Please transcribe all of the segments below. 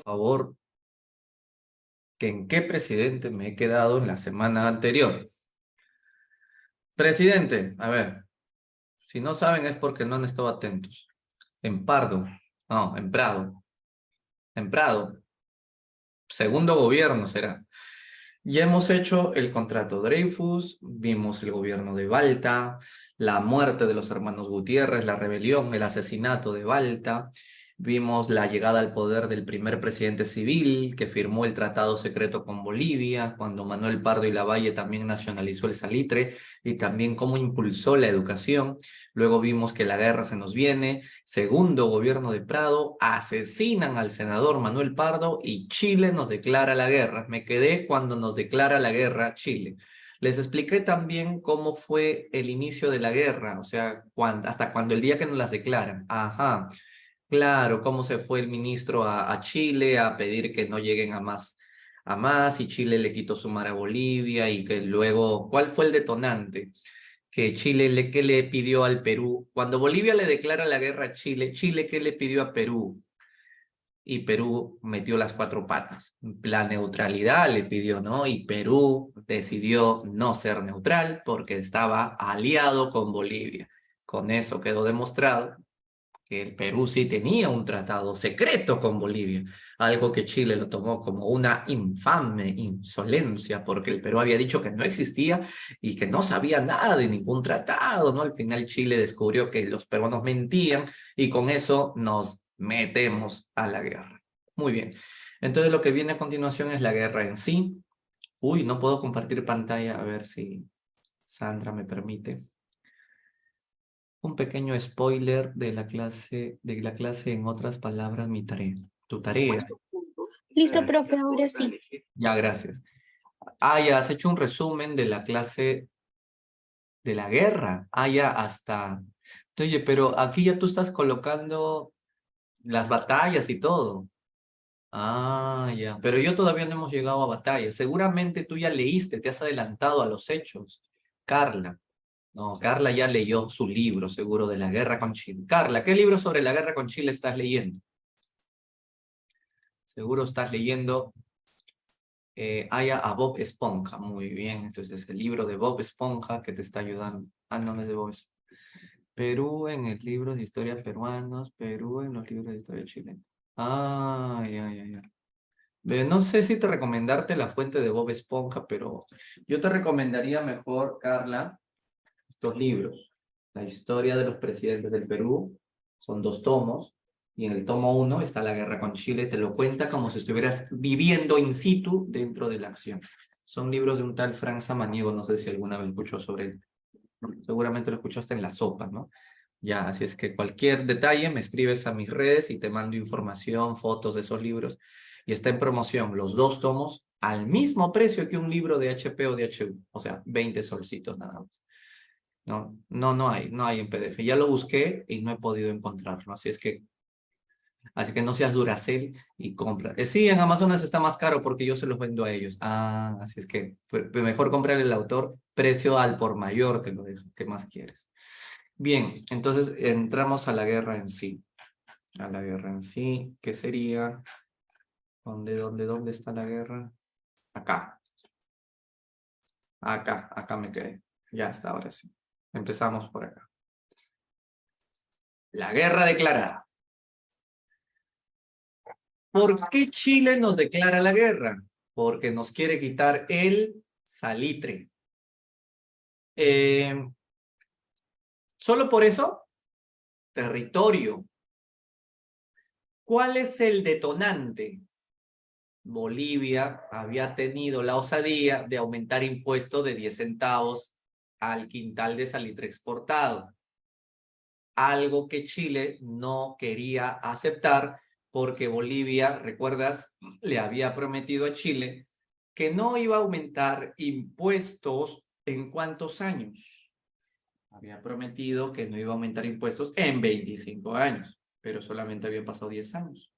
favor, que en qué presidente me he quedado en la semana anterior. Presidente, a ver, si no saben es porque no han estado atentos. En Pardo, no, en Prado, segundo gobierno será. Ya hemos hecho el contrato Dreyfus, vimos el gobierno de Balta, la muerte de los hermanos Gutiérrez, la rebelión, el asesinato de Balta, vimos la llegada al poder del primer presidente civil que firmó el tratado secreto con Bolivia, cuando Manuel Pardo y Lavalle también nacionalizó el salitre y también cómo impulsó la educación. Luego vimos que la guerra se nos viene, segundo gobierno de Prado, asesinan al senador Manuel Pardo y Chile nos declara la guerra. Me quedé cuando nos declara la guerra Chile. Les expliqué también cómo fue el inicio de la guerra, o sea, hasta cuando el día que nos las declaran. Ajá, claro, cómo se fue el ministro a Chile a pedir que no lleguen a más, y Chile le quitó su mar a Bolivia, y que luego, ¿cuál fue el detonante? Que Chile, ¿qué le pidió al Perú? Cuando Bolivia le declara la guerra a Chile, Chile, ¿qué le pidió a Perú? Y Perú metió las cuatro patas. La neutralidad le pidió, ¿no? Y Perú decidió no ser neutral porque estaba aliado con Bolivia. Con eso quedó demostrado que el Perú sí tenía un tratado secreto con Bolivia, algo que Chile lo tomó como una infame insolencia, porque el Perú había dicho que no existía y que no sabía nada de ningún tratado, ¿no? Al final Chile descubrió que los peruanos mentían y con eso nos metemos a la guerra. Muy bien. Entonces lo que viene a continuación es la guerra en sí. Uy, no puedo compartir pantalla, a ver si Sandra me permite. Un pequeño spoiler de la clase, en otras palabras, mi tarea. Tu tarea. Listo, profe, ahora sí. Ya, gracias. Ah, ya, has hecho un resumen de la clase de la guerra. Ah, ya, hasta... Oye, pero aquí ya tú estás colocando las batallas y todo. Ah, ya. Pero yo todavía no hemos llegado a batallas. Seguramente tú ya leíste, te has adelantado a los hechos. Carla. No, Carla ya leyó su libro, seguro, de la guerra con Chile. Carla, ¿qué libro sobre la guerra con Chile estás leyendo? Seguro estás leyendo a Bob Esponja. Muy bien, entonces el libro de Bob Esponja que te está ayudando. Ah, no, no es de Bob Esponja. Perú en el libro de historia peruanos, Perú en los libros de historia chilena. Ah, ya, ya, ya. No sé si te recomendarte la fuente de Bob Esponja, pero yo te recomendaría mejor, Carla, estos libros. La historia de los presidentes del Perú, son 2 tomos, y en el tomo 1 está la guerra con Chile, te lo cuenta como si estuvieras viviendo in situ dentro de la acción. Son libros de un tal Frank Samaniego, no sé si alguna vez escuchó sobre él. Seguramente lo escuchaste en La Sopa, ¿no? Ya, así es que cualquier detalle me escribes a mis redes y te mando información, fotos de esos libros. Y está en promoción los 2 tomos al mismo precio que un libro de HP o de HU, o sea, 20 solcitos nada más. No hay en PDF. Ya lo busqué y no he podido encontrarlo. Así que no seas Duracell y compra. Sí, en Amazonas está más caro porque yo se los vendo a ellos. Ah, así es que mejor comprar el autor, precio al por mayor te lo dejo. ¿Qué más quieres? Bien, entonces entramos a la guerra en sí. A la guerra en sí, ¿qué sería? ¿Dónde está la guerra? Acá. Acá me quedé. Ya está, ahora sí. Empezamos por acá. La guerra declarada. ¿Por qué Chile nos declara la guerra? Porque nos quiere quitar el salitre. ¿Solo por eso? Territorio. ¿Cuál es el detonante? Bolivia había tenido la osadía de aumentar impuestos de 10 centavos al quintal de salitre exportado. Algo que Chile no quería aceptar porque Bolivia, ¿recuerdas? Le había prometido a Chile que no iba a aumentar impuestos en ¿cuántos años? Había prometido que no iba a aumentar impuestos en 25 años, pero solamente había pasado 10 años.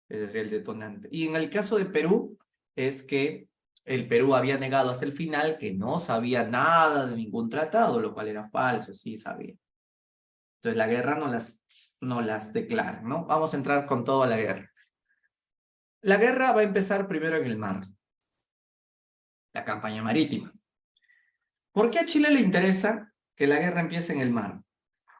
Ese es el detonante. Y en el caso de Perú, es que el Perú había negado hasta el final que no sabía nada de ningún tratado, lo cual era falso, sí sabía. Entonces la guerra no las declara, ¿no? Vamos a entrar con todo a la guerra. La guerra va a empezar primero en el mar, la campaña marítima. ¿Por qué a Chile le interesa que la guerra empiece en el mar?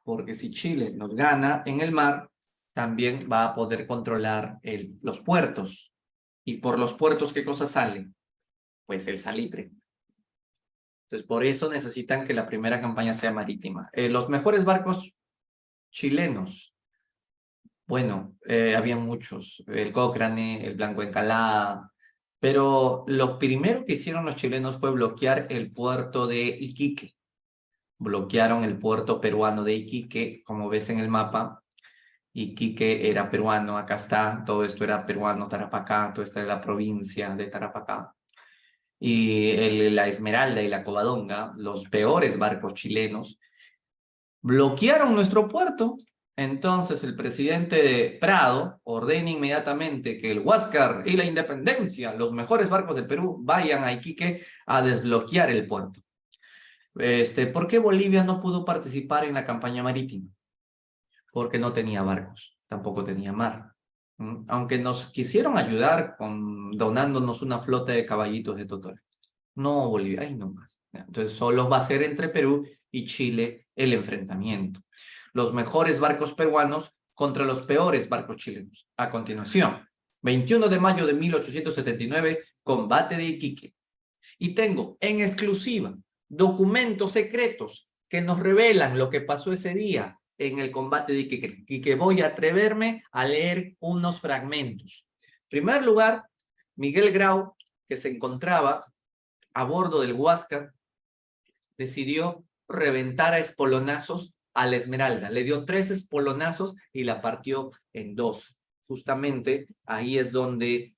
Porque si Chile nos gana en el mar, también va a poder controlar los puertos. Y por los puertos, ¿qué cosa sale? Pues el salitre. Entonces, por eso necesitan que la primera campaña sea marítima. Los mejores barcos chilenos, bueno, había muchos, el Cochrane, el Blanco Encalada, pero lo primero que hicieron los chilenos fue bloquear el puerto de Iquique. Bloquearon el puerto peruano de Iquique, como ves en el mapa. Iquique era peruano, acá está, todo esto era peruano, Tarapacá, toda esta era la provincia de Tarapacá. Y la Esmeralda y la Covadonga, los peores barcos chilenos, bloquearon nuestro puerto. Entonces el presidente Prado ordena inmediatamente que el Huáscar y la Independencia, los mejores barcos del Perú, vayan a Iquique a desbloquear el puerto. ¿Por qué Bolivia no pudo participar en la campaña marítima? Porque no tenía barcos, tampoco tenía mar. Aunque nos quisieron ayudar donándonos una flota de caballitos de Totora. No, Bolivia, ahí no más. Entonces solo va a ser entre Perú y Chile el enfrentamiento. Los mejores barcos peruanos contra los peores barcos chilenos. A continuación, 21 de mayo de 1879, combate de Iquique. Y tengo en exclusiva documentos secretos que nos revelan lo que pasó ese día en el combate de Iquique, y que voy a atreverme a leer unos fragmentos. En primer lugar, Miguel Grau, que se encontraba a bordo del Huáscar, decidió reventar a espolonazos a la Esmeralda. Le dio 3 espolonazos y la partió en 2. Justamente ahí es donde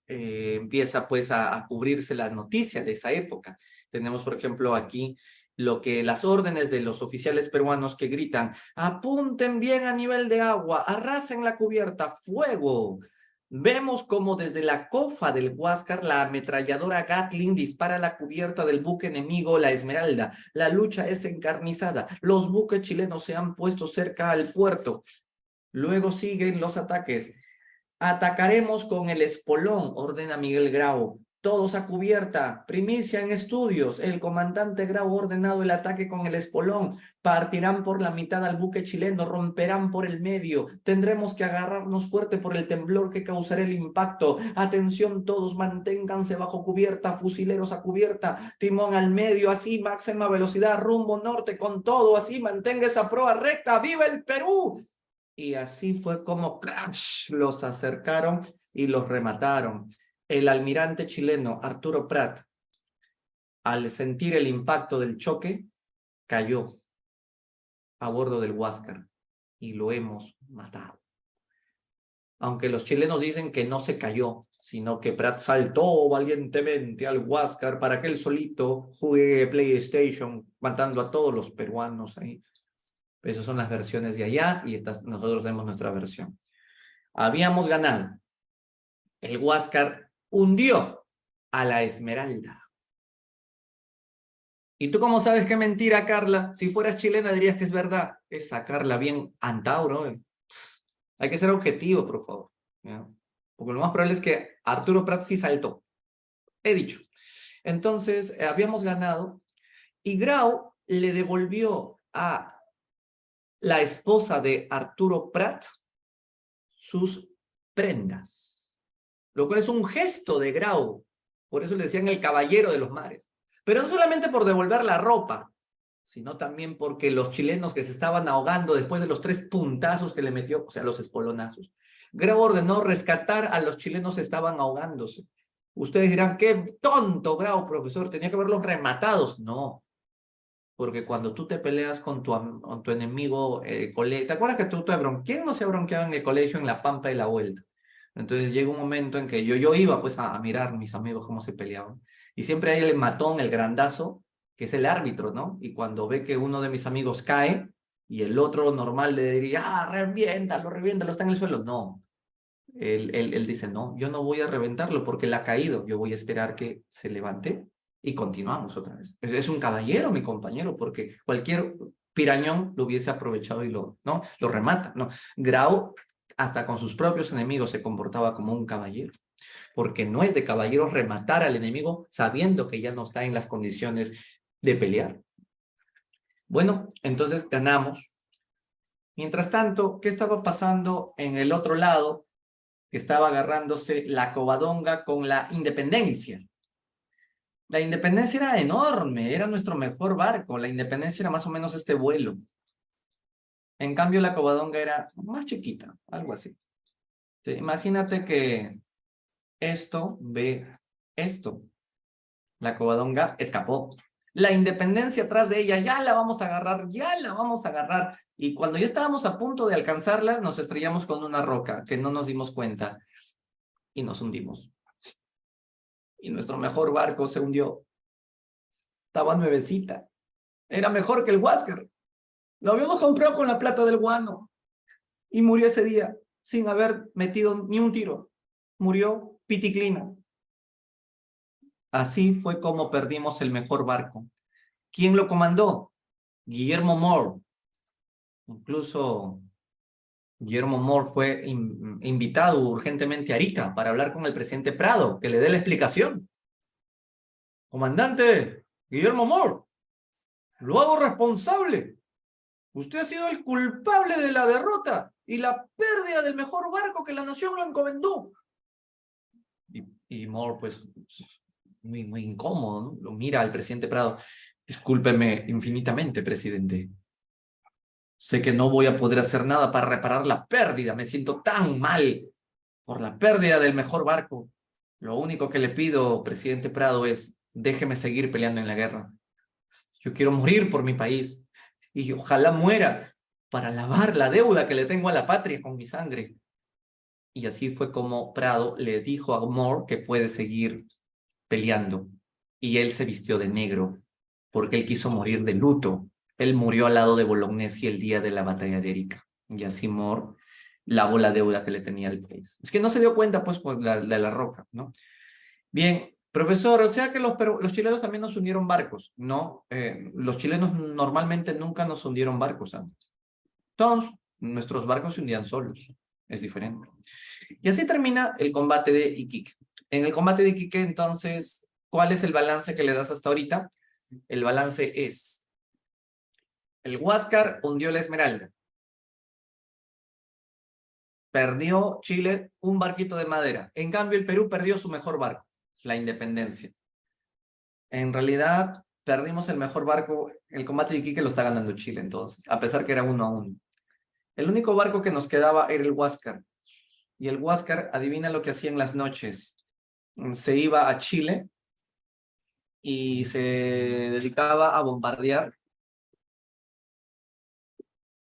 empieza pues a cubrirse la noticia de esa época. Tenemos, por ejemplo, aquí las órdenes de los oficiales peruanos que gritan: apunten bien a nivel de agua, arrasen la cubierta, fuego. Vemos como desde la cofa del Huáscar la ametralladora Gatling dispara a la cubierta del buque enemigo, la Esmeralda. La lucha es encarnizada. Los buques chilenos se han puesto cerca al puerto. Luego siguen los ataques. Atacaremos con el espolón, ordena Miguel Grau. Todos a cubierta. Primicia en estudios. El comandante Grau ha ordenado el ataque con el espolón. Partirán por la mitad al buque chileno, romperán por el medio. Tendremos que agarrarnos fuerte por el temblor que causará el impacto. Atención todos, manténganse bajo cubierta, fusileros a cubierta, timón al medio, así, máxima velocidad, rumbo norte con todo, así, mantenga esa proa recta. ¡Viva el Perú! Y así fue como crash, los acercaron y los remataron. El almirante chileno Arturo Prat, al sentir el impacto del choque, cayó a bordo del Huáscar y lo hemos matado. Aunque los chilenos dicen que no se cayó, sino que Prat saltó valientemente al Huáscar para que él solito juegue PlayStation, matando a todos los peruanos ahí. Esas son las versiones de allá y nosotros tenemos nuestra versión. Habíamos ganado. El Huáscar hundió a la Esmeralda. ¿Y tú cómo sabes qué mentira, Carla? Si fueras chilena dirías que es verdad. Es sacarla bien Antauro. Hay que ser objetivo, por favor. ¿Ya? Porque lo más probable es que Arturo Prat sí saltó. He dicho. Entonces, habíamos ganado y Grau le devolvió a la esposa de Arturo Prat sus prendas, lo cual es un gesto de Grau. Por eso le decían el caballero de los mares. Pero no solamente por devolver la ropa, sino también porque los chilenos que se estaban ahogando después de los 3 puntazos que le metió, o sea, los espolonazos, Grau ordenó rescatar a los chilenos que estaban ahogándose. Ustedes dirán, qué tonto Grau, profesor, tenía que haberlos rematados. No, porque cuando tú te peleas con tu enemigo, ¿te acuerdas que ¿quién no se ha bronqueado en el colegio en la Pampa y la Vuelta? Entonces llega un momento en que yo iba pues a mirar mis amigos cómo se peleaban. Y siempre hay el matón, el grandazo, que es el árbitro, ¿no? Y cuando ve que uno de mis amigos cae y el otro normal le diría, reviéntalo, está en el suelo. No, él dice, no, yo no voy a reventarlo porque él ha caído. Yo voy a esperar que se levante y continuamos otra vez. Es un caballero, mi compañero, porque cualquier pirañón lo hubiese aprovechado y lo remata, ¿no? Grau Hasta con sus propios enemigos se comportaba como un caballero, porque no es de caballero rematar al enemigo sabiendo que ya no está en las condiciones de pelear. Bueno, entonces ganamos. Mientras tanto, ¿qué estaba pasando en el otro lado? Que estaba agarrándose la Covadonga con la Independencia. La Independencia era enorme, era nuestro mejor barco. La Independencia era más o menos este vuelo. En cambio, la Covadonga era más chiquita, algo así. Sí, imagínate que esto ve esto. La Covadonga escapó. La Independencia atrás de ella, ya la vamos a agarrar, ya la vamos a agarrar. Y cuando ya estábamos a punto de alcanzarla, nos estrellamos con una roca que no nos dimos cuenta y nos hundimos. Y nuestro mejor barco se hundió. Estaba nuevecita. Era mejor que el Huáscar. Lo habíamos comprado con la plata del guano. Y murió ese día sin haber metido ni un tiro. Murió piticlina. Así fue como perdimos el mejor barco. ¿Quién lo comandó? Guillermo Moore. Incluso Guillermo Moore fue invitado urgentemente a Arica para hablar con el presidente Prado, que le dé la explicación. Comandante Guillermo Moore, lo hago responsable. Usted ha sido el culpable de la derrota y la pérdida del mejor barco que la nación lo encomendó. Y Moore, pues, muy incómodo, ¿no? Lo mira al presidente Prado. Discúlpeme infinitamente, presidente. Sé que no voy a poder hacer nada para reparar la pérdida. Me siento tan mal por la pérdida del mejor barco. Lo único que le pido, presidente Prado, es déjeme seguir peleando en la guerra. Yo quiero morir por mi país y ojalá muera para lavar la deuda que le tengo a la patria con mi sangre. Y así fue como Prado le dijo a Moore que puede seguir peleando. Y él se vistió de negro porque él quiso morir de luto. Él murió al lado de Bolognesi el día de la batalla de Arica. Y así Moore lavó la deuda que le tenía al país. Es que no se dio cuenta, pues, por de la roca, ¿no? Bien, profesor, o sea que los chilenos también nos hundieron barcos, ¿no? Los chilenos normalmente nunca nos hundieron barcos, ¿eh? Todos nuestros barcos se hundían solos. Es diferente. Y así termina el combate de Iquique. En el combate de Iquique, entonces, ¿cuál es el balance que le das hasta ahorita? El balance es: el Huáscar hundió la Esmeralda. Perdió Chile un barquito de madera. En cambio, el Perú perdió su mejor barco, la Independencia. En realidad, perdimos el mejor barco. El combate de Iquique lo está ganando Chile, entonces, a pesar que era 1-1. El único barco que nos quedaba era el Huáscar. Y el Huáscar, adivina lo que hacía en las noches. Se iba a Chile y se dedicaba a bombardear.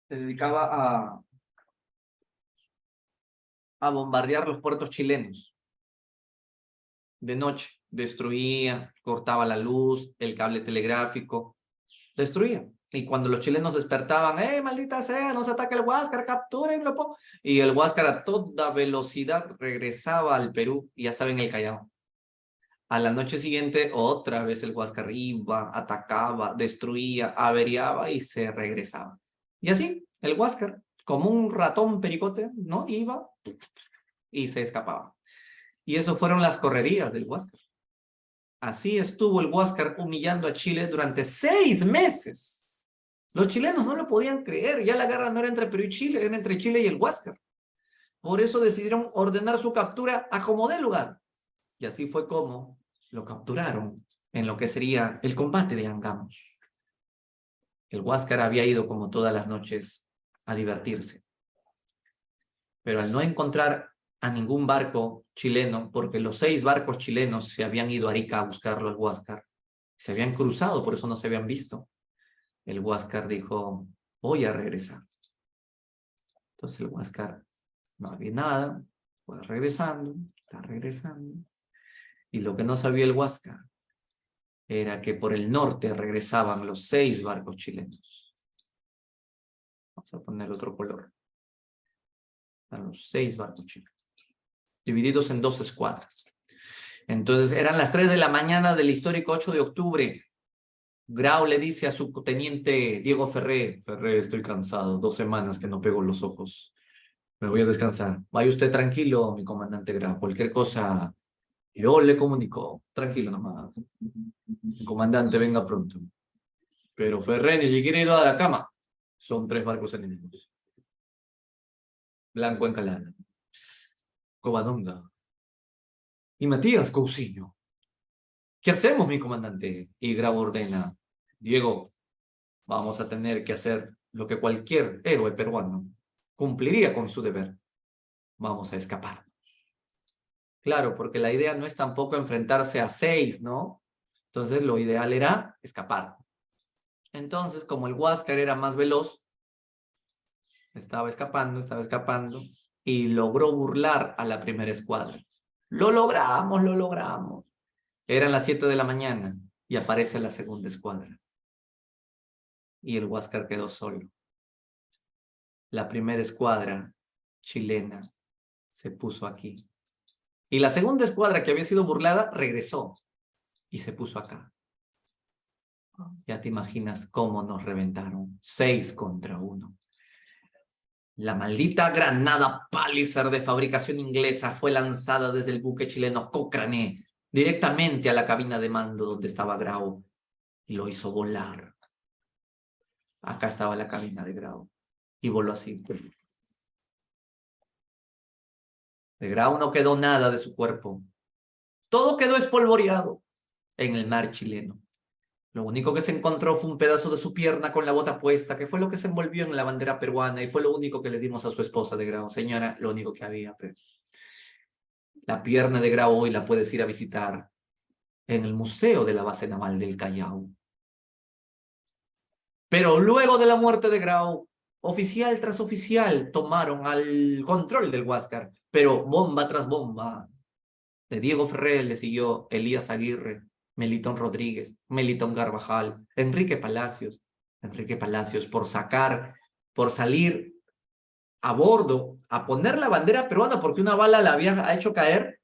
Se dedicaba a bombardear los puertos chilenos. De noche, destruía, cortaba la luz, el cable telegráfico, destruía. Y cuando los chilenos despertaban, maldita sea, nos ataca el Huáscar, captúrenlo. Y el Huáscar a toda velocidad regresaba al Perú y ya estaba en el Callao. A la noche siguiente, otra vez el Huáscar iba, atacaba, destruía, averiaba y se regresaba. Y así, el Huáscar, como un ratón pericote, ¿no? Iba y se escapaba. Y eso fueron las correrías del Huáscar. Así estuvo el Huáscar humillando a Chile durante 6 meses. Los chilenos no lo podían creer. Ya la guerra no era entre Perú y Chile, era entre Chile y el Huáscar. Por eso decidieron ordenar su captura a como dé lugar. Y así fue como lo capturaron en lo que sería el combate de Angamos. El Huáscar había ido como todas las noches a divertirse. Pero al no encontrar a ningún barco chileno, porque los 6 barcos chilenos se habían ido a Arica a buscarlo al Huáscar, se habían cruzado, por eso no se habían visto. El Huáscar dijo, voy a regresar. Entonces el Huáscar no había nada, fue regresando, está regresando. Y lo que no sabía el Huáscar era que por el norte regresaban los 6 barcos chilenos. Vamos a poner otro color. Eran los 6 barcos chilenos, divididos en 2 escuadras. Entonces eran las 3 de la mañana del histórico 8 de octubre. Grau le dice a su teniente Diego Ferré, estoy cansado, 2 semanas que no pego los ojos. Me voy a descansar. Vaya usted tranquilo, mi comandante Grau. Cualquier cosa, yo le comunico. Tranquilo nomás. Mi comandante, venga pronto. Pero Ferré ni siquiera ha ido a la cama. Son 3 barcos enemigos. Blanco Encalada. Covadonga. Y Matías Cousiño. ¿Qué hacemos, mi comandante? Y Grau ordena. Diego, vamos a tener que hacer lo que cualquier héroe peruano cumpliría con su deber. Vamos a escapar. Claro, porque la idea no es tampoco enfrentarse a 6, ¿no? Entonces lo ideal era escapar. Entonces, como el Huáscar era más veloz, estaba escapando y logró burlar a la primera escuadra. Lo logramos, lo logramos. Eran las 7 de la mañana y aparece la segunda escuadra. Y el Huáscar quedó solo. La primera escuadra chilena se puso aquí. Y la segunda escuadra que había sido burlada regresó y se puso acá. Ya te imaginas cómo nos reventaron. 6 contra 1. La maldita granada Palliser de fabricación inglesa fue lanzada desde el buque chileno Cochrane directamente a la cabina de mando donde estaba Grau y lo hizo volar. Acá estaba la cabina de Grau y voló así. De Grau no quedó nada de su cuerpo. Todo quedó espolvoreado en el mar chileno. Lo único que se encontró fue un pedazo de su pierna con la bota puesta, que fue lo que se envolvió en la bandera peruana y fue lo único que le dimos a su esposa de Grau. Señora, lo único que había. Pero la pierna de Grau hoy la puedes ir a visitar en el Museo de la Base Naval del Callao. Pero luego de la muerte de Grau, oficial tras oficial tomaron al control del Huáscar, pero bomba tras bomba. De Diego Ferrer le siguió Elías Aguirre, Melitón Rodríguez, Melitón Carvajal, Enrique Palacios por salir a bordo, a poner la bandera peruana porque una bala la había hecho caer.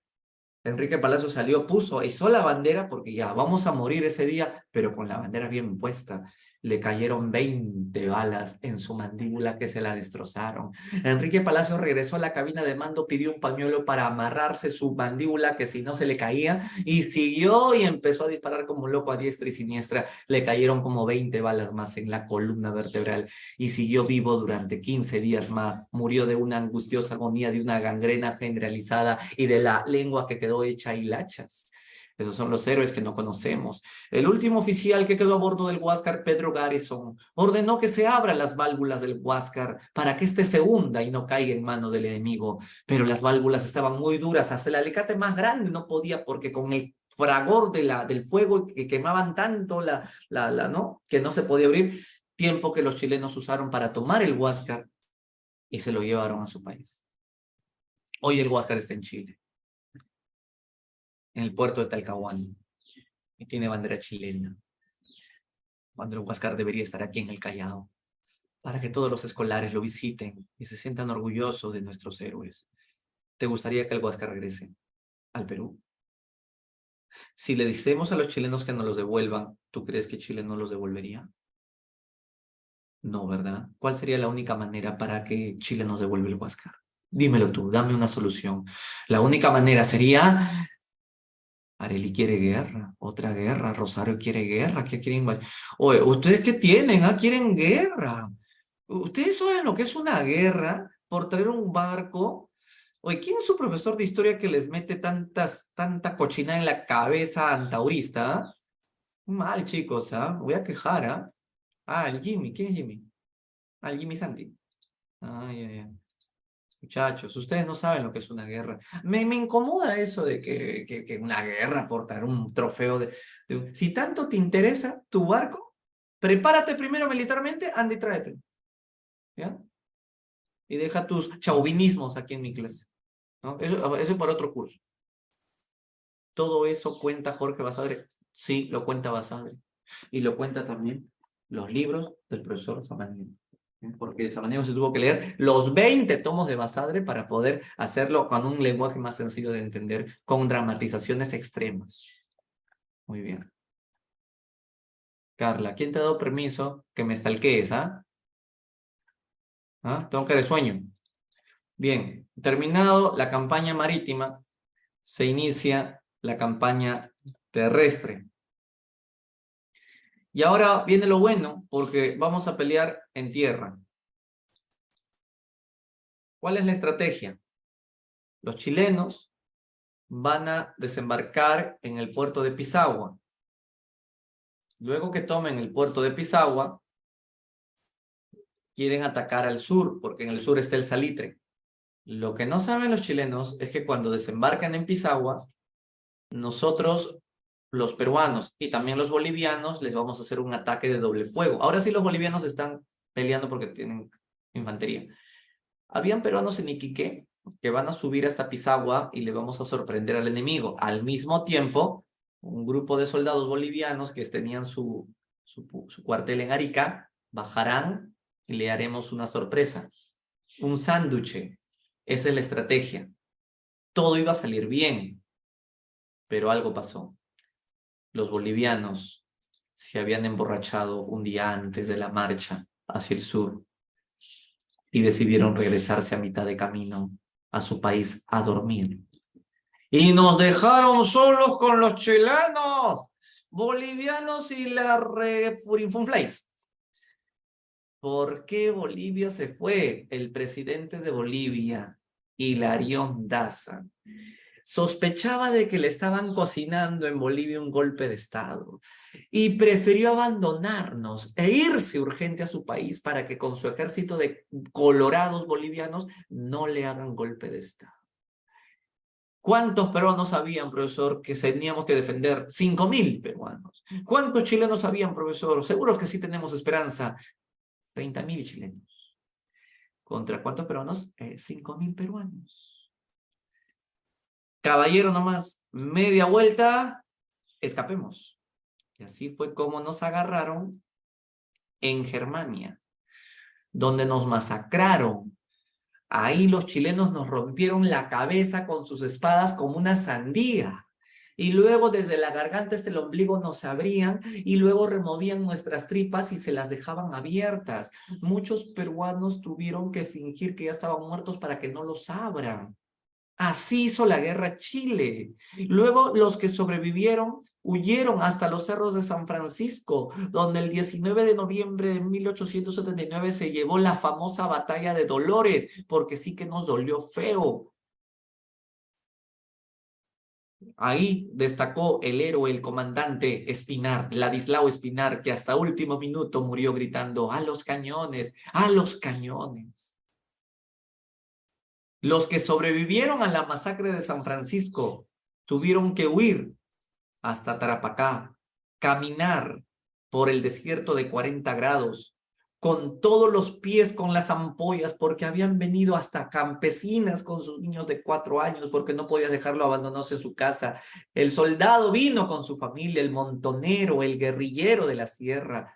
Enrique Palacios salió, puso, izó la bandera porque ya vamos a morir ese día, pero con la bandera bien puesta. Le cayeron 20 balas en su mandíbula que se la destrozaron. Enrique Palacios regresó a la cabina de mando, pidió un pañuelo para amarrarse su mandíbula que si no se le caía y siguió y empezó a disparar como loco a diestra y siniestra. Le cayeron como 20 balas más en la columna vertebral y siguió vivo durante 15 días más. Murió de una angustiosa agonía, de una gangrena generalizada y de la lengua que quedó hecha hilachas. Esos son los héroes que no conocemos. El último oficial que quedó a bordo del Huáscar, Pedro Garrison, ordenó que se abran las válvulas del Huáscar para que éste se hunda y no caiga en manos del enemigo. Pero las válvulas estaban muy duras, hasta el alicate más grande no podía porque con el fragor del fuego que quemaban tanto ¿no? Que no se podía abrir, tiempo que los chilenos usaron para tomar el Huáscar y se lo llevaron a su país. Hoy el Huáscar está en Chile, en el puerto de Talcahuano, y tiene bandera chilena. Cuando el Huáscar debería estar aquí en el Callao, para que todos los escolares lo visiten y se sientan orgullosos de nuestros héroes. ¿Te gustaría que el Huáscar regrese al Perú? Si le decimos a los chilenos que nos los devuelvan, ¿tú crees que Chile no los devolvería? No, ¿verdad? ¿Cuál sería la única manera para que Chile nos devuelva el Huáscar? Dímelo tú, dame una solución. La única manera sería: Arely quiere guerra, otra guerra, Rosario quiere guerra, ¿qué quieren? Oye, ¿ustedes qué tienen? Ah, quieren guerra. ¿Ustedes saben lo que es una guerra por traer un barco? Oye, ¿quién es su profesor de historia que les mete tanta cochina en la cabeza antaurista? ¿Ah? Mal, chicos, ¿ah? Voy a quejar, ¿ah? Ah, el Jimmy, ¿quién es Jimmy? Ah, el Jimmy Santi. Ay, ay, ay. Muchachos, ustedes no saben lo que es una guerra. Me incomoda eso de que una guerra por traer un trofeo Si tanto te interesa tu barco, prepárate primero militarmente, anda y tráete. ¿Ya? Y deja tus chauvinismos aquí en mi clase, ¿no? Eso para otro curso. ¿Todo eso cuenta Jorge Basadre? Sí, lo cuenta Basadre. Y lo cuenta también los libros del profesor Samaniego. Porque Samaniego se tuvo que leer los 20 tomos de Basadre para poder hacerlo con un lenguaje más sencillo de entender, con dramatizaciones extremas. Muy bien. Carla, ¿quién te ha dado permiso que me stalkees, ah? ¿Ah? Tengo que de sueño. Bien, terminado la campaña marítima, se inicia la campaña terrestre. Y ahora viene lo bueno, porque vamos a pelear en tierra. ¿Cuál es la estrategia? Los chilenos van a desembarcar en el puerto de Pisagua. Luego que tomen el puerto de Pisagua, quieren atacar al sur, porque en el sur está el salitre. Lo que no saben los chilenos es que cuando desembarcan en Pisagua, nosotros, los peruanos y también los bolivianos, les vamos a hacer un ataque de doble fuego. Ahora sí los bolivianos están peleando porque tienen infantería. Habían peruanos en Iquique que van a subir hasta Pisagua y le vamos a sorprender al enemigo. Al mismo tiempo, un grupo de soldados bolivianos que tenían su cuartel en Arica, bajarán y le haremos una sorpresa. Un sándwich. Esa es la estrategia. Todo iba a salir bien, pero algo pasó. Los bolivianos se habían emborrachado un día antes de la marcha hacia el sur y decidieron regresarse a mitad de camino a su país a dormir. Y nos dejaron solos con los chilenos, bolivianos y la Furinfunflays. ¿Por qué Bolivia se fue? El presidente de Bolivia, Hilarión Daza, sospechaba de que le estaban cocinando en Bolivia un golpe de Estado y prefirió abandonarnos e irse urgente a su país para que con su ejército de colorados bolivianos no le hagan golpe de Estado. ¿Cuántos peruanos sabían, profesor, que teníamos que defender? 5.000 peruanos. ¿Cuántos chilenos sabían, profesor? Seguro que sí tenemos esperanza. 30.000 chilenos. ¿Contra cuántos peruanos? 5.000 peruanos. Caballero nomás, media vuelta, escapemos. Y así fue como nos agarraron en Germania, donde nos masacraron. Ahí los chilenos nos rompieron la cabeza con sus espadas como una sandía. Y luego desde la garganta hasta el ombligo nos abrían y luego removían nuestras tripas y se las dejaban abiertas. Muchos peruanos tuvieron que fingir que ya estaban muertos para que no los abran. Así hizo la guerra Chile. Luego los que sobrevivieron huyeron hasta los cerros de San Francisco, donde el 19 de noviembre de 1879 se llevó la famosa batalla de Dolores, porque sí que nos dolió feo. Ahí destacó el héroe, el comandante Espinar, Ladislao Espinar, que hasta último minuto murió gritando: ¡a los cañones! ¡A los cañones! Los que sobrevivieron a la masacre de San Francisco tuvieron que huir hasta Tarapacá, caminar por el desierto de 40 grados, con todos los pies con las ampollas, porque habían venido hasta campesinas con sus niños de 4 años, porque no podía dejarlo abandonarse en su casa. El soldado vino con su familia, el montonero, el guerrillero de la sierra,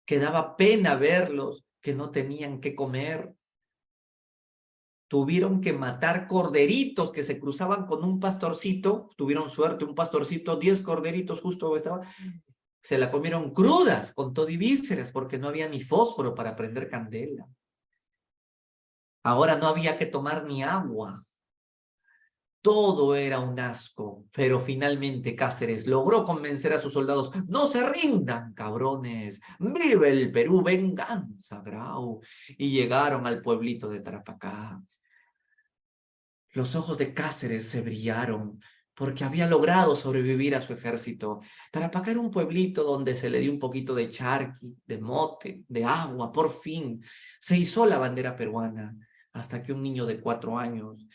que daba pena verlos, que no tenían qué comer. Tuvieron que matar corderitos que se cruzaban con un pastorcito, tuvieron suerte, un pastorcito, 10 corderitos justo estaba, se la comieron crudas con todo y vísceras porque no había ni fósforo para prender candela. Ahora no había que tomar ni agua. Todo era un asco, pero finalmente Cáceres logró convencer a sus soldados: no se rindan, cabrones, vive el Perú, venganza, Grau. Y llegaron al pueblito de Tarapacá. Los ojos de Cáceres se brillaron porque había logrado sobrevivir a su ejército. Tarapacá era un pueblito donde se le dio un poquito de charqui, de mote, de agua. Por fin se izó la bandera peruana hasta que un niño de 4 años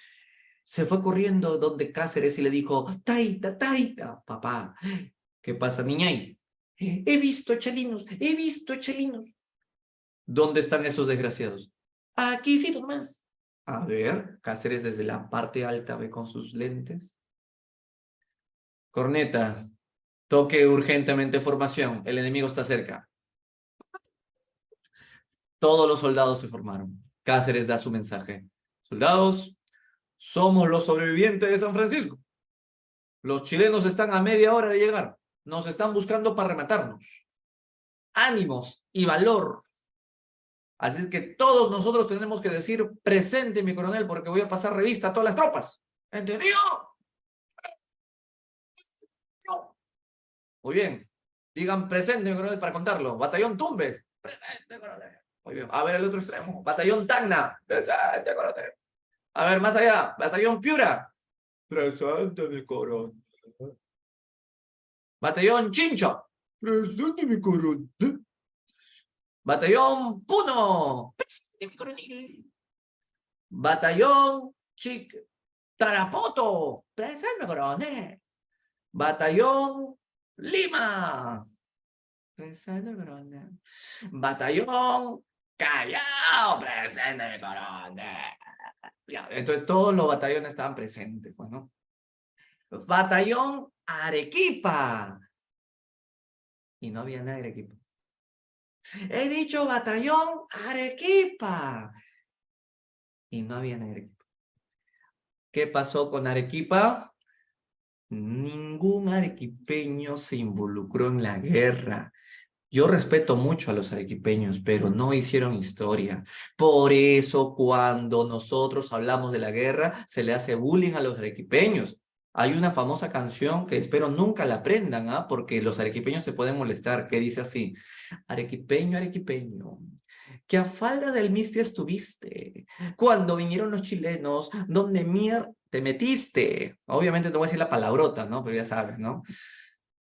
se fue corriendo donde Cáceres y le dijo: Taita, Taita, papá. ¿Qué pasa, niñay? He visto chelinos, he visto chelinos. ¿Dónde están esos desgraciados? Aquí sí, nomás. A ver, Cáceres desde la parte alta ve con sus lentes. Corneta, toque urgentemente formación. El enemigo está cerca. Todos los soldados se formaron. Cáceres da su mensaje: soldados, somos los sobrevivientes de San Francisco. Los chilenos están a media hora de llegar. Nos están buscando para rematarnos. Ánimos y valor. Así es que todos nosotros tenemos que decir presente, mi coronel, porque voy a pasar revista a todas las tropas. ¿Entendido? Muy bien. Digan presente, mi coronel, para contarlo. Batallón Tumbes. Presente, coronel. Muy bien. A ver el otro extremo. Batallón Tacna. Presente, coronel. A ver, más allá. Batallón Piura. Presente, mi coronel. Batallón Chincha. Presente, mi coronel. Batallón Puno. Presente, mi coronel. Batallón Chic Tarapoto. Presente, mi coronel. Batallón Lima. Presente, mi coronel. Batallón Callao. Presente, mi coronel. Ya, entonces todos los batallones estaban presentes, pues, ¿no? Batallón Arequipa. Y no había nada de Arequipa. He dicho batallón Arequipa. Y no había nada de Arequipa. ¿Qué pasó con Arequipa? Ningún arequipeño se involucró en la guerra. Yo respeto mucho a los arequipeños, pero no hicieron historia. Por eso, cuando nosotros hablamos de la guerra, se le hace bullying a los arequipeños. Hay una famosa canción que espero nunca la aprendan, ¿ah? Porque los arequipeños se pueden molestar, que dice así: arequipeño, arequipeño, que a falda del Misti estuviste, cuando vinieron los chilenos, donde te metiste. Obviamente no voy a decir la palabrota, ¿no? Pero ya sabes, ¿no?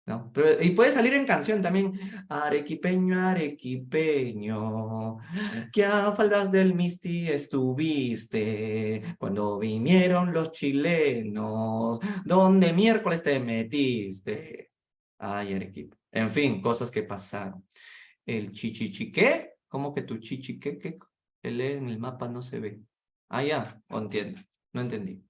¿No? Pero, y puede salir en canción también. Arequipeño, arequipeño, que a faldas del Misti estuviste, cuando vinieron los chilenos, donde miércoles te metiste. Ay, Arequipa. En fin, cosas que pasaron. El chichichiqué, ¿cómo que tu chichiqué? ¿Qué? En el mapa no se ve. Ah, ya, no entiendo. No entendí.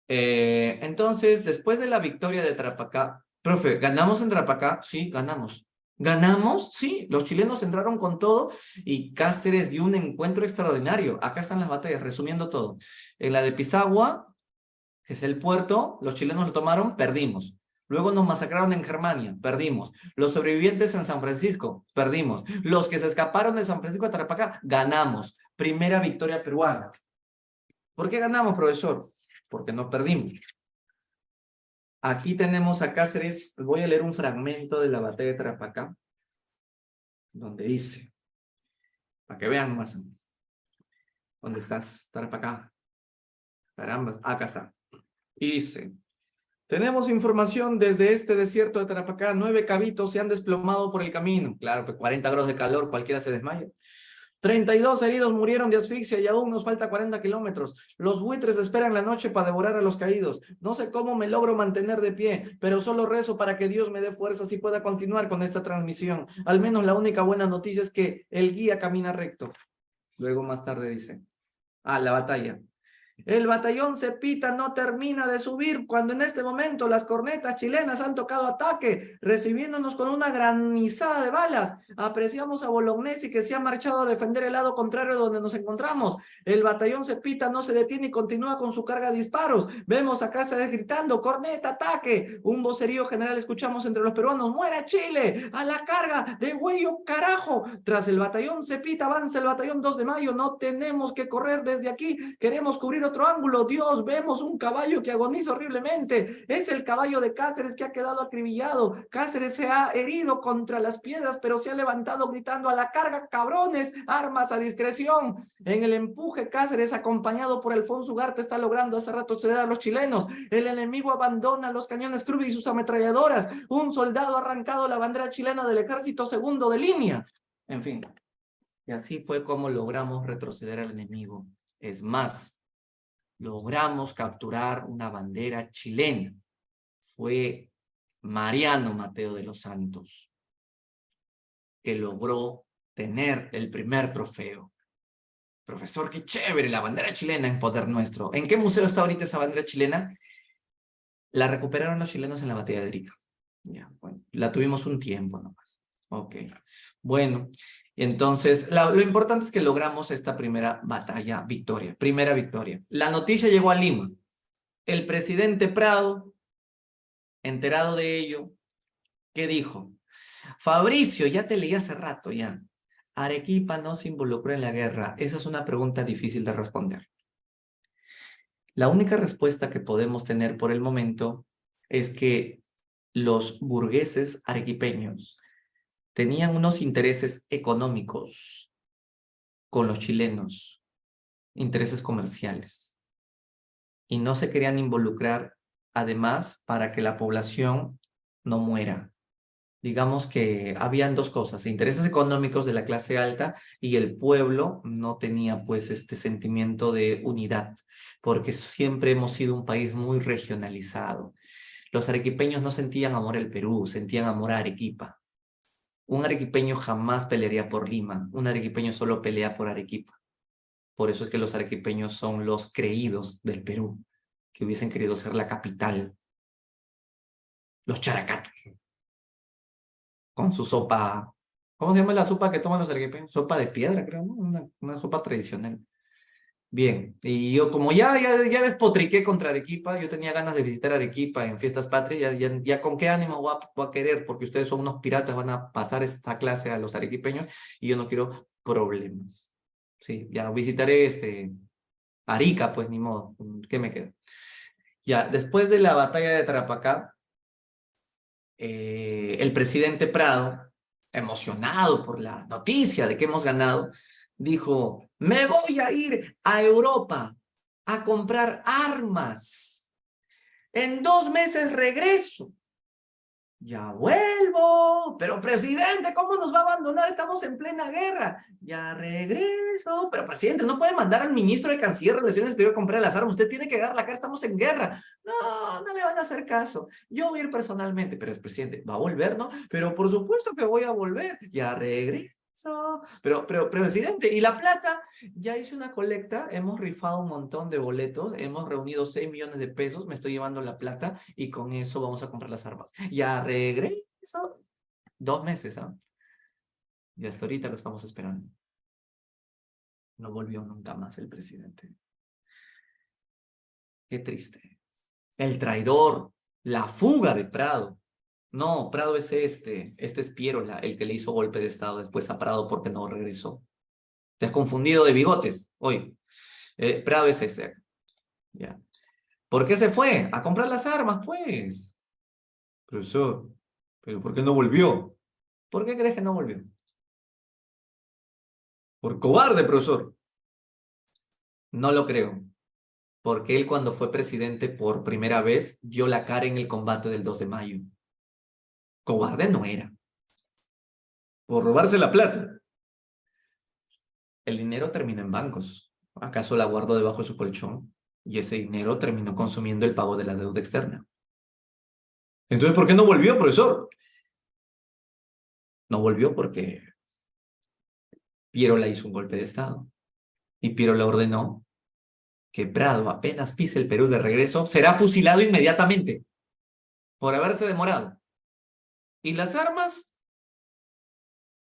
Entonces, después de la victoria de Tarapacá, profe, ¿ganamos en Tarapacá? Sí, ganamos. ¿Ganamos? Sí, los chilenos entraron con todo y Cáceres dio un encuentro extraordinario. Acá están las batallas, resumiendo todo. En la de Pisagua, que es el puerto, los chilenos lo tomaron, perdimos. Luego nos masacraron en Germania, perdimos. Los sobrevivientes en San Francisco, perdimos. Los que se escaparon de San Francisco a Tarapacá, ganamos. Primera victoria peruana. ¿Por qué ganamos, profesor? Porque no perdimos. Aquí tenemos a Cáceres. Voy a leer un fragmento de la batalla de Tarapacá, donde dice, para que vean más. ¿Dónde estás, Tarapacá? Caramba, acá está. Y dice: tenemos información desde este desierto de Tarapacá, 9 cabitos se han desplomado por el camino. Claro, pues 40 grados de calor, cualquiera se desmaya. 32 heridos murieron de asfixia y aún nos falta 40 kilómetros. Los buitres esperan la noche para devorar a los caídos. No sé cómo me logro mantener de pie, pero solo rezo para que Dios me dé fuerzas y pueda continuar con esta transmisión. Al menos la única buena noticia es que el guía camina recto. Luego más tarde dice, la batalla. El batallón Cepita no termina de subir cuando en este momento las cornetas chilenas han tocado ataque, recibiéndonos con una granizada de balas. Apreciamos a Bolognesi que se ha marchado a defender el lado contrario donde nos encontramos. El batallón Cepita no se detiene y continúa con su carga de disparos. Vemos a Cáceres gritando, corneta, ataque. Un vocerío general escuchamos entre los peruanos, ¡muera Chile! ¡A la carga! ¡De huello, carajo! Tras el batallón Cepita avanza el batallón 2 de mayo. No tenemos que correr desde aquí. Queremos cubrir otro ángulo. Dios, vemos un caballo que agoniza horriblemente. Es el caballo de Cáceres que ha quedado acribillado. Cáceres se ha herido contra las piedras, pero se ha levantado gritando, a la carga, cabrones, armas a discreción. En el empuje, Cáceres, acompañado por Alfonso Ugarte, está logrando hace rato ceder a los chilenos. El enemigo abandona los cañones Krug y sus ametralladoras. Un soldado ha arrancado la bandera chilena del ejército segundo de línea. En fin, y así fue como logramos retroceder al enemigo. Es más, logramos capturar una bandera chilena. Fue Mariano Mateo de los Santos que logró tener el primer trofeo. Profesor, qué chévere, la bandera chilena en poder nuestro. ¿En qué museo está ahorita esa bandera chilena? La recuperaron los chilenos en la batalla de Arica. Ya, bueno, la tuvimos un tiempo nomás. Ok, bueno, entonces lo importante es que logramos esta primera batalla, victoria, primera victoria. La noticia llegó a Lima. El presidente Prado, enterado de ello, ¿qué dijo? Fabricio, ya te leí hace rato ya. Arequipa no se involucró en la guerra? Esa es una pregunta difícil de responder. La única respuesta que podemos tener por el momento es que los burgueses arequipeños tenían unos intereses económicos con los chilenos, intereses comerciales, y no se querían involucrar, además, para que la población no muera. Digamos que habían dos cosas: intereses económicos de la clase alta, y el pueblo no tenía pues este sentimiento de unidad, porque siempre hemos sido un país muy regionalizado. Los arequipeños no sentían amor al Perú, sentían amor a Arequipa. Un arequipeño jamás pelearía por Lima, un arequipeño solo pelea por Arequipa. Por eso es que los arequipeños son los creídos del Perú, que hubiesen querido ser la capital. Los characatos, con su sopa. ¿Cómo se llama la sopa que toman los arequipeños? Sopa de piedra, creo, ¿no? Una sopa tradicional. Bien, y yo como ya despotriqué contra Arequipa, yo tenía ganas de visitar Arequipa en Fiestas Patrias, ya con qué ánimo voy a querer, porque ustedes son unos piratas, van a pasar esta clase a los arequipeños, y yo no quiero problemas. Sí, ya visitaré Arica, pues ni modo, ¿qué me queda? Ya, después de la batalla de Tarapacá, el presidente Prado, emocionado por la noticia de que hemos ganado, dijo: me voy a ir a Europa a comprar armas. En 2 meses regreso. Ya vuelvo. Pero presidente, ¿cómo nos va a abandonar? Estamos en plena guerra. Ya regreso. Pero presidente, no puede mandar al ministro de Canciller, Relaciones Exteriores, a comprar las armas. Usted tiene que dar la cara, estamos en guerra. No, no le van a hacer caso. Yo voy a ir personalmente. Pero el presidente va a volver, ¿no? Pero por supuesto que voy a volver. Ya regreso. Pero presidente, ¿y la plata? Ya hice una colecta, hemos rifado un montón de boletos, hemos reunido 6 millones de pesos, me estoy llevando la plata y con eso vamos a comprar las armas. Ya regreso. 2 meses, ¿ah? Y hasta ahorita lo estamos esperando. No volvió nunca más el presidente. Qué triste. El traidor, la fuga de Prado. No, Prado es este es Pierola, el que le hizo golpe de estado después a Prado porque no regresó. Te has confundido de bigotes hoy. Prado es este. Ya. ¿Por qué se fue? A comprar las armas, pues. Profesor, ¿pero por qué no volvió? ¿Por qué crees que no volvió? Por cobarde, profesor. No lo creo. Porque él, cuando fue presidente por primera vez, dio la cara en el combate del 2 de mayo. Cobarde no era. Por robarse la plata. El dinero terminó en bancos. ¿Acaso la guardó debajo de su colchón? Y ese dinero terminó consumiendo el pago de la deuda externa. Entonces, ¿por qué no volvió, profesor? No volvió porque Piero le hizo un golpe de estado. Y Piero le ordenó que Prado, apenas pise el Perú de regreso, será fusilado inmediatamente por haberse demorado. ¿Y las armas?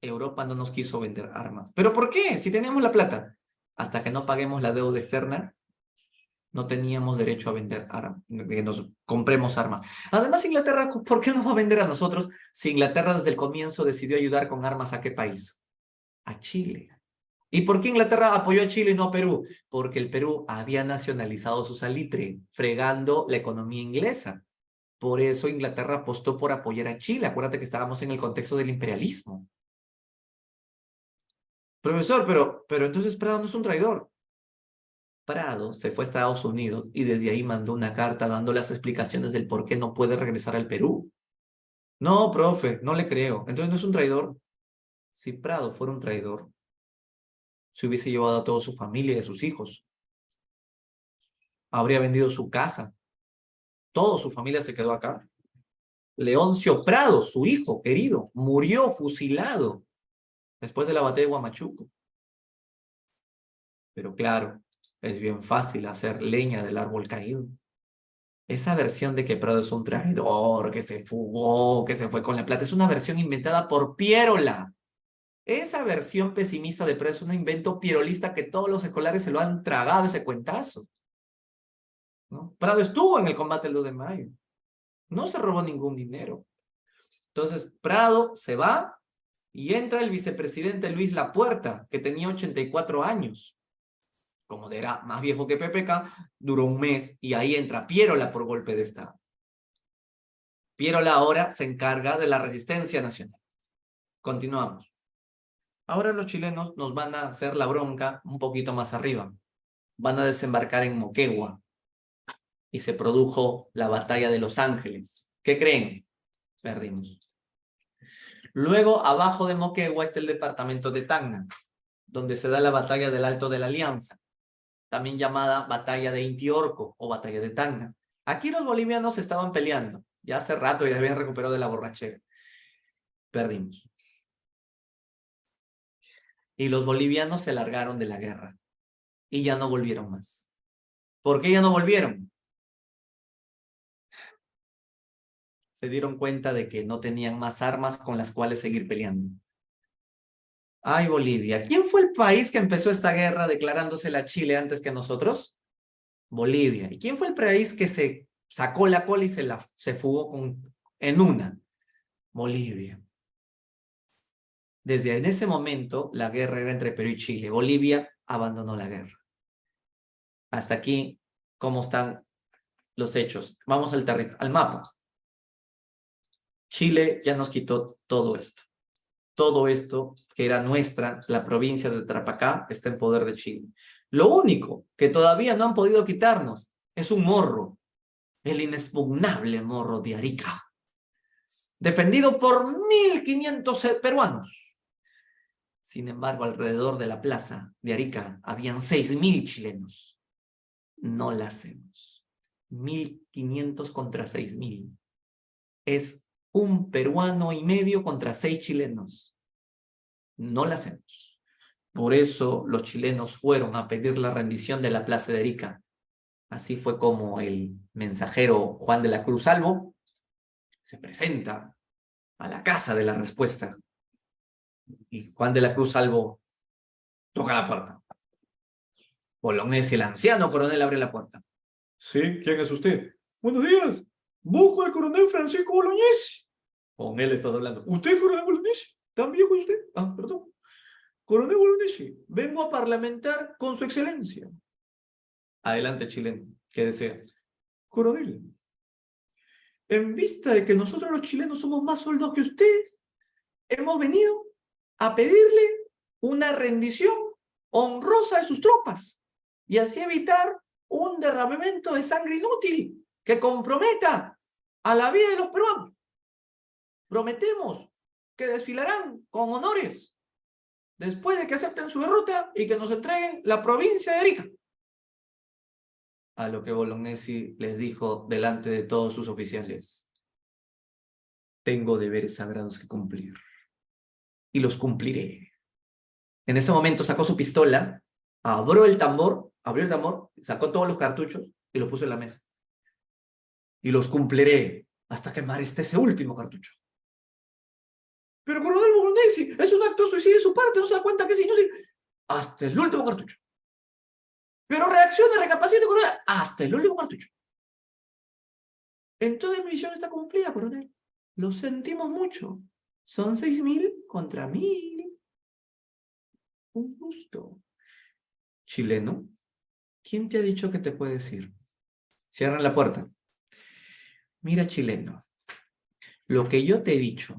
Europa no nos quiso vender armas. ¿Pero por qué? Si teníamos la plata. Hasta que no paguemos la deuda externa, no teníamos derecho a vender armas, que nos compremos armas. Además, Inglaterra, ¿por qué nos va a vender a nosotros si Inglaterra desde el comienzo decidió ayudar con armas a qué país? A Chile. ¿Y por qué Inglaterra apoyó a Chile y no a Perú? Porque el Perú había nacionalizado su salitre, fregando la economía inglesa. Por eso Inglaterra apostó por apoyar a Chile. Acuérdate que estábamos en el contexto del imperialismo. Profesor, pero entonces Prado no es un traidor. Prado se fue a Estados Unidos y desde ahí mandó una carta dando las explicaciones del por qué no puede regresar al Perú. No, profe, no le creo. Entonces no es un traidor. Si Prado fuera un traidor, se hubiese llevado a toda su familia y a sus hijos. Habría vendido su casa. Toda su familia se quedó acá. Leoncio Prado, su hijo querido, murió fusilado después de la batalla de Huamachuco. Pero claro, es bien fácil hacer leña del árbol caído. Esa versión de que Prado es un traidor, que se fugó, que se fue con la plata, es una versión inventada por Pierola. Esa versión pesimista de Prado es un invento pierolista que todos los escolares se lo han tragado ese cuentazo, ¿no? Prado estuvo en el combate del 2 de mayo. No se robó ningún dinero. Entonces, Prado se va Y entra el vicepresidente Luis Lapuerta, que tenía 84 años. Como era más viejo que PPK, duró un mes y ahí entra Pierola por golpe de Estado. Pierola ahora se encarga de la resistencia nacional. Continuamos. Ahora los chilenos nos van a hacer la bronca un poquito más arriba. Van a desembarcar en Moquegua y se produjo la batalla de Los Ángeles. ¿Qué creen? Perdimos. Luego, abajo de Moquegua está el departamento de Tacna, donde se da la batalla del Alto de la Alianza, también llamada batalla de Intiorco o batalla de Tacna. Aquí los bolivianos estaban peleando. Ya hace rato ya habían recuperado de la borrachera. Perdimos. Y los bolivianos se largaron de la guerra y ya no volvieron más. ¿Por qué ya no volvieron? Se dieron cuenta de que no tenían más armas con las cuales seguir peleando. Ay, Bolivia. ¿Quién fue el país que empezó esta guerra declarándosela a Chile antes que nosotros? Bolivia. ¿Y quién fue el país que se sacó la cola y se fugó en una? Bolivia. Desde en ese momento, la guerra era entre Perú y Chile. Bolivia abandonó la guerra. Hasta aquí, ¿cómo están los hechos? Vamos al mapa. Chile ya nos quitó todo esto. Todo esto que era nuestra, la provincia de Tarapacá, está en poder de Chile. Lo único que todavía no han podido quitarnos es un morro, el inexpugnable morro de Arica, defendido por 1.500 peruanos. Sin embargo, alrededor de la plaza de Arica habían 6.000 chilenos. No la hacemos. 1.500 contra 6.000. Es un peruano y medio contra 6 chilenos. No la hacemos. Por eso los chilenos fueron a pedir la rendición de la plaza de Arica. Así fue como el mensajero Juan de la Cruz Salvo se presenta a la casa de la respuesta. Y Juan de la Cruz Salvo toca la puerta. Bolognesi, el anciano coronel, abre la puerta. Sí, ¿quién es usted? Buenos días. Busco al coronel Francisco Bolognesi. Con él estás hablando. ¿Usted, coronel Bolognesi? ¿Tan viejo es usted? Ah, perdón. Coronel Bolognesi, vengo a parlamentar con su excelencia. Adelante, chileno. ¿Qué desea? Coronel, en vista de que nosotros los chilenos somos más soldados que ustedes, hemos venido a pedirle una rendición honrosa de sus tropas y así evitar un derramamiento de sangre inútil que comprometa a la vida de los peruanos. Prometemos que desfilarán con honores después de que acepten su derrota y que nos entreguen la provincia de Arica. A lo que Bolognesi les dijo delante de todos sus oficiales: tengo deberes sagrados que cumplir y los cumpliré. En ese momento sacó su pistola, abrió el tambor, sacó todos los cartuchos y los puso en la mesa. Y los cumpliré hasta quemar ese último cartucho. Pero coronel Bolognesi, es un acto de suicidio de su parte, no se da cuenta que es inútil. Hasta el último cartucho. Pero reacciona, recapacita, coronel, hasta el último cartucho. Entonces mi misión está cumplida, coronel. Lo sentimos mucho. Son 6.000 contra 1.000. Un gusto. Chileno, ¿quién te ha dicho que te puedes ir? Cierran la puerta. Mira, chileno, lo que yo te he dicho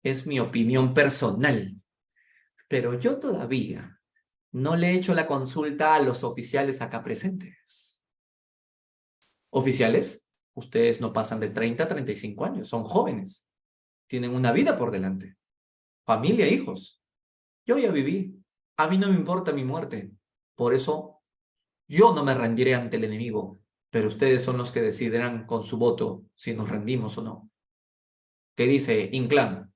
es mi opinión personal, pero yo todavía no le he hecho la consulta a los oficiales acá presentes. Oficiales, ustedes no pasan de 30 a 35 años, son jóvenes, tienen una vida por delante, familia, hijos. Yo ya viví, a mí no me importa mi muerte, por eso yo no me rendiré ante el enemigo, pero ustedes son los que decidirán con su voto si nos rendimos o no. ¿Qué dice Inclán?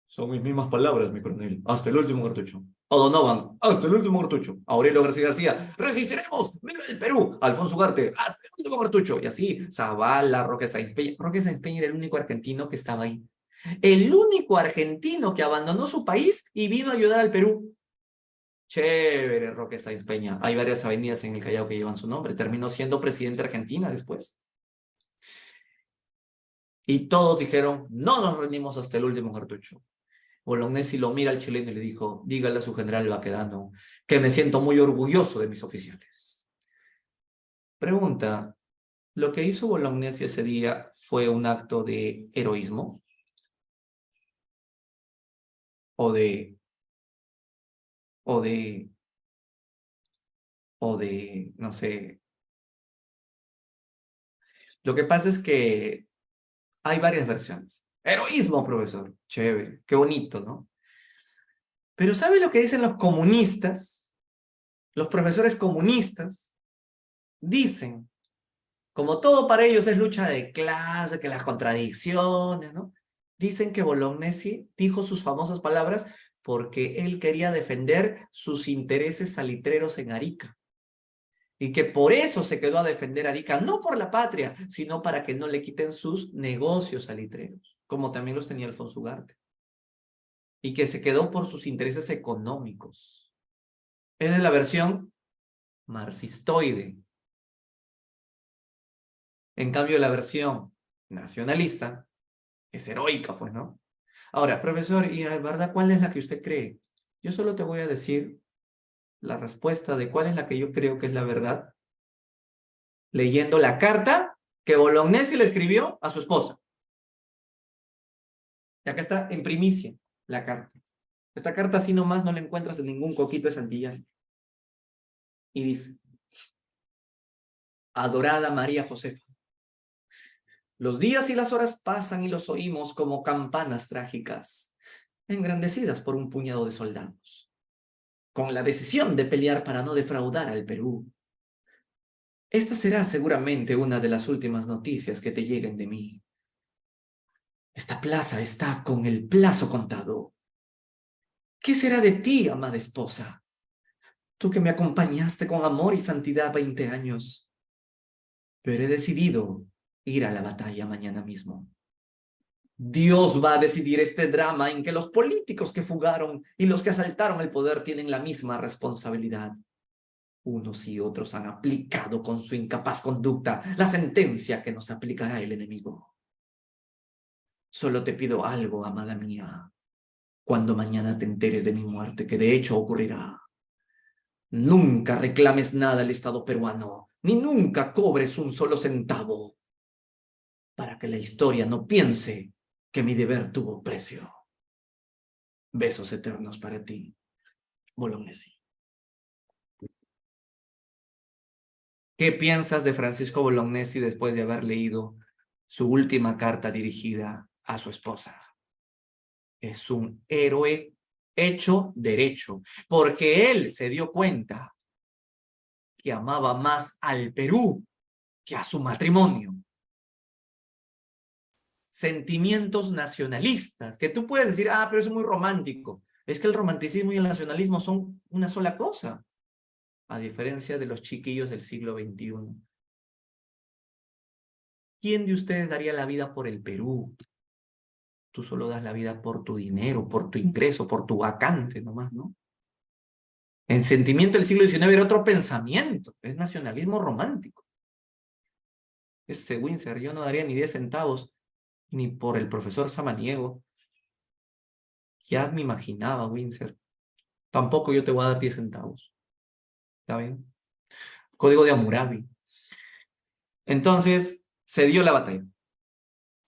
Son mis mismas palabras, mi coronel. Hasta el último cartucho. O'Donovan, hasta el último cartucho. Aurelio García García, resistiremos. ¡Viva el Perú! Alfonso Ugarte, hasta el último cartucho. Y así, Zavala, Roque Sáenz Peña. Roque Sáenz Peña era el único argentino que estaba ahí. El único argentino que abandonó su país y vino a ayudar al Perú. Chévere, Roque Sáenz Peña. Hay varias avenidas en el Callao que llevan su nombre. Terminó siendo presidente de Argentina después. Y todos dijeron, no nos rendimos hasta el último cartucho. Bolognesi lo mira al chileno y le dijo, dígale a su general Baquedano que me siento muy orgulloso de mis oficiales. Pregunta, ¿lo que hizo Bolognesi ese día fue un acto de heroísmo? ¿O de, o de, no sé? Lo que pasa es que hay varias versiones. Heroísmo, profesor. Chévere, qué bonito, ¿no? Pero ¿sabe lo que dicen los comunistas? Los profesores comunistas dicen, como todo para ellos es lucha de clase, que las contradicciones, ¿no? Dicen que Bolognesi dijo sus famosas palabras porque él quería defender sus intereses salitreros en Arica. Y que por eso se quedó a defender Arica, no por la patria, sino para que no le quiten sus negocios salitreros, como también los tenía Alfonso Ugarte. Y que se quedó por sus intereses económicos. Esa es la versión marxistoide. En cambio, la versión nacionalista es heroica, pues, ¿no? Ahora, profesor, ¿y de verdad cuál es la que usted cree? Yo solo te voy a decir la respuesta de cuál es la que yo creo que es la verdad, leyendo la carta que Bolognesi le escribió a su esposa. Y acá está en primicia la carta. Esta carta así nomás no la encuentras en ningún coquito de Santillán. Y dice, adorada María Josefa, los días y las horas pasan y los oímos como campanas trágicas, engrandecidas por un puñado de soldados, con la decisión de pelear para no defraudar al Perú. Esta será seguramente una de las últimas noticias que te lleguen de mí. Esta plaza está con el plazo contado. ¿Qué será de ti, amada esposa? Tú que me acompañaste con amor y santidad 20 años. Pero he decidido ir a la batalla mañana mismo. Dios va a decidir este drama en que los políticos que fugaron y los que asaltaron el poder tienen la misma responsabilidad. Unos y otros han aplicado con su incapaz conducta la sentencia que nos aplicará el enemigo. Solo te pido algo, amada mía, cuando mañana te enteres de mi muerte, que de hecho ocurrirá. Nunca reclames nada al Estado peruano, ni nunca cobres un solo centavo, para que la historia no piense que mi deber tuvo precio. Besos eternos para ti, Bolognesi. ¿Qué piensas de Francisco Bolognesi después de haber leído su última carta dirigida a su esposa? Es un héroe hecho derecho, porque él se dio cuenta que amaba más al Perú que a su matrimonio. Sentimientos nacionalistas, que tú puedes decir, ah, pero es muy romántico. Es que el romanticismo y el nacionalismo son una sola cosa, a diferencia de los chiquillos del siglo XXI. ¿Quién de ustedes daría la vida por el Perú? Tú solo das la vida por tu dinero, por tu ingreso, por tu vacante nomás, ¿no? El sentimiento del siglo XIX era otro pensamiento, es nacionalismo romántico. Ese Windsor, yo no daría ni 10 centavos, ni por el profesor Samaniego. Ya me imaginaba, Windsor. Tampoco yo te voy a dar 10 centavos. ¿Está bien? Código de Hammurabi. Entonces, se dio la batalla.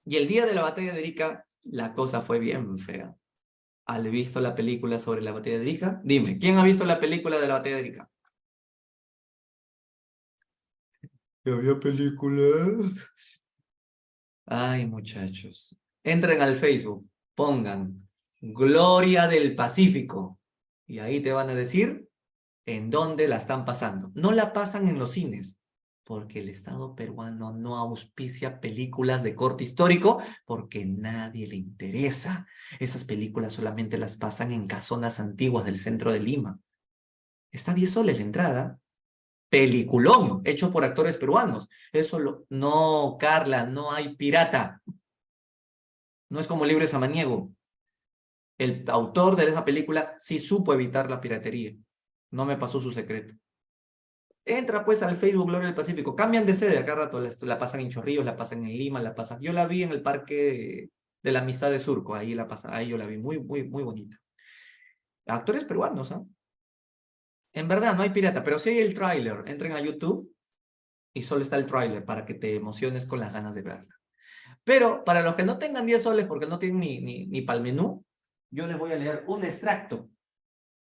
Y el día de la batalla de Arica, la cosa fue bien fea. ¿Has visto la película sobre la batalla de Arica? Dime, ¿quién ha visto la película de la batalla de Arica? ¿Había película? Ay, muchachos. Entren al Facebook, pongan Gloria del Pacífico. Y ahí te van a decir en dónde la están pasando. No la pasan en los cines, porque el Estado peruano no auspicia películas de corte histórico, porque nadie le interesa. Esas películas solamente las pasan en casonas antiguas del centro de Lima. Está a 10 soles la entrada. Peliculón, hecho por actores peruanos. No, Carla, no hay pirata. No es como Libre Samaniego. El autor de esa película sí supo evitar la piratería. No me pasó su secreto. Entra pues al Facebook Gloria del Pacífico. Cambian de sede acá rato. La pasan en Chorrillos, la pasan en Lima, la pasan. Yo la vi en el parque de la amistad de Surco. Ahí ahí yo la vi muy, muy, muy bonita. Actores peruanos, ¿ah? En verdad, no hay pirata, pero sí hay el tráiler. Entren a YouTube y solo está el tráiler para que te emociones con las ganas de verla. Pero para los que no tengan 10 soles porque no tienen ni para el menú, yo les voy a leer un extracto.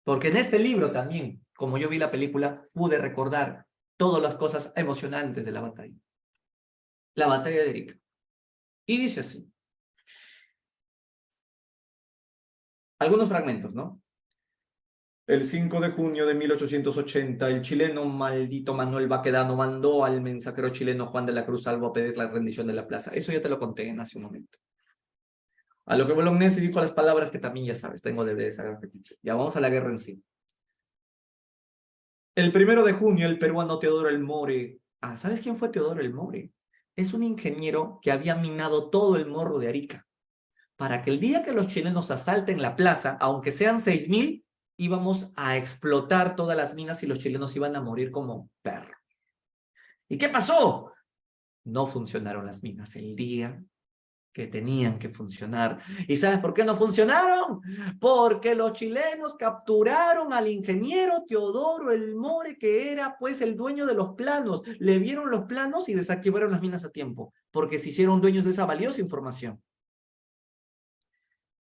Porque en este libro también, como yo vi la película, pude recordar todas las cosas emocionantes de la batalla. La batalla de Erika. Y dice así. Algunos fragmentos, ¿no? El 5 de junio de 1880, el chileno maldito Manuel Baquedano mandó al mensajero chileno Juan de la Cruz Salvo a pedir la rendición de la plaza. Eso ya te lo conté en hace un momento. A lo que Bolognesi dijo las palabras que también ya sabes, tengo de saber. Ya vamos a la guerra en sí. El 1 de junio, el peruano Teodoro El More. Ah, ¿sabes quién fue Teodoro El More? Es un ingeniero que había minado todo el morro de Arica para que el día que los chilenos asalten la plaza, aunque sean 6,000, íbamos a explotar todas las minas y los chilenos iban a morir como perros. ¿Y qué pasó? No funcionaron las minas el día que tenían que funcionar. ¿Y sabes por qué no funcionaron? Porque los chilenos capturaron al ingeniero Teodoro El More, que era pues el dueño de los planos. Le vieron los planos y desactivaron las minas a tiempo, porque se hicieron dueños de esa valiosa información.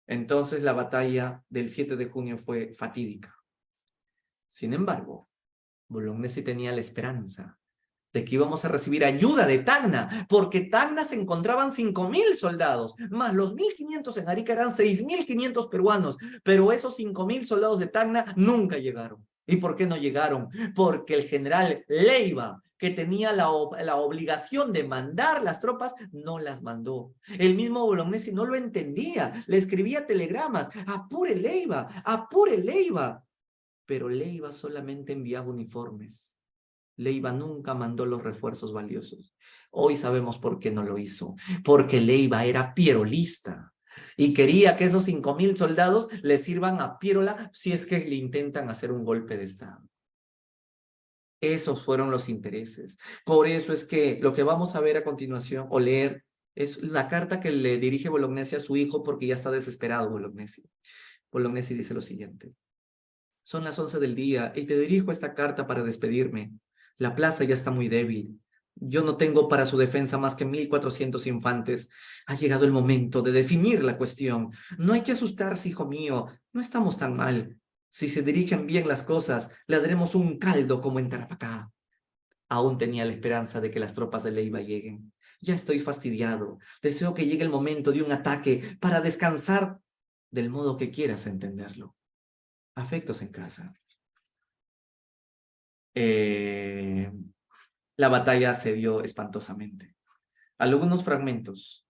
Entonces la batalla del 7 de junio fue fatídica. Sin embargo, Bolognesi tenía la esperanza de que íbamos a recibir ayuda de Tacna, porque Tacna se encontraban 5,000 soldados, más los 1,500 en Arica eran 6,500 peruanos, pero esos 5,000 soldados de Tacna nunca llegaron. ¿Y por qué no llegaron? Porque el general Leiva, que tenía la obligación de mandar las tropas, no las mandó. El mismo Bolognesi no lo entendía, le escribía telegramas, apure Leiva, pero Leiva solamente enviaba uniformes. Leiva nunca mandó los refuerzos valiosos. Hoy sabemos por qué no lo hizo. Porque Leiva era pierolista y quería que esos 5,000 soldados le sirvan a Pierola si es que le intentan hacer un golpe de Estado. Esos fueron los intereses. Por eso es que lo que vamos a ver a continuación o leer es la carta que le dirige Bolognesi a su hijo porque ya está desesperado Bolognesi. Bolognesi dice lo siguiente. Son las 11 del día y te dirijo esta carta para despedirme. La plaza ya está muy débil. Yo no tengo para su defensa más que 1,400 infantes. Ha llegado el momento de definir la cuestión. No hay que asustarse, hijo mío. No estamos tan mal. Si se dirigen bien las cosas, le daremos un caldo como en Tarapacá. Aún tenía la esperanza de que las tropas de Leiva lleguen. Ya estoy fastidiado. Deseo que llegue el momento de un ataque para descansar del modo que quieras entenderlo. Afectos en casa. La batalla se dio espantosamente. Algunos fragmentos.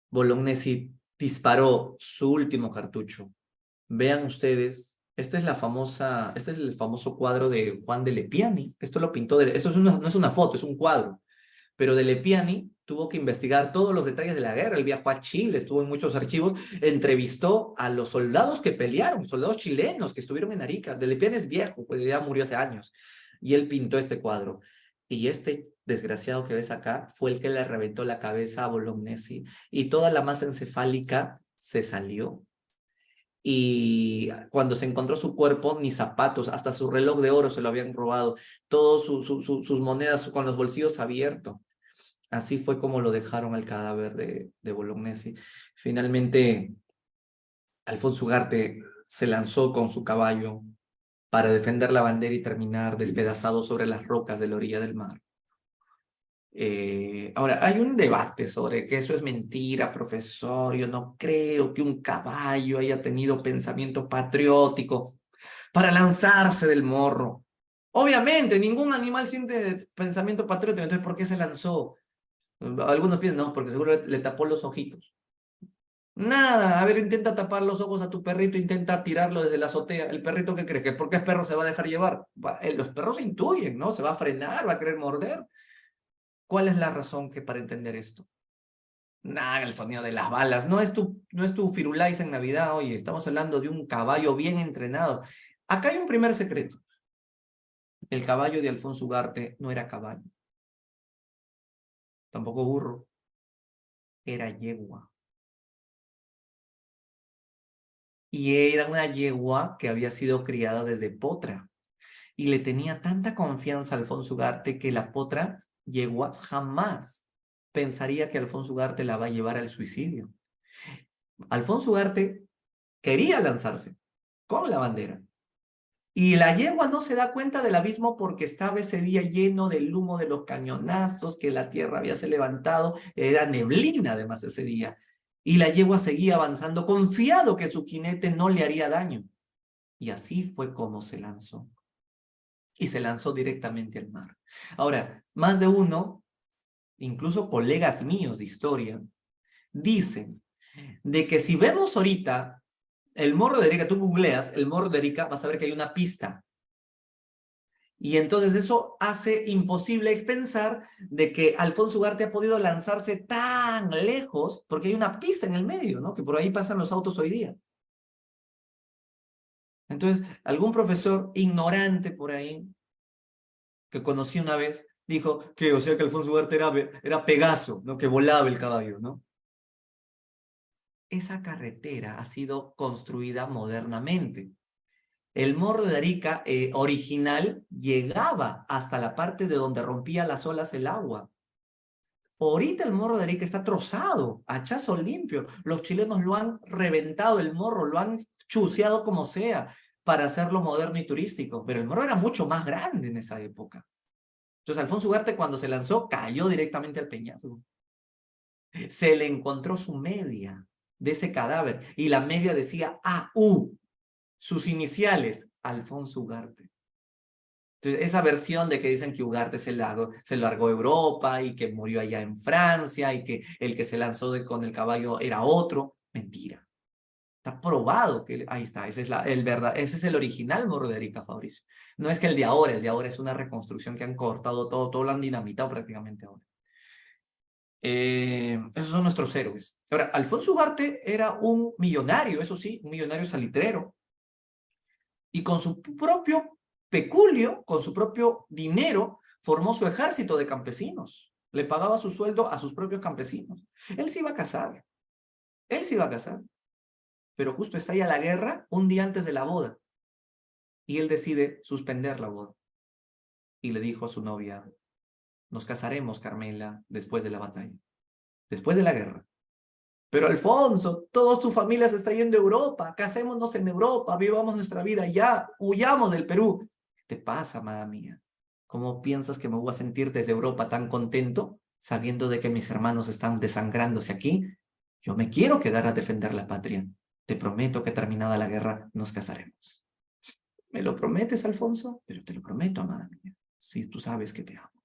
Bolognesi disparó su último cartucho. Vean ustedes, este es el famoso cuadro de Juan de Lepiani. Esto lo pintó, esto no es una foto, es un cuadro. Pero de Lepiani tuvo que investigar todos los detalles de la guerra. Él viajó a Chile, estuvo en muchos archivos, entrevistó a los soldados que pelearon, soldados chilenos que estuvieron en Arica. De Lepiani es viejo, pues ya murió hace años. Y él pintó este cuadro. Y este desgraciado que ves acá fue el que le reventó la cabeza a Bolognesi. Y toda la masa encefálica se salió. Y cuando se encontró su cuerpo, ni zapatos, hasta su reloj de oro se lo habían robado. Todas sus monedas con los bolsillos abiertos. Así fue como lo dejaron al cadáver de Bolognesi. Finalmente, Alfonso Ugarte se lanzó con su caballo para defender la bandera y terminar despedazado sobre las rocas de la orilla del mar. Ahora, hay un debate sobre que eso es mentira, profesor. Yo no creo que un caballo haya tenido pensamiento patriótico para lanzarse del morro. Obviamente, ningún animal siente pensamiento patriótico, entonces ¿por qué se lanzó? Algunos piensan, no, porque seguro le tapó los ojitos. Nada, a ver, intenta tapar los ojos a tu perrito, intenta tirarlo desde la azotea. ¿El perrito qué cree? ¿Que porque es perro se va a dejar llevar? Los perros intuyen, ¿no? Se va a frenar, va a querer morder. ¿Cuál es la razón que para entender esto? Nada, el sonido de las balas. No es tu Firulais en Navidad, oye, estamos hablando de un caballo bien entrenado. Acá hay un primer secreto. El caballo de Alfonso Ugarte no era caballo, tampoco burro, era yegua. Y era una yegua que había sido criada desde potra. Y le tenía tanta confianza a Alfonso Ugarte que la potra yegua jamás pensaría que Alfonso Ugarte la va a llevar al suicidio. Alfonso Ugarte quería lanzarse con la bandera. Y la yegua no se da cuenta del abismo porque estaba ese día lleno del humo de los cañonazos, que la tierra había se levantado, era neblina además ese día. Y la yegua seguía avanzando, confiado que su jinete no le haría daño. Y así fue como se lanzó. Y se lanzó directamente al mar. Ahora, más de uno, incluso colegas míos de historia, dicen de que si vemos ahorita el Morro de Arica, tú googleas el Morro de Arica, vas a ver que hay una pista. Y entonces eso hace imposible pensar de que Alfonso Ugarte ha podido lanzarse tan lejos, porque hay una pista en el medio, ¿no? Que por ahí pasan los autos hoy día. Entonces, algún profesor ignorante por ahí, que conocí una vez, dijo que, o sea, que Alfonso Ugarte era Pegaso, ¿no? Que volaba el caballo, ¿no? Esa carretera ha sido construida modernamente. El Morro de Arica original llegaba hasta la parte de donde rompía las olas el agua. Ahorita el Morro de Arica está trozado, hachazo limpio. Los chilenos lo han reventado el morro, lo han chuceado como sea para hacerlo moderno y turístico. Pero el morro era mucho más grande en esa época. Entonces Alfonso Ugarte cuando se lanzó cayó directamente al peñasco. Se le encontró su media de ese cadáver y la media decía AU. Sus iniciales, Alfonso Ugarte. Entonces, esa versión de que dicen que Ugarte se largó a Europa y que murió allá en Francia y que el que se lanzó con el caballo era otro, mentira. Está probado que ahí está, ese es el original Morro de Arica, Fabricio. No es que el de ahora es una reconstrucción que han cortado todo lo han dinamitado prácticamente ahora. Esos son nuestros héroes. Ahora, Alfonso Ugarte era un millonario, eso sí, un millonario salitrero, y con su propio peculio, con su propio dinero, formó su ejército de campesinos. Le pagaba su sueldo a sus propios campesinos. Él se iba a casar. Él se iba a casar. Pero justo estalla la guerra un día antes de la boda. Y él decide suspender la boda. Y le dijo a su novia, nos casaremos, Carmela, después de la batalla. Después de la guerra. Pero Alfonso, toda tu familia se está yendo a Europa, casémonos en Europa, vivamos nuestra vida allá, huyamos del Perú. ¿Qué te pasa, amada mía? ¿Cómo piensas que me voy a sentir desde Europa tan contento, sabiendo de que mis hermanos están desangrándose aquí? Yo me quiero quedar a defender la patria. Te prometo que terminada la guerra nos casaremos. ¿Me lo prometes, Alfonso? Pero te lo prometo, amada mía. Si tú sabes que te amo.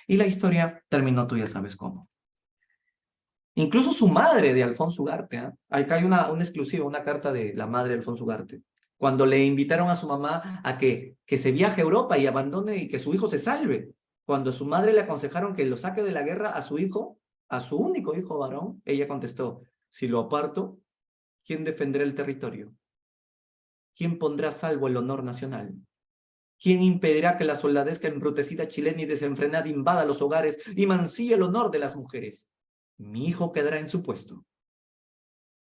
Y la historia terminó, tú ya sabes cómo. Incluso su madre de Alfonso Ugarte, ¿eh? Acá hay una exclusiva, una carta de la madre de Alfonso Ugarte. Cuando le invitaron a su mamá a que se viaje a Europa y abandone y que su hijo se salve. Cuando su madre le aconsejaron que lo saque de la guerra a su hijo, a su único hijo varón, ella contestó, si lo aparto, ¿quién defenderá el territorio? ¿Quién pondrá a salvo el honor nacional? ¿Quién impedirá que la soldadesca embrutecida chilena y desenfrenada invada los hogares y mancille el honor de las mujeres? Mi hijo quedará en su puesto.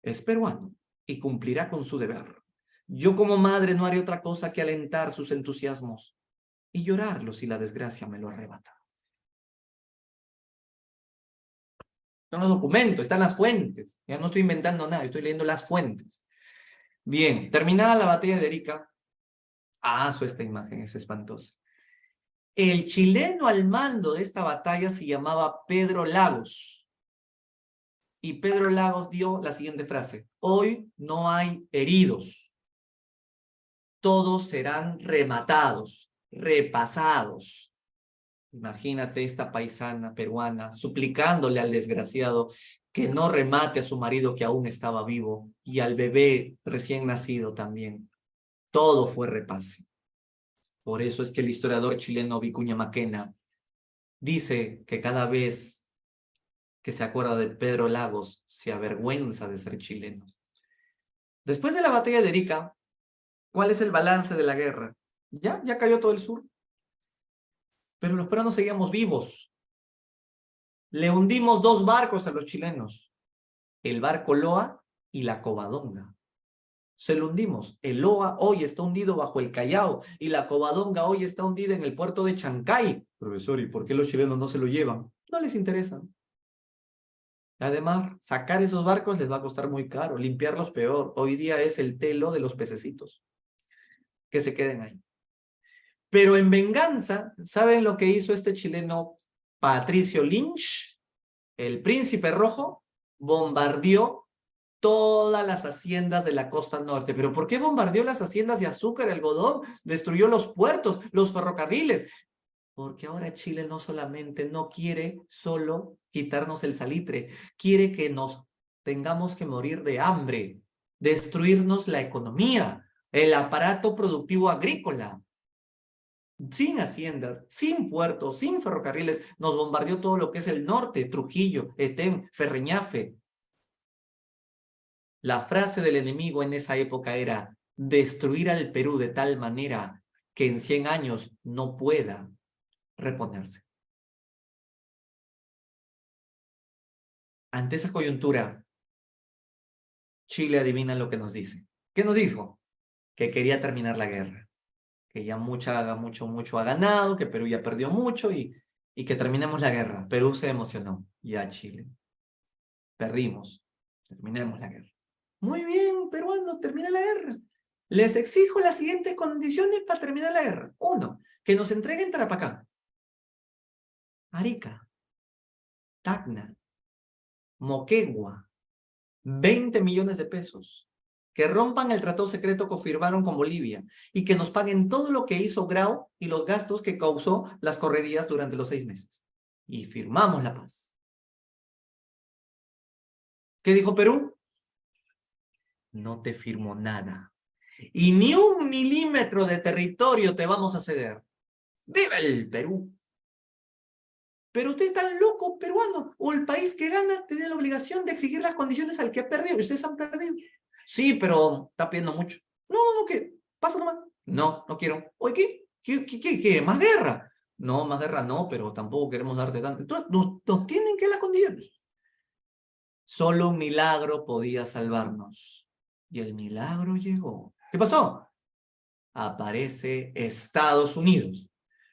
Es peruano y cumplirá con su deber. Yo como madre no haré otra cosa que alentar sus entusiasmos y llorarlo si la desgracia me lo arrebata. Son los documentos, están las fuentes. Ya no estoy inventando nada, estoy leyendo las fuentes. Bien, terminada la batalla de Arica. Esta imagen es espantosa. El chileno al mando de esta batalla se llamaba Pedro Lagos. Y Pedro Lagos dio la siguiente frase. Hoy no hay heridos. Todos serán rematados, repasados. Imagínate esta paisana peruana suplicándole al desgraciado que no remate a su marido que aún estaba vivo y al bebé recién nacido también. Todo fue repase. Por eso es que el historiador chileno Vicuña Maquena dice que cada vez que se acuerda de Pedro Lagos se avergüenza de ser chileno. Después de la batalla de Arica, ¿cuál es el balance de la guerra? Ya cayó todo el sur. Pero los peruanos seguíamos vivos. Le hundimos 2 barcos a los chilenos. El barco Loa y la Covadonga. se lo hundimos. El Oa hoy está hundido bajo el Callao y la Covadonga hoy está hundida en el puerto de Chancay. Profesor, ¿y por qué los chilenos no se lo llevan? No les interesa. Además, sacar esos barcos les va a costar muy caro, limpiarlos peor. Hoy día es el telo de los pececitos. Que se queden ahí. Pero en venganza, ¿saben lo que hizo este chileno Patricio Lynch? El príncipe rojo bombardeó todas las haciendas de la costa norte. ¿Pero por qué bombardeó las haciendas de azúcar y algodón? Destruyó los puertos, los ferrocarriles. Porque ahora Chile no solamente no quiere solo quitarnos el salitre, quiere que nos tengamos que morir de hambre, destruirnos la economía, el aparato productivo agrícola. Sin haciendas, sin puertos, sin ferrocarriles, nos bombardeó todo lo que es el norte, Trujillo, Etén, Ferreñafe. La frase del enemigo en esa época era destruir al Perú de tal manera que en 100 años no pueda reponerse. Ante esa coyuntura, Chile adivina lo que nos dice. ¿Qué nos dijo? Que quería terminar la guerra, que ya mucho ha ganado, que Perú ya perdió mucho y que terminemos la guerra. Perú se emocionó. Ya Chile. Perdimos. Terminemos la guerra. Muy bien, peruano, termina la guerra. Les exijo las siguientes condiciones para terminar la guerra. 1, que nos entreguen Tarapacá, Arica, Tacna, Moquegua, 20 millones de pesos. Que rompan el tratado secreto que firmaron con Bolivia y que nos paguen todo lo que hizo Grau y los gastos que causó las correrías durante los 6 meses. Y firmamos la paz. ¿Qué dijo Perú? No te firmo nada. Y ni 1 milímetro de territorio te vamos a ceder. ¡Viva el Perú! Pero ustedes están locos, peruanos. O el país que gana tiene la obligación de exigir las condiciones al que ha perdido. Y ustedes han perdido. Sí, pero está pidiendo mucho. No, ¿qué? Pasa nomás. No quiero. Oye, ¿qué? ¿Más guerra? No, más guerra no, pero tampoco queremos darte tanto. Entonces, nos tienen que las condiciones. Solo un milagro podía salvarnos. Y el milagro llegó. ¿Qué pasó? Aparece Estados Unidos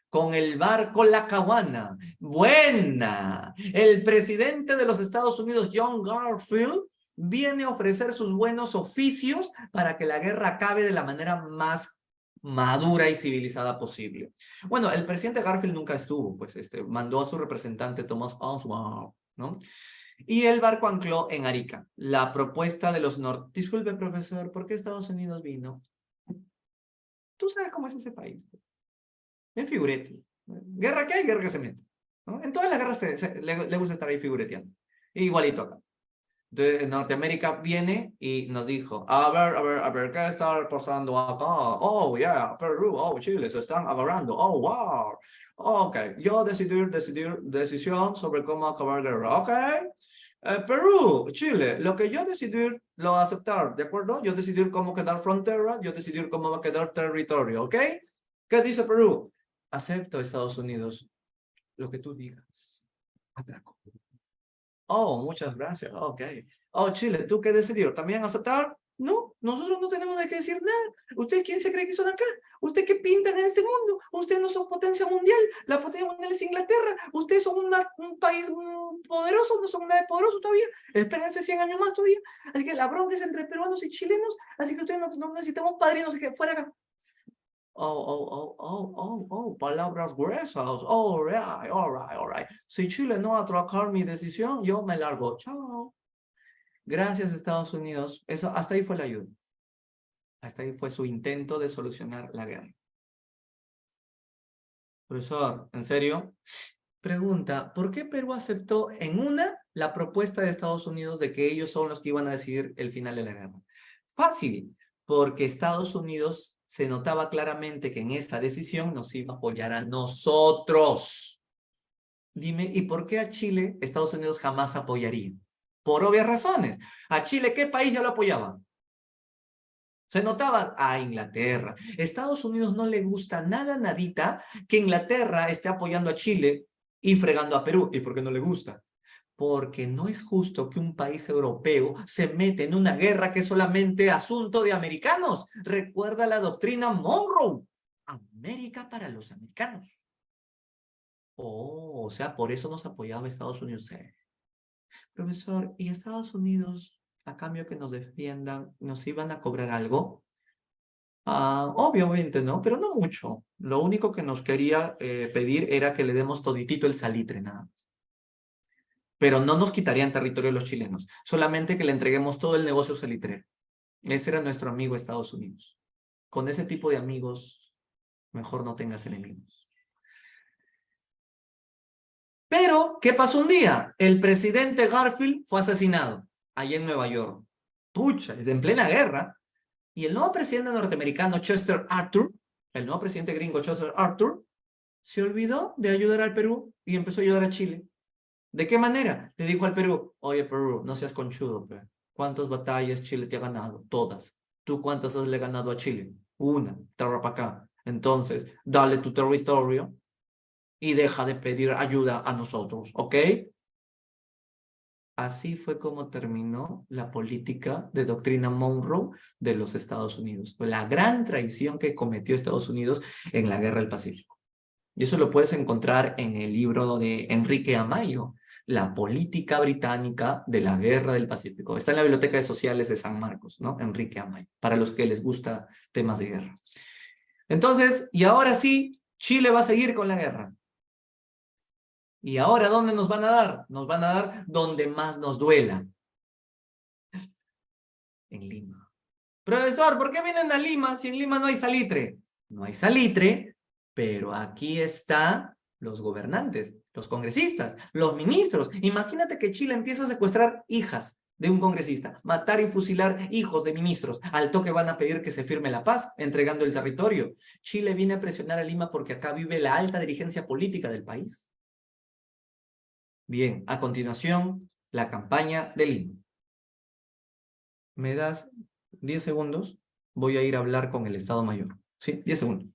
con el barco La Caguana. ¡Buena! El presidente de los Estados Unidos, John Garfield, viene a ofrecer sus buenos oficios para que la guerra acabe de la manera más madura y civilizada posible. Bueno, el presidente Garfield nunca estuvo, pues mandó a su representante Thomas Oswald, ¿no? Y el barco ancló en Arica. La propuesta de los Disculpe, profesor, ¿por qué Estados Unidos vino? Tú sabes cómo es ese país. Es figurete. Guerra que hay, guerra que se mete, ¿no? En todas las guerras le gusta estar ahí figureteando. Igualito acá. Entonces, Norteamérica viene y nos dijo, a ver, ¿qué está pasando acá? Oh, yeah, Perú, oh, Chile, se están agarrando. Oh, wow. Ok, yo decisión sobre cómo acabar la guerra. Ok. Perú, Chile, lo que yo decidir, lo aceptar, ¿de acuerdo? Yo decidir cómo quedar frontera, yo decidir cómo va a quedar territorio, ¿ok? ¿Qué dice Perú? Acepto, Estados Unidos, lo que tú digas. Atraco. Oh, muchas gracias. Ok. Oh, Chile, ¿tú qué decidir? ¿También aceptar? No, nosotros no tenemos de qué decir nada. ¿Usted quién se cree que son acá? ¿Usted qué pintan en este mundo? Ustedes no son potencia mundial. La potencia mundial es Inglaterra. Ustedes son un país poderoso, no son nada poderoso todavía. Espérense 100 años más todavía. Así que la bronca es entre peruanos y chilenos. Así que ustedes no necesitamos padrinos, así que fuera acá. Palabras gruesas. All right. Si Chile no atracar mi decisión, yo me largo. Chao. Gracias, Estados Unidos. Eso, hasta ahí fue la ayuda. Hasta ahí fue su intento de solucionar la guerra. Profesor, ¿en serio? Pregunta, ¿por qué Perú aceptó en una la propuesta de Estados Unidos de que ellos son los que iban a decidir el final de la guerra? Fácil, porque Estados Unidos se notaba claramente que en esa decisión nos iba a apoyar a nosotros. Dime, ¿y por qué a Chile Estados Unidos jamás apoyaría? Por obvias razones. ¿A Chile qué país ya lo apoyaba? Se notaba a Inglaterra. Estados Unidos no le gusta nada, nadita, que Inglaterra esté apoyando a Chile y fregando a Perú. ¿Y por qué no le gusta? Porque no es justo que un país europeo se mete en una guerra que es solamente asunto de americanos. Recuerda la doctrina Monroe. América para los americanos. Oh, o sea, por eso nos apoyaba Estados Unidos. Sí. Profesor, ¿y Estados Unidos, a cambio que nos defiendan, nos iban a cobrar algo? Obviamente, ¿no? Pero no mucho. Lo único que nos quería pedir era que le demos toditito el salitre, nada más. Pero no nos quitarían territorio los chilenos, solamente que le entreguemos todo el negocio salitrero. Ese era nuestro amigo Estados Unidos. Con ese tipo de amigos, mejor no tengas enemigos. Pero, ¿qué pasó un día? El presidente Garfield fue asesinado allá en Nueva York. Pucha, en plena guerra. Y el nuevo presidente norteamericano, Chester Arthur, el nuevo presidente gringo, Chester Arthur, se olvidó de ayudar al Perú y empezó a ayudar a Chile. ¿De qué manera? Le dijo al Perú, oye Perú, no seas conchudo, pe. ¿Cuántas batallas Chile te ha ganado? Todas. ¿Tú cuántas has le ganado a Chile? Una, para acá. Entonces, dale tu territorio y deja de pedir ayuda a nosotros, ¿ok? Así fue como terminó la política de doctrina Monroe de los Estados Unidos. La gran traición que cometió Estados Unidos en la Guerra del Pacífico. Y eso lo puedes encontrar en el libro de Enrique Amayo, La política británica de la Guerra del Pacífico. Está en la Biblioteca de Sociales de San Marcos, ¿no? Enrique Amayo, para los que les gusta temas de guerra. Entonces, y ahora sí, Chile va a seguir con la guerra. ¿Y ahora dónde nos van a dar? Nos van a dar donde más nos duela. En Lima. Profesor, ¿por qué vienen a Lima si en Lima no hay salitre? No hay salitre, pero aquí están los gobernantes, los congresistas, los ministros. Imagínate que Chile empieza a secuestrar hijas de un congresista, matar y fusilar hijos de ministros. Al toque van a pedir que se firme la paz, entregando el territorio. Chile viene a presionar a Lima porque acá vive la alta dirigencia política del país. Bien, a continuación, la campaña de Lima. ¿Me das 10 segundos? Voy a ir a hablar con el Estado Mayor. ¿Sí? 10 segundos.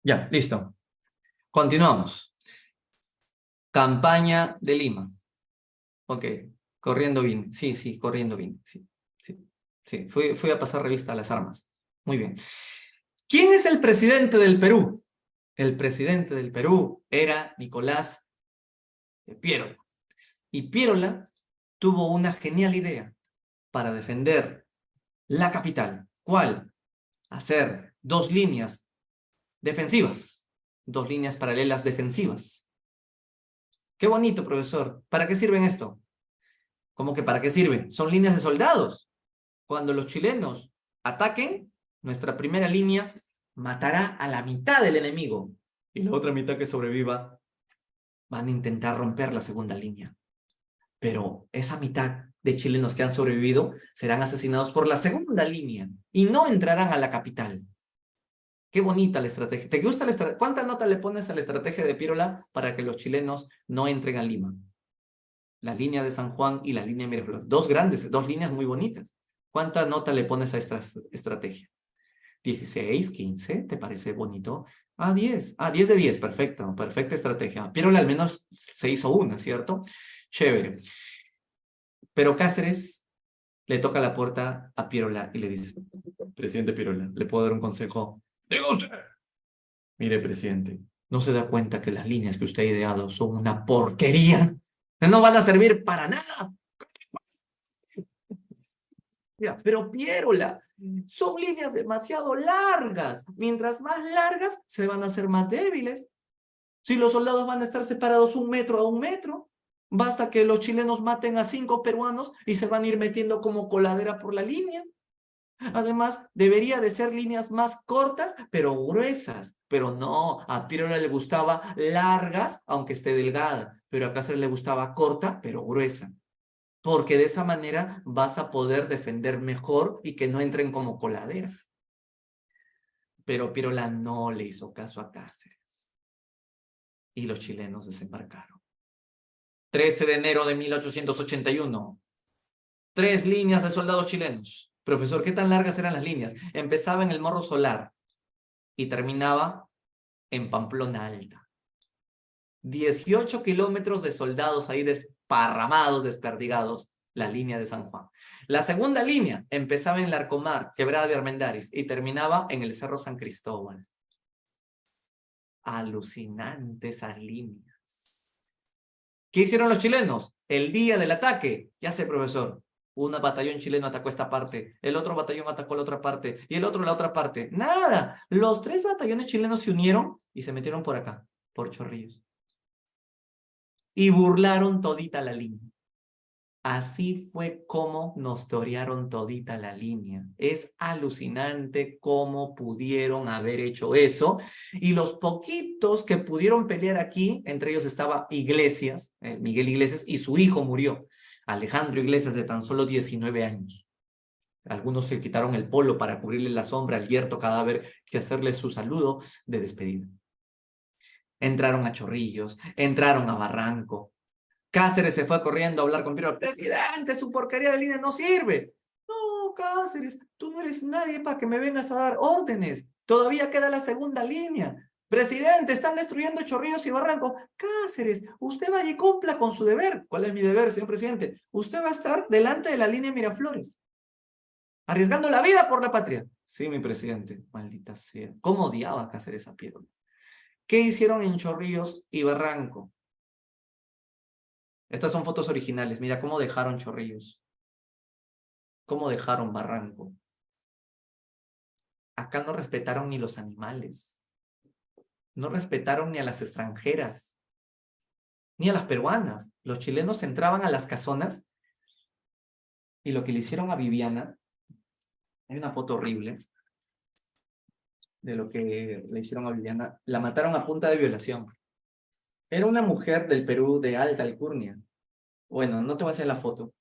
Ya, listo. Continuamos. Campaña de Lima. Ok, corriendo bien. Sí, sí, corriendo bien. Sí, sí, sí. Fui a pasar revista a las armas. Muy bien. ¿Quién es el presidente del Perú? El presidente del Perú era Nicolás Piérola. Y Piérola tuvo una genial idea para defender la capital. ¿Cuál? Hacer 2 líneas defensivas. 2 líneas paralelas defensivas. Qué bonito, profesor. ¿Para qué sirven esto? ¿Cómo que para qué sirven? Son líneas de soldados. Cuando los chilenos ataquen, nuestra primera línea matará a la mitad del enemigo. Y la otra mitad que sobreviva van a intentar romper la segunda línea. Pero esa mitad de chilenos que han sobrevivido serán asesinados por la segunda línea y no entrarán a la capital. Qué bonita la estrategia. ¿Te gusta la estrategia? ¿Cuánta nota le pones a la estrategia de Piérola para que los chilenos no entren a Lima? La línea de San Juan y la línea de Miraflores. 2 grandes, 2 líneas muy bonitas. ¿Cuánta nota le pones a esta estrategia? 16, 15, ¿te parece bonito? 10. 10 de 10, perfecto, perfecta estrategia. Piérola al menos se hizo una, ¿cierto? Chévere. Pero Cáceres le toca la puerta a Piérola y le dice, presidente Piérola, ¿le puedo dar un consejo? Diga usted. Mire, presidente, ¿no se da cuenta que las líneas que usted ha ideado son una porquería? No van a servir para nada. Pero Piérola, son líneas demasiado largas. Mientras más largas, se van a hacer más débiles. Si los soldados van a estar separados 1 metro a 1 metro, Basta que los chilenos maten a 5 peruanos y se van a ir metiendo como coladera por la línea. Además, debería de ser líneas más cortas, pero gruesas. Pero no, a Pirola le gustaba largas, aunque esté delgada. Pero a Cáceres le gustaba corta, pero gruesa. Porque de esa manera vas a poder defender mejor y que no entren como coladera. Pero Pirola no le hizo caso a Cáceres. Y los chilenos desembarcaron. 13 de enero de 1881. 3 líneas de soldados chilenos. Profesor, ¿qué tan largas eran las líneas? Empezaba en el Morro Solar y terminaba en Pamplona Alta. 18 kilómetros de soldados ahí desparramados, desperdigados, la línea de San Juan. La segunda línea empezaba en Larcomar, Quebrada de Armendáriz, y terminaba en el Cerro San Cristóbal. Alucinante esas líneas. ¿Qué hicieron los chilenos? El día del ataque, ya sé, profesor, un batallón chileno atacó esta parte, el otro batallón atacó la otra parte, y el otro la otra parte. Nada, los 3 batallones chilenos se unieron y se metieron por acá, por Chorrillos. Y burlaron todita la línea. Así fue como nos torearon todita la línea. Es alucinante cómo pudieron haber hecho eso. Y los poquitos que pudieron pelear aquí, entre ellos estaba Iglesias, Miguel Iglesias, y su hijo murió. Alejandro Iglesias, de tan solo 19 años. Algunos se quitaron el polo para cubrirle la sombra al yerto cadáver que hacerle su saludo de despedida. Entraron a Chorrillos, entraron a Barranco. Cáceres se fue corriendo a hablar con Pirola. Presidente, su porquería de línea no sirve. No, Cáceres, tú no eres nadie para que me vengas a dar órdenes. Todavía queda la segunda línea. Presidente, están destruyendo Chorrillos y Barranco. Cáceres, usted vaya y cumpla con su deber. ¿Cuál es mi deber, señor presidente? Usted va a estar delante de la línea Miraflores, arriesgando la vida por la patria. Sí, mi presidente, maldita sea. ¿Cómo odiaba Cáceres a Pirola? ¿Qué hicieron en Chorrillos y Barranco? Estas son fotos originales. Mira cómo dejaron Chorrillos. Cómo dejaron Barranco. Acá no respetaron ni los animales. No respetaron ni a las extranjeras, ni a las peruanas. Los chilenos entraban a las casonas y lo que le hicieron a Viviana, hay una foto horrible de lo que le hicieron a Viviana. La mataron a punta de violación. Era una mujer del Perú de alta alcurnia. Bueno, no te voy a hacer la foto,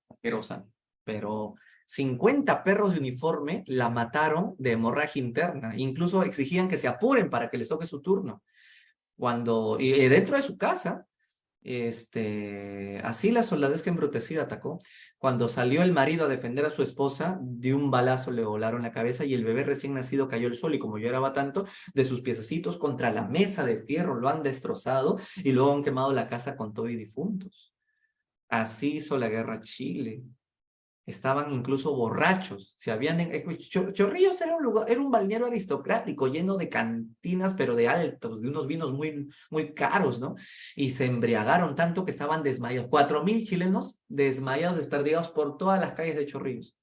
asquerosa, pero 50 perros de uniforme la mataron de hemorragia interna. Incluso exigían que se apuren para que les toque su turno. Y dentro de su casa, así la soldadesca embrutecida atacó. Cuando salió el marido a defender a su esposa, de un balazo le volaron la cabeza y el bebé recién nacido cayó al suelo, y como lloraba tanto, de sus piececitos contra la mesa de fierro lo han destrozado y luego han quemado la casa con todo y difuntos. Así hizo la guerra Chile. Estaban incluso borrachos. Chorrillos era un balneario aristocrático, lleno de cantinas, pero de altos, de unos vinos muy, muy caros, ¿no? Y se embriagaron tanto que estaban desmayados. 4.000 chilenos desmayados, desperdigados por todas las calles de Chorrillos,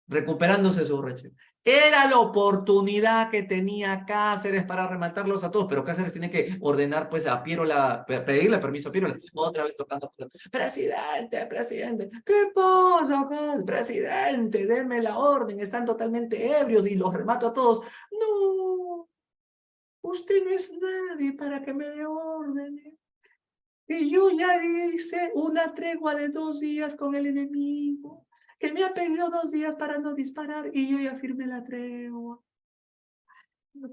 recuperándose de su borrachera. Era la oportunidad que tenía Cáceres para rematarlos a todos, pero Cáceres tiene que ordenar pues a Pirola, pedirle permiso a Pirola, otra vez tocando. Presidente, ¿qué pasa, presidente? Denme la orden, están totalmente ebrios y los remato a todos. No, usted no es nadie para que me dé órdenes. Y yo ya hice una tregua de 2 días con el enemigo, que me ha pedido 2 días para no disparar, y yo ya firmé la tregua.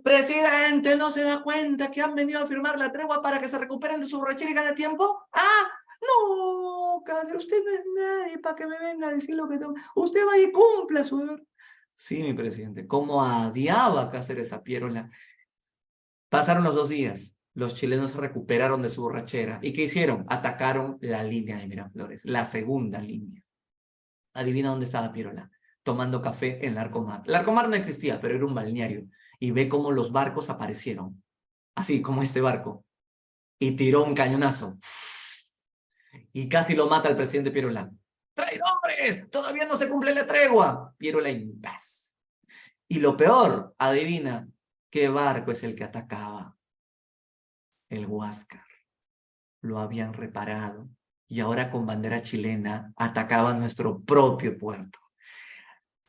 Presidente, ¿no se da cuenta que han venido a firmar la tregua para que se recuperen de su borrachera y gane tiempo? ¡Ah! No, Cáceres, usted no es nadie para que me venga a decir lo que tengo. Usted vaya y cumpla su deber. Sí, mi presidente, cómo odiaba Cáceres a Pirola. Pasaron los 2 días. Los chilenos se recuperaron de su borrachera. ¿Y qué hicieron? Atacaron la línea de Miraflores, la segunda línea. Adivina dónde estaba Pirola. Tomando café en Larcomar. Larcomar no existía, pero era un balneario. Y ve cómo los barcos aparecieron. Así como este barco. Y tiró un cañonazo. Y casi lo mata al presidente Pirola. ¡Traidores! ¡Todavía no se cumple la tregua! Pirola en paz. Y lo peor, adivina, ¿qué barco es el que atacaba? El Huáscar. lo habían reparado y ahora con bandera chilena atacaban nuestro propio puerto.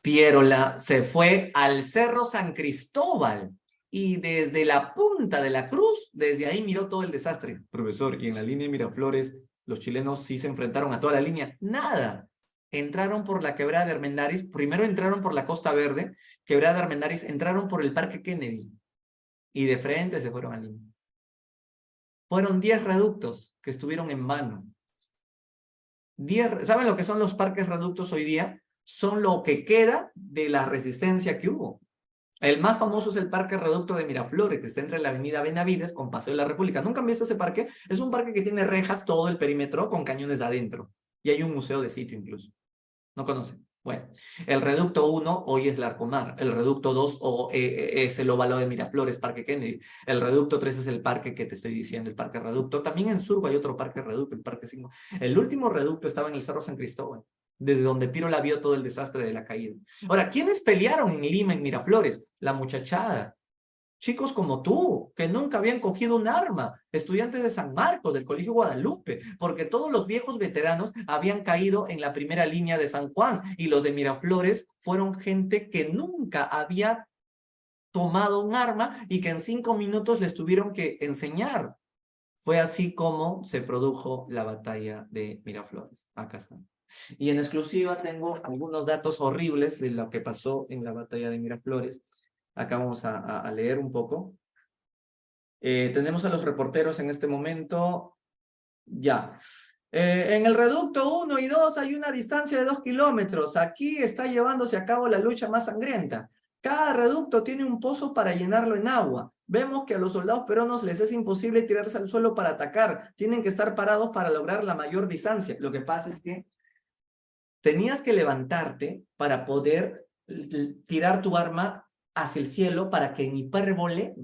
Piérola se fue al Cerro San Cristóbal y desde la punta de la cruz, desde ahí miró todo el desastre. Profesor, y en la línea de Miraflores, los chilenos sí se enfrentaron a toda la línea. Nada. Entraron por la quebrada de Armendáriz, primero entraron por la Costa Verde, quebrada de Armendáriz, entraron por el Parque Kennedy y de frente se fueron a Lima. Fueron 10 reductos que estuvieron en vano. ¿Saben lo que son los parques reductos hoy día? Son lo que queda de la resistencia que hubo. El más famoso es el Parque Reducto de Miraflores, que está entre la avenida Benavides con Paseo de la República. ¿Nunca han visto ese parque? Es un parque que tiene rejas todo el perímetro con cañones adentro. Y hay un museo de sitio incluso. ¿No conocen? Bueno, el Reducto 1 hoy es Larcomar. El Reducto 2 es el óvalo de Miraflores, Parque Kennedy. El Reducto 3 es el parque que te estoy diciendo, el Parque Reducto. También en Surco hay otro Parque Reducto, el Parque 5. El último Reducto estaba en el Cerro San Cristóbal, desde donde Piérola vio todo el desastre de la caída. Ahora, ¿quiénes pelearon en Lima, en Miraflores? La muchachada. Chicos como tú, que nunca habían cogido un arma, estudiantes de San Marcos, del Colegio Guadalupe, porque todos los viejos veteranos habían caído en la primera línea de San Juan y los de Miraflores fueron gente que nunca había tomado un arma y que en 5 minutos les tuvieron que enseñar. Fue así como se produjo la batalla de Miraflores. Acá están. Y en exclusiva tengo algunos datos horribles de lo que pasó en la batalla de Miraflores. Acá vamos a leer un poco. Tenemos a los reporteros en este momento. Ya. En el reducto 1 y 2 hay una distancia de 2 kilómetros. Aquí está llevándose a cabo la lucha más sangrienta. Cada reducto tiene un pozo para llenarlo en agua. Vemos que a los soldados peruanos les es imposible tirarse al suelo para atacar. Tienen que estar parados para lograr la mayor distancia. Lo que pasa es que tenías que levantarte para poder tirar tu arma hacia el cielo para que en hipérbole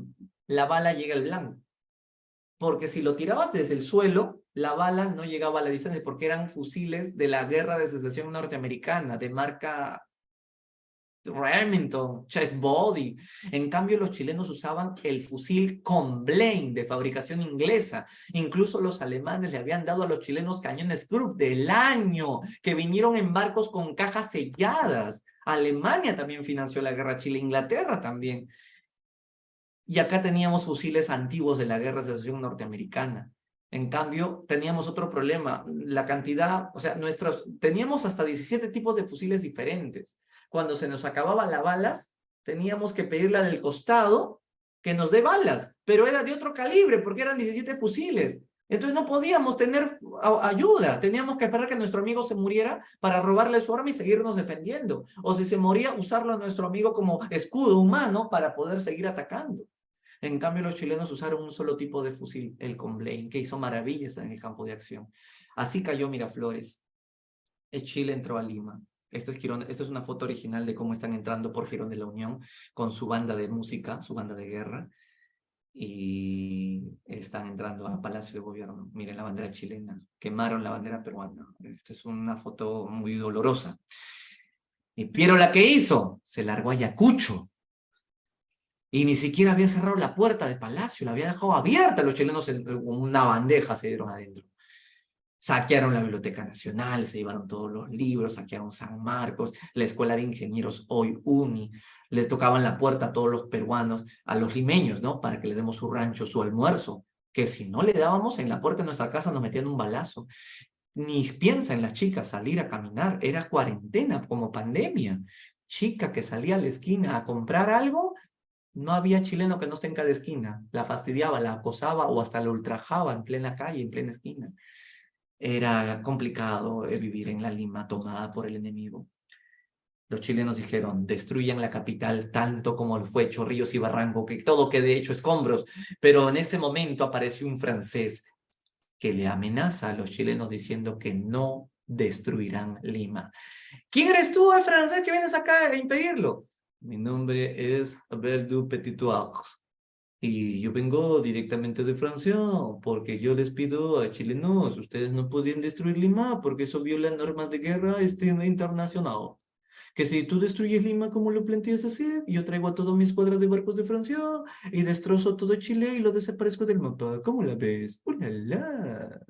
la bala llegue al blanco. Porque si lo tirabas desde el suelo, la bala no llegaba a la distancia porque eran fusiles de la Guerra de Secesión norteamericana, de marca Remington, Chest Body. En cambio, los chilenos usaban el fusil Comblain de fabricación inglesa. Incluso los alemanes le habían dado a los chilenos cañones Krupp del año, que vinieron en barcos con cajas selladas. Alemania también financió la guerra, Chile, Inglaterra también. Y acá teníamos fusiles antiguos de la Guerra de Secesión norteamericana. En cambio, teníamos otro problema, la cantidad, o sea, teníamos hasta 17 tipos de fusiles diferentes. Cuando se nos acababan las balas, teníamos que pedirle al costado que nos dé balas, pero era de otro calibre porque eran 17 fusiles. Entonces no podíamos tener ayuda, teníamos que esperar que nuestro amigo se muriera para robarle su arma y seguirnos defendiendo. O si se moría, usarlo a nuestro amigo como escudo humano para poder seguir atacando. En cambio, los chilenos usaron un solo tipo de fusil, el Comblain, que hizo maravillas en el campo de acción. Así cayó Miraflores. Chile entró a Lima. Esta es una foto original de cómo están entrando por Girón de la Unión con su banda de música, su banda de guerra. Y están entrando a Palacio de Gobierno. Miren la bandera chilena. Quemaron la bandera peruana. Esta es una foto muy dolorosa. Y Piérola, ¿qué hizo? Se largó a Ayacucho. Y ni siquiera había cerrado la puerta del palacio, la había dejado abierta. Los chilenos con una bandeja se dieron adentro. Saquearon la Biblioteca Nacional, se llevaron todos los libros, saquearon San Marcos, la Escuela de Ingenieros, hoy UNI. Les tocaban la puerta a todos los peruanos, a los limeños, ¿no? Para que le demos su rancho, su almuerzo. Que si no le dábamos en la puerta de nuestra casa nos metían un balazo. Ni piensa en las chicas salir a caminar. Era cuarentena, como pandemia. Chica que salía a la esquina a comprar algo. No había chileno que no esté en cada esquina. La fastidiaba, la acosaba o hasta la ultrajaba en plena calle, en plena esquina. Era complicado vivir en la Lima tomada por el enemigo. Los chilenos dijeron, destruyan la capital tanto como lo fue Chorrillos y Barranco, que todo quede hecho escombros. Pero en ese momento apareció un francés que le amenaza a los chilenos diciendo que no destruirán Lima. ¿Quién eres tú, francés, que vienes acá a impedirlo? Mi nombre es Albert du Petitoir y yo vengo directamente de Francia porque yo les pido a chilenos, ustedes no pueden destruir Lima porque eso viola normas de guerra internacional. Que si tú destruyes Lima como lo planteas hacer, yo traigo a toda mi escuadra de barcos de Francia y destrozo todo Chile y lo desaparezco del mapa. ¿Cómo la ves? ¡Ulala!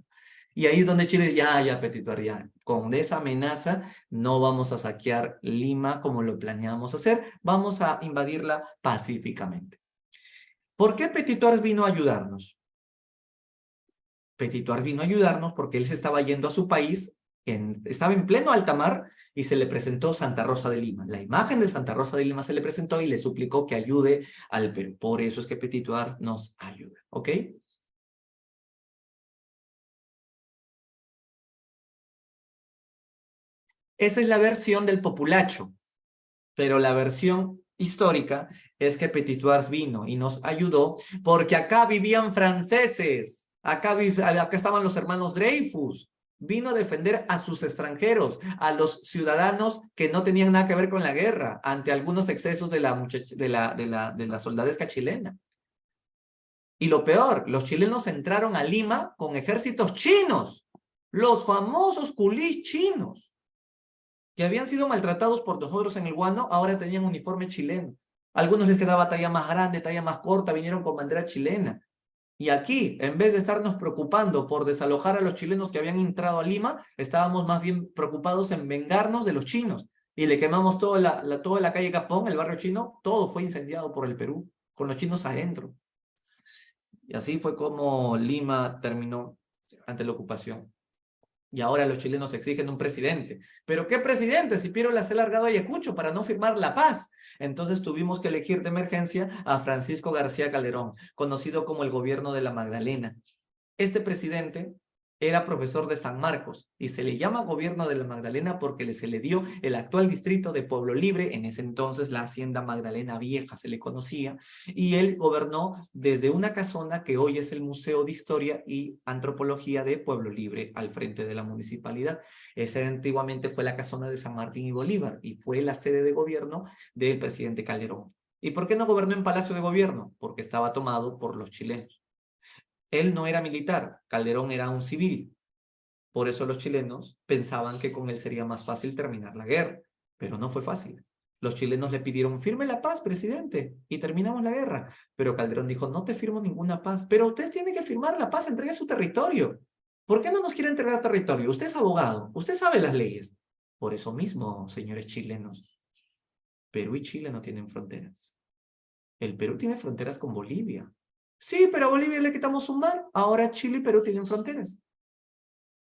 Y ahí es donde Chile, ya, Petituar, ya. Con esa amenaza no vamos a saquear Lima como lo planeamos hacer, vamos a invadirla pacíficamente. ¿Por qué Petituar vino a ayudarnos? Petituar vino a ayudarnos porque él se estaba yendo a su país, estaba en pleno alta mar y se le presentó Santa Rosa de Lima. La imagen de Santa Rosa de Lima se le presentó y le suplicó que ayude al Perú. Por eso es que Petituar nos ayuda, ¿ok? Esa es la versión del populacho, pero la versión histórica es que Petituar vino y nos ayudó porque acá vivían franceses, acá estaban los hermanos Dreyfus, vino a defender a sus extranjeros, a los ciudadanos que no tenían nada que ver con la guerra, ante algunos excesos de la soldadesca chilena. Y lo peor, los chilenos entraron a Lima con ejércitos chinos, los famosos culís chinos, que habían sido maltratados por nosotros en el Guano, ahora tenían uniforme chileno. A algunos les quedaba talla más grande, talla más corta, vinieron con bandera chilena. Y aquí, en vez de estarnos preocupando por desalojar a los chilenos que habían entrado a Lima, estábamos más bien preocupados en vengarnos de los chinos. Y le quemamos toda la calle Capón, el barrio chino, todo fue incendiado por el Perú, con los chinos adentro. Y así fue como Lima terminó ante la ocupación. Y ahora los chilenos exigen un presidente. ¿Pero qué presidente? Si Piero las ha largado a Ayacucho para no firmar la paz. Entonces tuvimos que elegir de emergencia a Francisco García Calderón, conocido como el gobierno de la Magdalena. Este presidente era profesor de San Marcos y se le llama gobierno de la Magdalena porque se le dio el actual distrito de Pueblo Libre, en ese entonces la hacienda Magdalena Vieja se le conocía, y él gobernó desde una casona que hoy es el Museo de Historia y Antropología de Pueblo Libre al frente de la municipalidad. Esa antiguamente fue la casona de San Martín y Bolívar y fue la sede de gobierno del presidente Calderón. ¿Y por qué no gobernó en Palacio de Gobierno? Porque estaba tomado por los chilenos. Él no era militar, Calderón era un civil. Por eso los chilenos pensaban que con él sería más fácil terminar la guerra, pero no fue fácil. Los chilenos le pidieron, firme la paz, presidente, y terminamos la guerra. Pero Calderón dijo, no te firmo ninguna paz, pero usted tiene que firmar la paz, entregue su territorio. ¿Por qué no nos quiere entregar territorio? Usted es abogado, usted sabe las leyes. Por eso mismo, señores chilenos, Perú y Chile no tienen fronteras. El Perú tiene fronteras con Bolivia. Sí, pero a Bolivia le quitamos un mar. Ahora Chile y Perú tienen fronteras.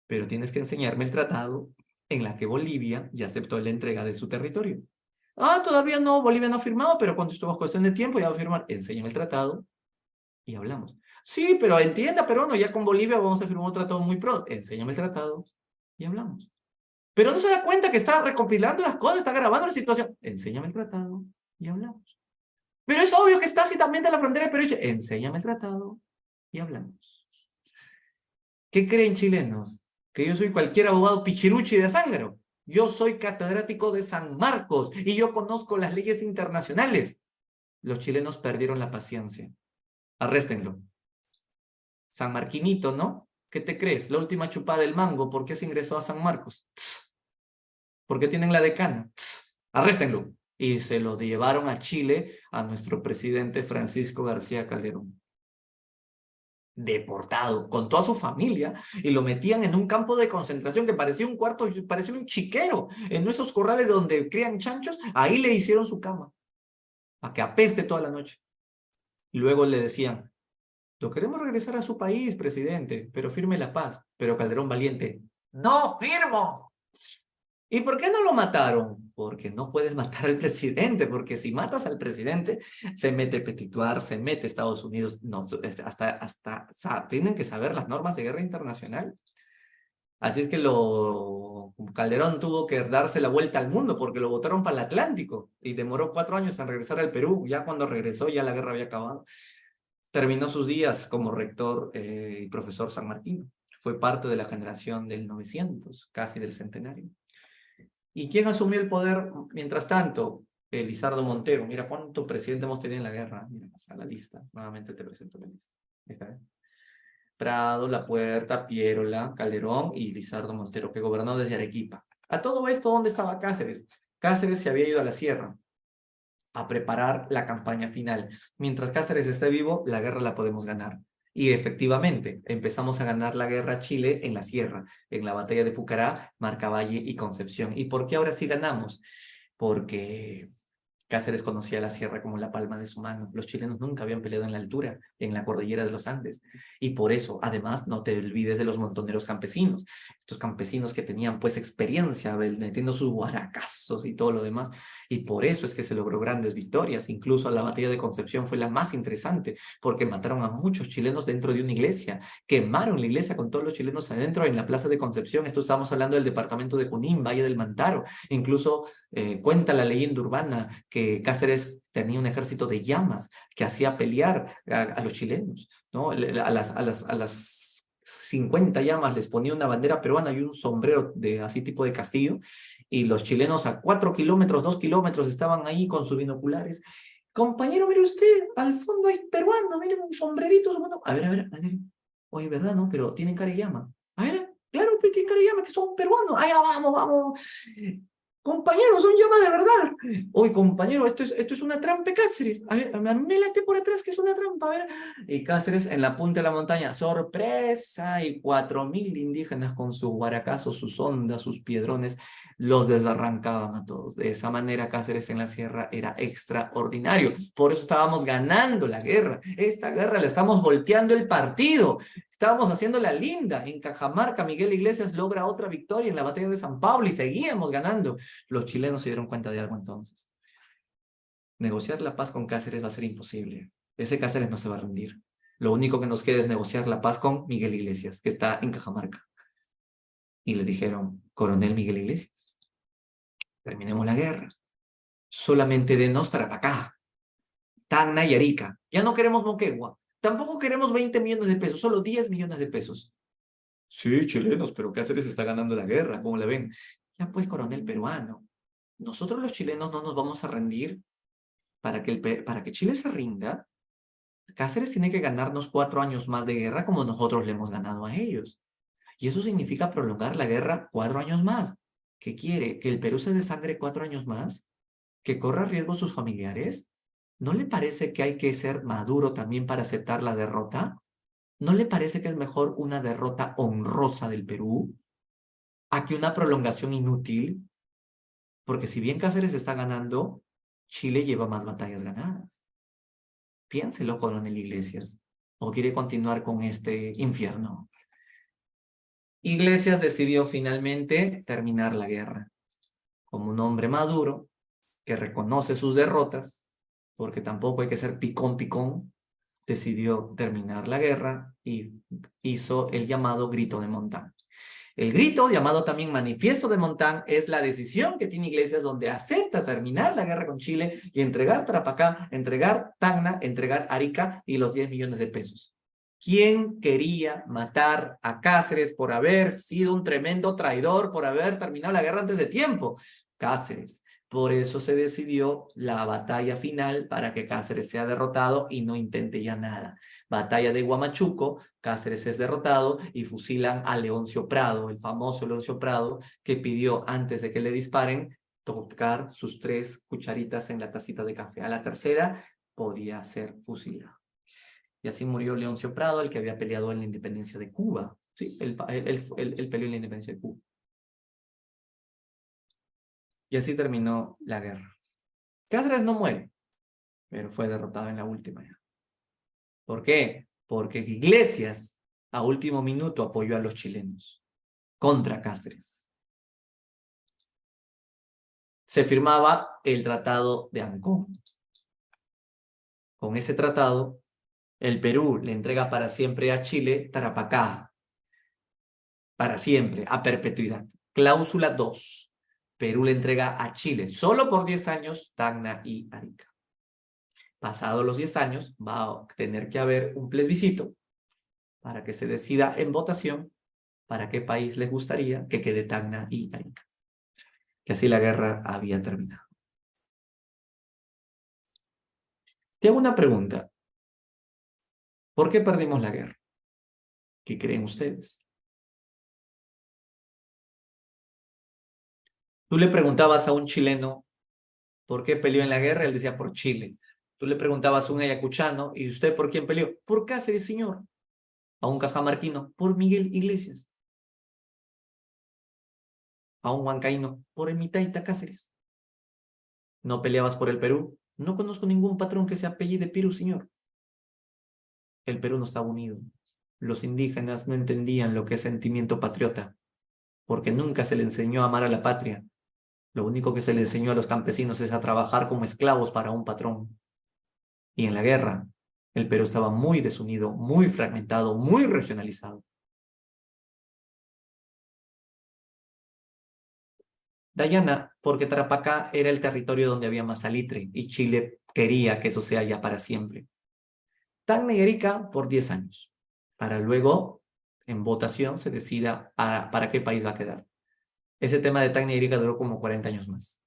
Pero tienes que enseñarme el tratado en la que Bolivia ya aceptó la entrega de su territorio. Ah, todavía no, Bolivia no ha firmado, pero cuando estuvo cuestión de tiempo ya va a firmar. Enséñame el tratado y hablamos. Sí, pero entienda, peruano, ya con Bolivia vamos a firmar un tratado muy pronto. Enséñame el tratado y hablamos. Pero no se da cuenta que está recopilando las cosas, está grabando la situación. Enséñame el tratado y hablamos. Pero es obvio que está así también de la frontera de Perú. Enséñame el tratado y hablamos. ¿Qué creen, chilenos? Que yo soy cualquier abogado pichiruchi de Zángaro. Yo soy catedrático de San Marcos y yo conozco las leyes internacionales. Los chilenos perdieron la paciencia. Arréstenlo. San Marquinito, ¿no? ¿Qué te crees? La última chupada del mango. ¿Por qué se ingresó a San Marcos? ¡Tss! ¿Por qué tienen la decana? ¡Tss! Arréstenlo. Y se lo llevaron a Chile a nuestro presidente Francisco García Calderón. Deportado con toda su familia y lo metían en un campo de concentración que parecía un cuarto, parecía un chiquero, en esos corrales donde crían chanchos, ahí le hicieron su cama, para que apeste toda la noche. Y luego le decían, lo queremos regresar a su país, presidente, pero firme la paz. Pero Calderón valiente, ¡no firmo! ¿Y por qué no lo mataron? Porque no puedes matar al presidente, porque si matas al presidente, se mete Petituar, se mete Estados Unidos, no, tienen que saber las normas de guerra internacional. Así es que Calderón tuvo que darse la vuelta al mundo porque lo botaron para el Atlántico y demoró 4 años en regresar al Perú. Ya cuando regresó, ya la guerra había acabado. Terminó sus días como rector y profesor San Martín. Fue parte de la generación del 900, casi del centenario. ¿Y quién asumió el poder mientras tanto? Lizardo Montero. Mira cuánto presidente hemos tenido en la guerra. Mira, está la lista. Nuevamente te presento la lista. Ahí está. Prado, La Puerta, Pierola, Calderón y Lizardo Montero, que gobernó desde Arequipa. A todo esto, ¿dónde estaba Cáceres? Cáceres se había ido a la sierra a preparar la campaña final. Mientras Cáceres esté vivo, la guerra la podemos ganar. Y efectivamente, empezamos a ganar la guerra a Chile en la sierra, en la batalla de Pucará, Marcavalle y Concepción. ¿Y por qué ahora sí ganamos? Porque Cáceres conocía la sierra como la palma de su mano. Los chilenos nunca habían peleado en la altura, en la cordillera de los Andes. Y por eso, además, no te olvides de los montoneros campesinos. Estos campesinos que tenían pues experiencia metiendo sus guaracazos y todo lo demás. Y por eso es que se logró grandes victorias. Incluso la batalla de Concepción fue la más interesante, porque mataron a muchos chilenos dentro de una iglesia. Quemaron la iglesia con todos los chilenos adentro en la plaza de Concepción. Esto estamos hablando del departamento de Junín, Valle del Mantaro. Incluso cuenta la leyenda urbana que Cáceres tenía un ejército de llamas que hacía pelear a los chilenos, ¿no? A las 50 llamas les ponía una bandera peruana y un sombrero de así tipo de castillo, y los chilenos a 4 kilómetros, 2 kilómetros estaban ahí con sus binoculares. Compañero, mire usted, al fondo hay peruano, mire un sombrerito. A ver. Oye, ¿verdad, no? Pero tienen cara de llama. A ver, claro, pues tienen cara de llama, que son peruanos. Allá vamos. Compañero, son llamas de verdad. Oye, compañero, esto es una trampa, Cáceres. A ver, mélate por atrás que es una trampa, a ver. Y Cáceres en la punta de la montaña, sorpresa, y 4.000 indígenas con sus guaracazos, sus ondas, sus piedrones, los desbarrancaban a todos. De esa manera, Cáceres en la sierra era extraordinario. Por eso estábamos ganando la guerra. Esta guerra la estamos volteando el partido. Estábamos haciendo la linda. En Cajamarca, Miguel Iglesias logra otra victoria en la batalla de San Pablo y seguíamos ganando. Los chilenos se dieron cuenta de algo entonces. Negociar la paz con Cáceres va a ser imposible. Ese Cáceres no se va a rendir. Lo único que nos queda es negociar la paz con Miguel Iglesias, que está en Cajamarca. Y le dijeron, Coronel Miguel Iglesias, terminemos la guerra. Solamente denos Tarapacá, Tacna y Arica. Ya no queremos Moquegua. Tampoco queremos 20 millones de pesos, solo 10 millones de pesos. Sí, chilenos, pero Cáceres está ganando la guerra, ¿cómo la ven? Ya pues, coronel peruano, nosotros los chilenos no nos vamos a rendir. Para que Chile se rinda, Cáceres tiene que ganarnos 4 años más de guerra como nosotros le hemos ganado a ellos. Y eso significa prolongar la guerra 4 años más. ¿Qué quiere? ¿Que el Perú se desangre 4 años más? ¿Que corra riesgo sus familiares? ¿No le parece que hay que ser maduro también para aceptar la derrota? ¿No le parece que es mejor una derrota honrosa del Perú a que una prolongación inútil? Porque si bien Cáceres está ganando, Chile lleva más batallas ganadas. Piénselo, coronel Iglesias. ¿O quiere continuar con este infierno? Iglesias decidió finalmente terminar la guerra. Como un hombre maduro que reconoce sus derrotas, porque tampoco hay que ser picón, decidió terminar la guerra y hizo el llamado Grito de Montán. El grito, llamado también Manifiesto de Montán, es la decisión que tiene Iglesias donde acepta terminar la guerra con Chile y entregar Tarapacá, entregar Tacna, entregar Arica y los 10 millones de pesos. ¿Quién quería matar a Cáceres por haber sido un tremendo traidor, por haber terminado la guerra antes de tiempo? Cáceres. Por eso se decidió la batalla final para que Cáceres sea derrotado y no intente ya nada. Batalla de Huamachuco, Cáceres es derrotado y fusilan a Leoncio Prado, el famoso Leoncio Prado, que pidió antes de que le disparen tocar sus 3 cucharitas en la tacita de café. A la tercera podía ser fusilado. Y así murió Leoncio Prado, el que había peleado en la independencia de Cuba. Sí, él peleó en la independencia de Cuba. Y así terminó la guerra. Cáceres no muere, pero fue derrotado en la última. ¿Por qué? Porque Iglesias a último minuto apoyó a los chilenos contra Cáceres. Se firmaba el Tratado de Ancón. Con ese tratado, el Perú le entrega para siempre a Chile Tarapacá. Para siempre, a perpetuidad. Cláusula 2. Perú le entrega a Chile, solo por 10 años, Tacna y Arica. Pasados los 10 años, va a tener que haber un plebiscito para que se decida en votación para qué país les gustaría que quede Tacna y Arica. Que así la guerra había terminado. Te hago una pregunta. ¿Por qué perdimos la guerra? ¿Qué creen ustedes? Tú le preguntabas a un chileno por qué peleó en la guerra, él decía por Chile. Tú le preguntabas a un ayacuchano, ¿y usted por quién peleó? Por Cáceres, señor. A un cajamarquino, por Miguel Iglesias. A un huancaíno, por el Mitaita Cáceres. ¿No peleabas por el Perú? No conozco ningún patrón que se apellide Perú, señor. El Perú no estaba unido. Los indígenas no entendían lo que es sentimiento patriota, porque nunca se le enseñó a amar a la patria. Lo único que se le enseñó a los campesinos es a trabajar como esclavos para un patrón. Y en la guerra, el Perú estaba muy desunido, muy fragmentado, muy regionalizado. Dayana, porque Tarapacá era el territorio donde había más salitre y Chile quería que eso sea ya para siempre. Tacna y Arica por 10 años, para luego, en votación, se decida para qué país va a quedar. Ese tema de Tacna y Arica duró como 40 años más.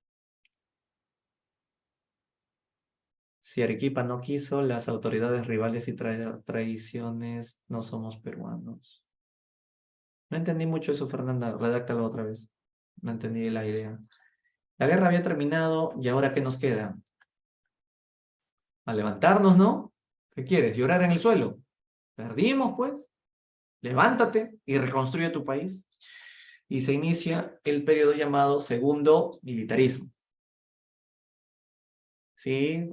Si Arequipa no quiso, las autoridades rivales y traiciones, no somos peruanos. No entendí mucho eso, Fernanda. Redáctalo otra vez. No entendí la idea. La guerra había terminado y ahora ¿qué nos queda? A levantarnos, ¿no? ¿Qué quieres? ¿Llorar en el suelo? Perdimos, pues. Levántate y reconstruye tu país. Y se inicia el periodo llamado Segundo Militarismo. Sí,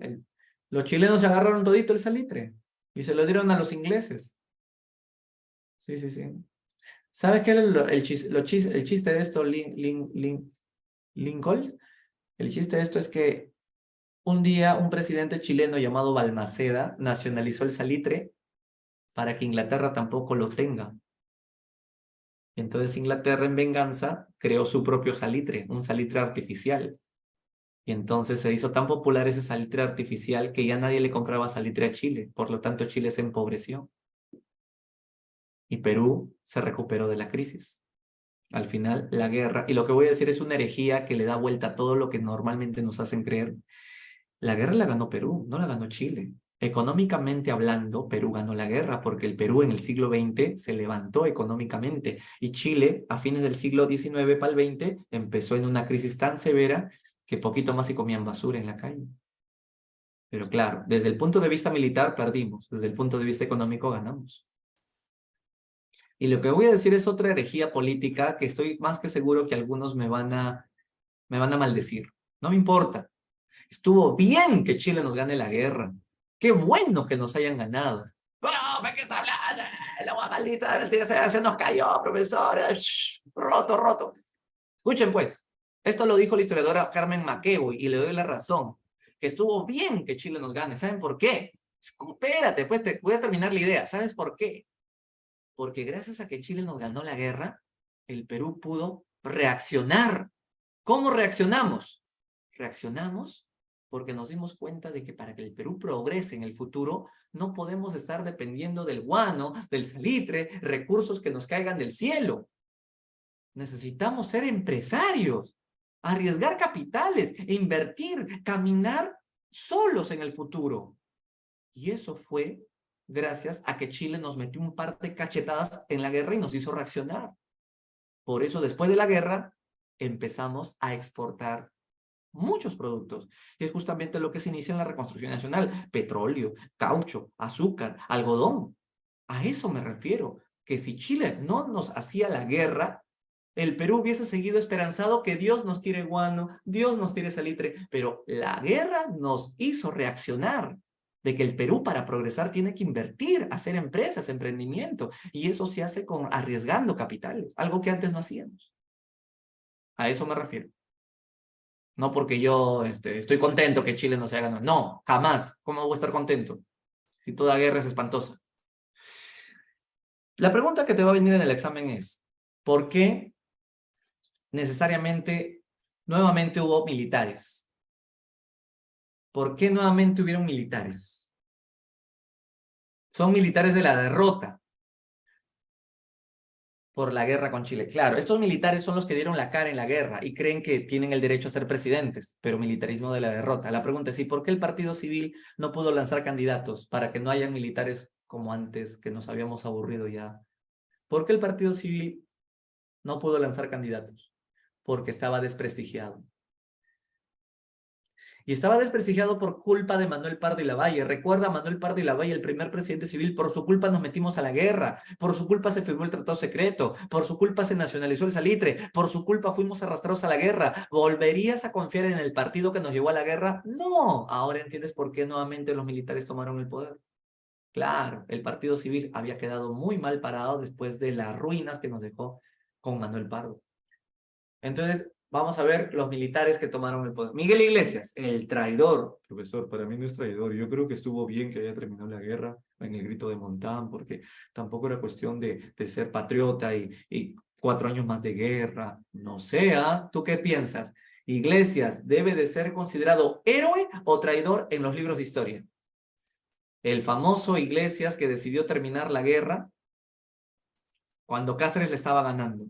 los chilenos se agarraron todito el salitre y se lo dieron a los ingleses. Sí, sí, sí. ¿Sabes qué era el chiste de esto, Lincoln? El chiste de esto es que un día un presidente chileno llamado Balmaceda nacionalizó el salitre para que Inglaterra tampoco lo tenga. Entonces Inglaterra, en venganza, creó su propio salitre, un salitre artificial. Y entonces se hizo tan popular ese salitre artificial que ya nadie le compraba salitre a Chile. Por lo tanto, Chile se empobreció. Y Perú se recuperó de la crisis. Al final, la guerra, y lo que voy a decir es una herejía que le da vuelta a todo lo que normalmente nos hacen creer. La guerra la ganó Perú, no la ganó Chile. Económicamente hablando, Perú ganó la guerra porque el Perú en el siglo XX se levantó económicamente y Chile a fines del siglo XIX para el XX empezó en una crisis tan severa que poquito más se comían basura en la calle. Pero claro, desde el punto de vista militar perdimos, desde el punto de vista económico ganamos. Y lo que voy a decir es otra herejía política que estoy más que seguro que algunos me van a maldecir. No me importa. Estuvo bien que Chile nos gane la guerra. Qué bueno que nos hayan ganado. Profe, ¿qué está hablando? La agua maldita se nos cayó, profesor. Roto, roto. Escuchen pues, esto lo dijo la historiadora Carmen McEvoy y le doy la razón. Que estuvo bien que Chile nos gane. ¿Saben por qué? Espérate, pues voy a terminar la idea. ¿Sabes por qué? Porque gracias a que Chile nos ganó la guerra, el Perú pudo reaccionar. ¿Cómo reaccionamos? Reaccionamos porque nos dimos cuenta de que para que el Perú progrese en el futuro, no podemos estar dependiendo del guano, del salitre, recursos que nos caigan del cielo. Necesitamos ser empresarios, arriesgar capitales, invertir, caminar solos en el futuro. Y eso fue gracias a que Chile nos metió un par de cachetadas en la guerra y nos hizo reaccionar. Por eso, después de la guerra, empezamos a exportar muchos productos. Y es justamente lo que se inicia en la reconstrucción nacional. Petróleo, caucho, azúcar, algodón. A eso me refiero. Que si Chile no nos hacía la guerra, el Perú hubiese seguido esperanzado que Dios nos tire guano, Dios nos tire salitre, pero la guerra nos hizo reaccionar de que el Perú para progresar tiene que invertir, hacer empresas, emprendimiento, y eso se hace arriesgando capitales, algo que antes no hacíamos. A eso me refiero. No porque yo estoy contento que Chile no se haya ganado. No, jamás. ¿Cómo voy a estar contento? Si toda guerra es espantosa. La pregunta que te va a venir en el examen es, ¿por qué necesariamente nuevamente hubo militares? ¿Por qué nuevamente hubieron militares? Son militares de la derrota por la guerra con Chile. Claro, estos militares son los que dieron la cara en la guerra y creen que tienen el derecho a ser presidentes, pero militarismo de la derrota. La pregunta es, ¿y por qué el Partido Civil no pudo lanzar candidatos para que no hayan militares como antes, que nos habíamos aburrido ya? ¿Por qué el Partido Civil no pudo lanzar candidatos? Porque estaba desprestigiado. Y estaba desprestigiado por culpa de Manuel Pardo y Lavalle. Recuerda a Manuel Pardo y Lavalle, el primer presidente civil. Por su culpa nos metimos a la guerra. Por su culpa se firmó el tratado secreto. Por su culpa se nacionalizó el salitre. Por su culpa fuimos arrastrados a la guerra. ¿Volverías a confiar en el partido que nos llevó a la guerra? No. Ahora entiendes por qué nuevamente los militares tomaron el poder. Claro, el partido civil había quedado muy mal parado después de las ruinas que nos dejó con Manuel Pardo. Entonces, vamos a ver los militares que tomaron el poder. Miguel Iglesias, el traidor. Profesor, para mí no es traidor. Yo creo que estuvo bien que haya terminado la guerra en el grito de Montán, porque tampoco era cuestión de ser patriota y 4 años más de guerra. No sé, ¿ah? ¿Tú qué piensas? ¿Iglesias debe de ser considerado héroe o traidor en los libros de historia? El famoso Iglesias que decidió terminar la guerra cuando Cáceres le estaba ganando.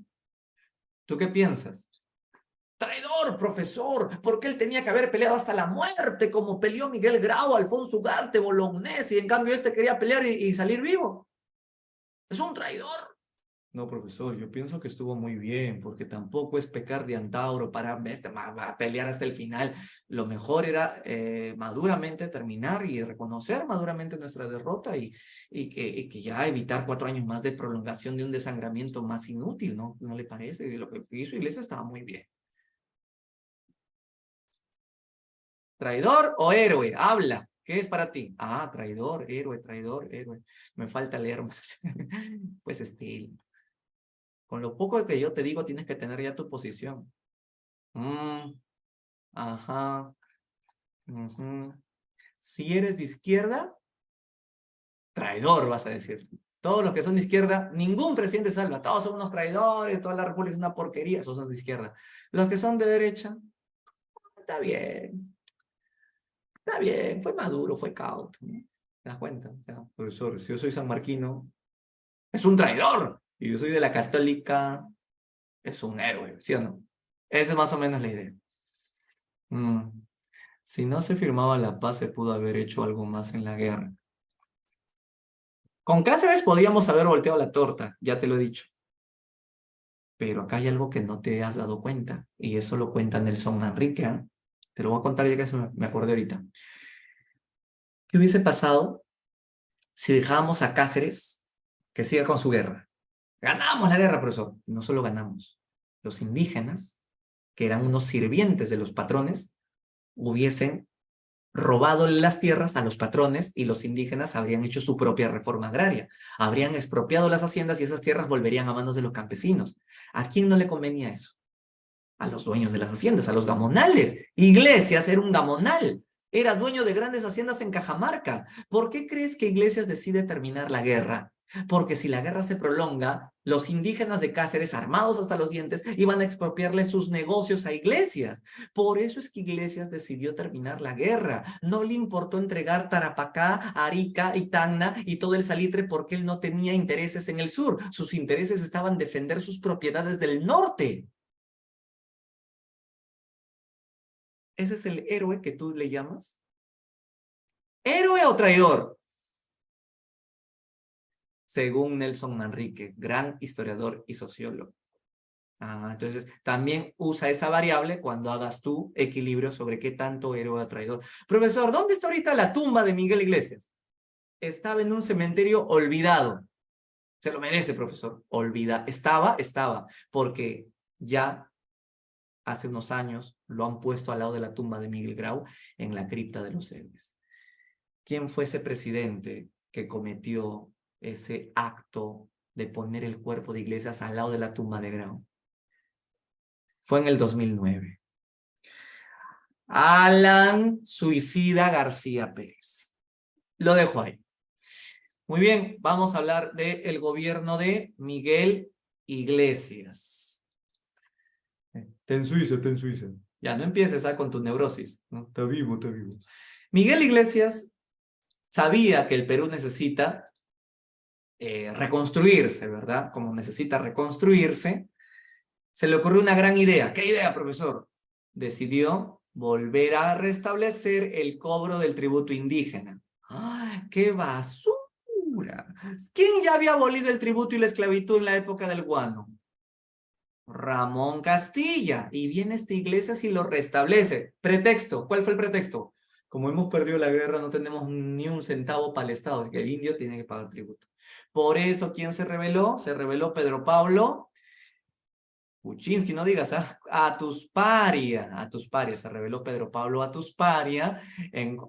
¿Tú qué piensas? Traidor, profesor, porque él tenía que haber peleado hasta la muerte, como peleó Miguel Grau, Alfonso Ugarte, Bolognesi, y en cambio este quería pelear y salir vivo. Es un traidor. No, profesor, yo pienso que estuvo muy bien, porque tampoco es pecar de antauro para pelear hasta el final. Lo mejor era maduramente terminar y reconocer maduramente nuestra derrota y que ya evitar 4 años más de prolongación de un desangramiento más inútil, ¿no? ¿No le parece? Lo que hizo Iglesias estaba muy bien. ¿Traidor o héroe? Habla. ¿Qué es para ti? Ah, traidor, héroe. Me falta leer más. Pues estilo. Con lo poco que yo te digo, tienes que tener ya tu posición. Ajá. Si eres de izquierda, traidor, vas a decir. Todos los que son de izquierda, ningún presidente salva. Todos son unos traidores, toda la república es una porquería. Esos son de izquierda. Los que son de derecha, está bien. Está bien, fue maduro, fue cauto. ¿No? ¿Te das cuenta? O sea, profesor, si yo soy sanmarquino, es un traidor. Y yo soy de la católica, es un héroe, ¿sí o no? Esa es más o menos la idea. Si no se firmaba la paz, se pudo haber hecho algo más en la guerra. Con Cáceres podíamos haber volteado la torta, ya te lo he dicho. Pero acá hay algo que no te has dado cuenta, y eso lo cuenta Nelson Manrique, ¿eh? Te lo voy a contar ya que me acordé ahorita. ¿Qué hubiese pasado si dejábamos a Cáceres que siga con su guerra? Ganamos la guerra, profesor. No solo ganamos. Los indígenas, que eran unos sirvientes de los patrones, hubiesen robado las tierras a los patrones y los indígenas habrían hecho su propia reforma agraria. Habrían expropiado las haciendas y esas tierras volverían a manos de los campesinos. ¿A quién no le convenía eso? A los dueños de las haciendas, a los gamonales. Iglesias era un gamonal. Era dueño de grandes haciendas en Cajamarca. ¿Por qué crees que Iglesias decide terminar la guerra? Porque si la guerra se prolonga, los indígenas de Cáceres, armados hasta los dientes, iban a expropiarle sus negocios a Iglesias. Por eso es que Iglesias decidió terminar la guerra. No le importó entregar Tarapacá, Arica y Tacna y todo el salitre porque él no tenía intereses en el sur. Sus intereses estaban en defender sus propiedades del norte. ¿Ese es el héroe que tú le llamas? ¿Héroe o traidor? Según Nelson Manrique, gran historiador y sociólogo. Entonces, también usa esa variable cuando hagas tu equilibrio sobre qué tanto héroe o traidor. Profesor, ¿dónde está ahorita la tumba de Miguel Iglesias? Estaba en un cementerio olvidado. Se lo merece, profesor. Estaba, porque ya hace unos años lo han puesto al lado de la tumba de Miguel Grau en la cripta de los héroes. ¿Quién fue ese presidente que cometió ese acto de poner el cuerpo de Iglesias al lado de la tumba de Grau? Fue en el 2009. Alan Suicida García Pérez. Lo dejo ahí. Muy bien, vamos a hablar del gobierno de Miguel Iglesias. Ten Suiza. Ya, no empieces con tu neurosis, ¿no? Está vivo. Miguel Iglesias sabía que el Perú necesita reconstruirse, ¿verdad? Como necesita reconstruirse, se le ocurrió una gran idea. ¿Qué idea, profesor? Decidió volver a restablecer el cobro del tributo indígena. ¡Ay, qué basura! ¿Quién ya había abolido el tributo y la esclavitud en la época del guano? Ramón Castilla. Y viene esta Iglesias y lo restablece. Pretexto. ¿Cuál fue el pretexto? Como hemos perdido la guerra, no tenemos ni un centavo para el Estado, así que el indio tiene que pagar tributo. Por eso, ¿quién se rebeló? Se rebeló Pedro Pablo Kuczynski, no digas, a Tusparia, se rebeló Pedro Pablo a Tusparia,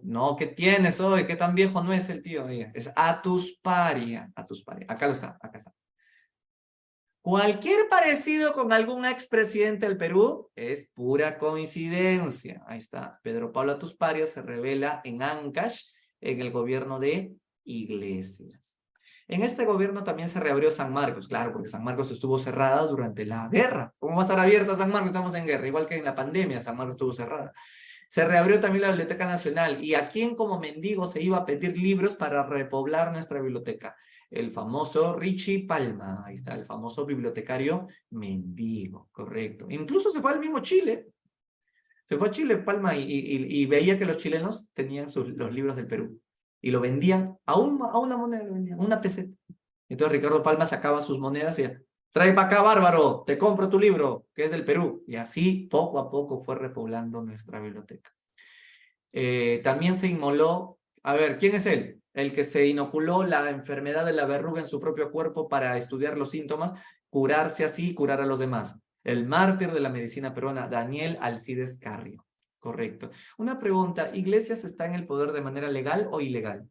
no, ¿qué tienes hoy? ¿Qué tan viejo no es el tío? Es a Tusparia, acá lo está, acá está. Cualquier parecido con algún expresidente del Perú es pura coincidencia. Ahí está, Pedro Pablo Tusparia se rebela en Ancash, en el gobierno de Iglesias. En este gobierno también se reabrió San Marcos, claro, porque San Marcos estuvo cerrada durante la guerra. ¿Cómo va a estar abierta San Marcos? Estamos en guerra, igual que en la pandemia, San Marcos estuvo cerrada. Se reabrió también la Biblioteca Nacional. ¿Y a quién como mendigo se iba a pedir libros para repoblar nuestra biblioteca? El famoso Richie Palma, ahí está, el famoso bibliotecario mendigo, correcto. Incluso se fue al mismo Chile. Se fue a Chile, Palma, y veía que los chilenos tenían los libros del Perú. Y lo vendían a una moneda, lo vendían, a una peseta. Entonces Ricardo Palma sacaba sus monedas y decía, trae para acá, bárbaro, te compro tu libro, que es del Perú. Y así, poco a poco, fue repoblando nuestra biblioteca. También se inmoló, a ver, ¿quién es él? El que se inoculó la enfermedad de la verruga en su propio cuerpo para estudiar los síntomas, curarse así y curar a los demás. El mártir de la medicina peruana, Daniel Alcides Carrió. Correcto. Una pregunta, ¿Iglesias está en el poder de manera legal o ilegal?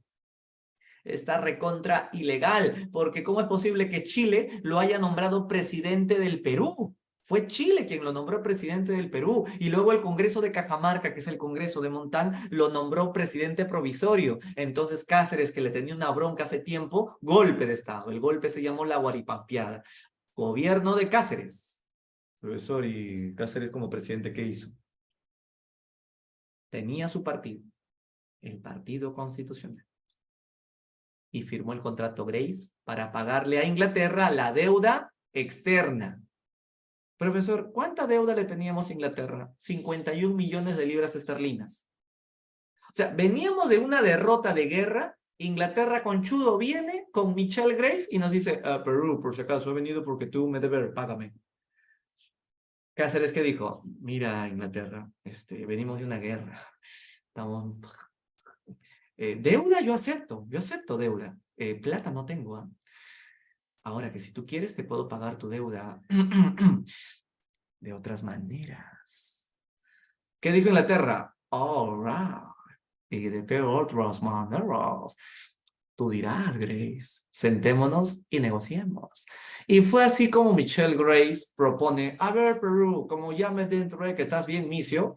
Está recontra ilegal, porque ¿cómo es posible que Chile lo haya nombrado presidente del Perú? Fue Chile quien lo nombró presidente del Perú, y luego el Congreso de Cajamarca, que es el Congreso de Montán, lo nombró presidente provisorio. Entonces Cáceres, que le tenía una bronca hace tiempo, golpe de Estado. El golpe se llamó la Guaripampeada. Gobierno de Cáceres. Profesor, ¿y Cáceres como presidente qué hizo? Tenía su partido, el Partido Constitucional, y firmó el contrato Grace para pagarle a Inglaterra la deuda externa. Profesor, ¿cuánta deuda le teníamos a Inglaterra? 51 millones de libras esterlinas. O sea, veníamos de una derrota de guerra, Inglaterra conchudo viene con Michelle Grace y nos dice, Perú, por si acaso, he venido porque tú me debes, págame. Cáceres, ¿qué dijo? Mira, Inglaterra, venimos de una guerra. Estamos... deuda yo acepto deuda. Plata no tengo. Ahora que si tú quieres te puedo pagar tu deuda de otras maneras. ¿Qué dijo Inglaterra? All right. ¿Y de qué otras maneras? Tú dirás, Grace. Sentémonos y negociemos. Y fue así como Michelle Grace propone, a ver, Perú, como ya me enteré que estás bien misio,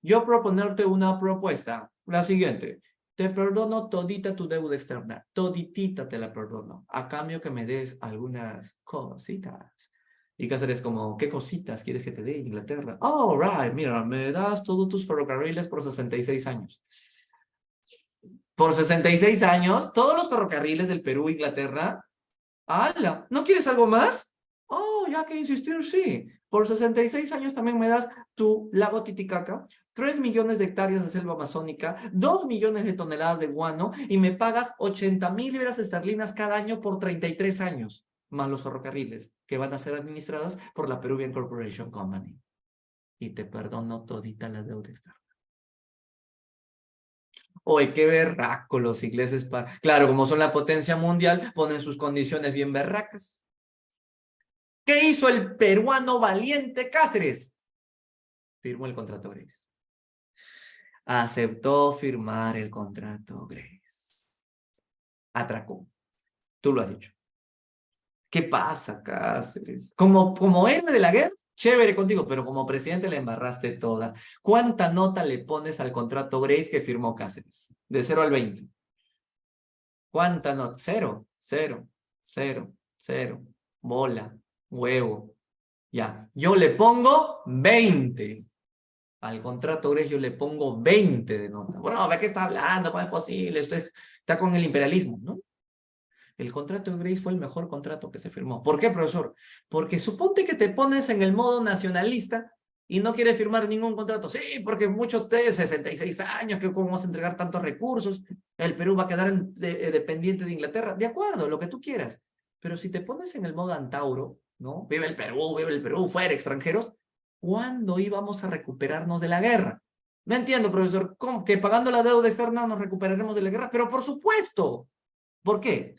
yo proponerte una propuesta. La siguiente. Te perdono todita tu deuda externa. Toditita te la perdono. A cambio que me des algunas cositas. Y Cáceres como, ¿qué cositas quieres que te dé Inglaterra? Oh, right, mira, me das todos tus ferrocarriles por 66 años. Por 66 años, todos los ferrocarriles del Perú, Inglaterra. ¡Hala! ¿No quieres algo más? Oh, ya que insistir, sí. Por 66 años también me das tu lago Titicaca, 3 millones de hectáreas de selva amazónica, 2 millones de toneladas de guano y me pagas 80,000 libras esterlinas cada año por 33 años, más los ferrocarriles, que van a ser administradas por la Peruvian Corporation Company. Y te perdono todita la deuda externa. Oye, qué berraco los ingleses. Claro, como son la potencia mundial, ponen sus condiciones bien berracas. ¿Qué hizo el peruano valiente Cáceres? Firmó el contrato Grace. Aceptó firmar el contrato Grace. Atracó. Tú lo has dicho. ¿Qué pasa, Cáceres? Como héroe de la guerra, chévere contigo, pero como presidente le embarraste toda. ¿Cuánta nota le pones al contrato Grace que firmó Cáceres? De 0 al 20. ¿Cuánta nota? 0, 0, 0, 0. Bola, huevo. Ya. Yo le pongo 20. Al contrato Grace yo le pongo 20 de nota. Bueno, ¿de qué está hablando? ¿Cómo es posible? Esto está con el imperialismo, ¿no? El contrato de Grace fue el mejor contrato que se firmó. ¿Por qué, profesor? Porque suponte que te pones en el modo nacionalista y no quieres firmar ningún contrato. Sí, porque muchos de 66 años, que cómo vamos a entregar tantos recursos, el Perú va a quedar dependiente de Inglaterra. De acuerdo, lo que tú quieras. Pero si te pones en el modo Antauro, ¿no? Vive el Perú, fuera extranjeros. ¿Cuándo íbamos a recuperarnos de la guerra? No entiendo, profesor, ¿cómo que pagando la deuda externa nos recuperaremos de la guerra? Pero por supuesto. ¿Por qué?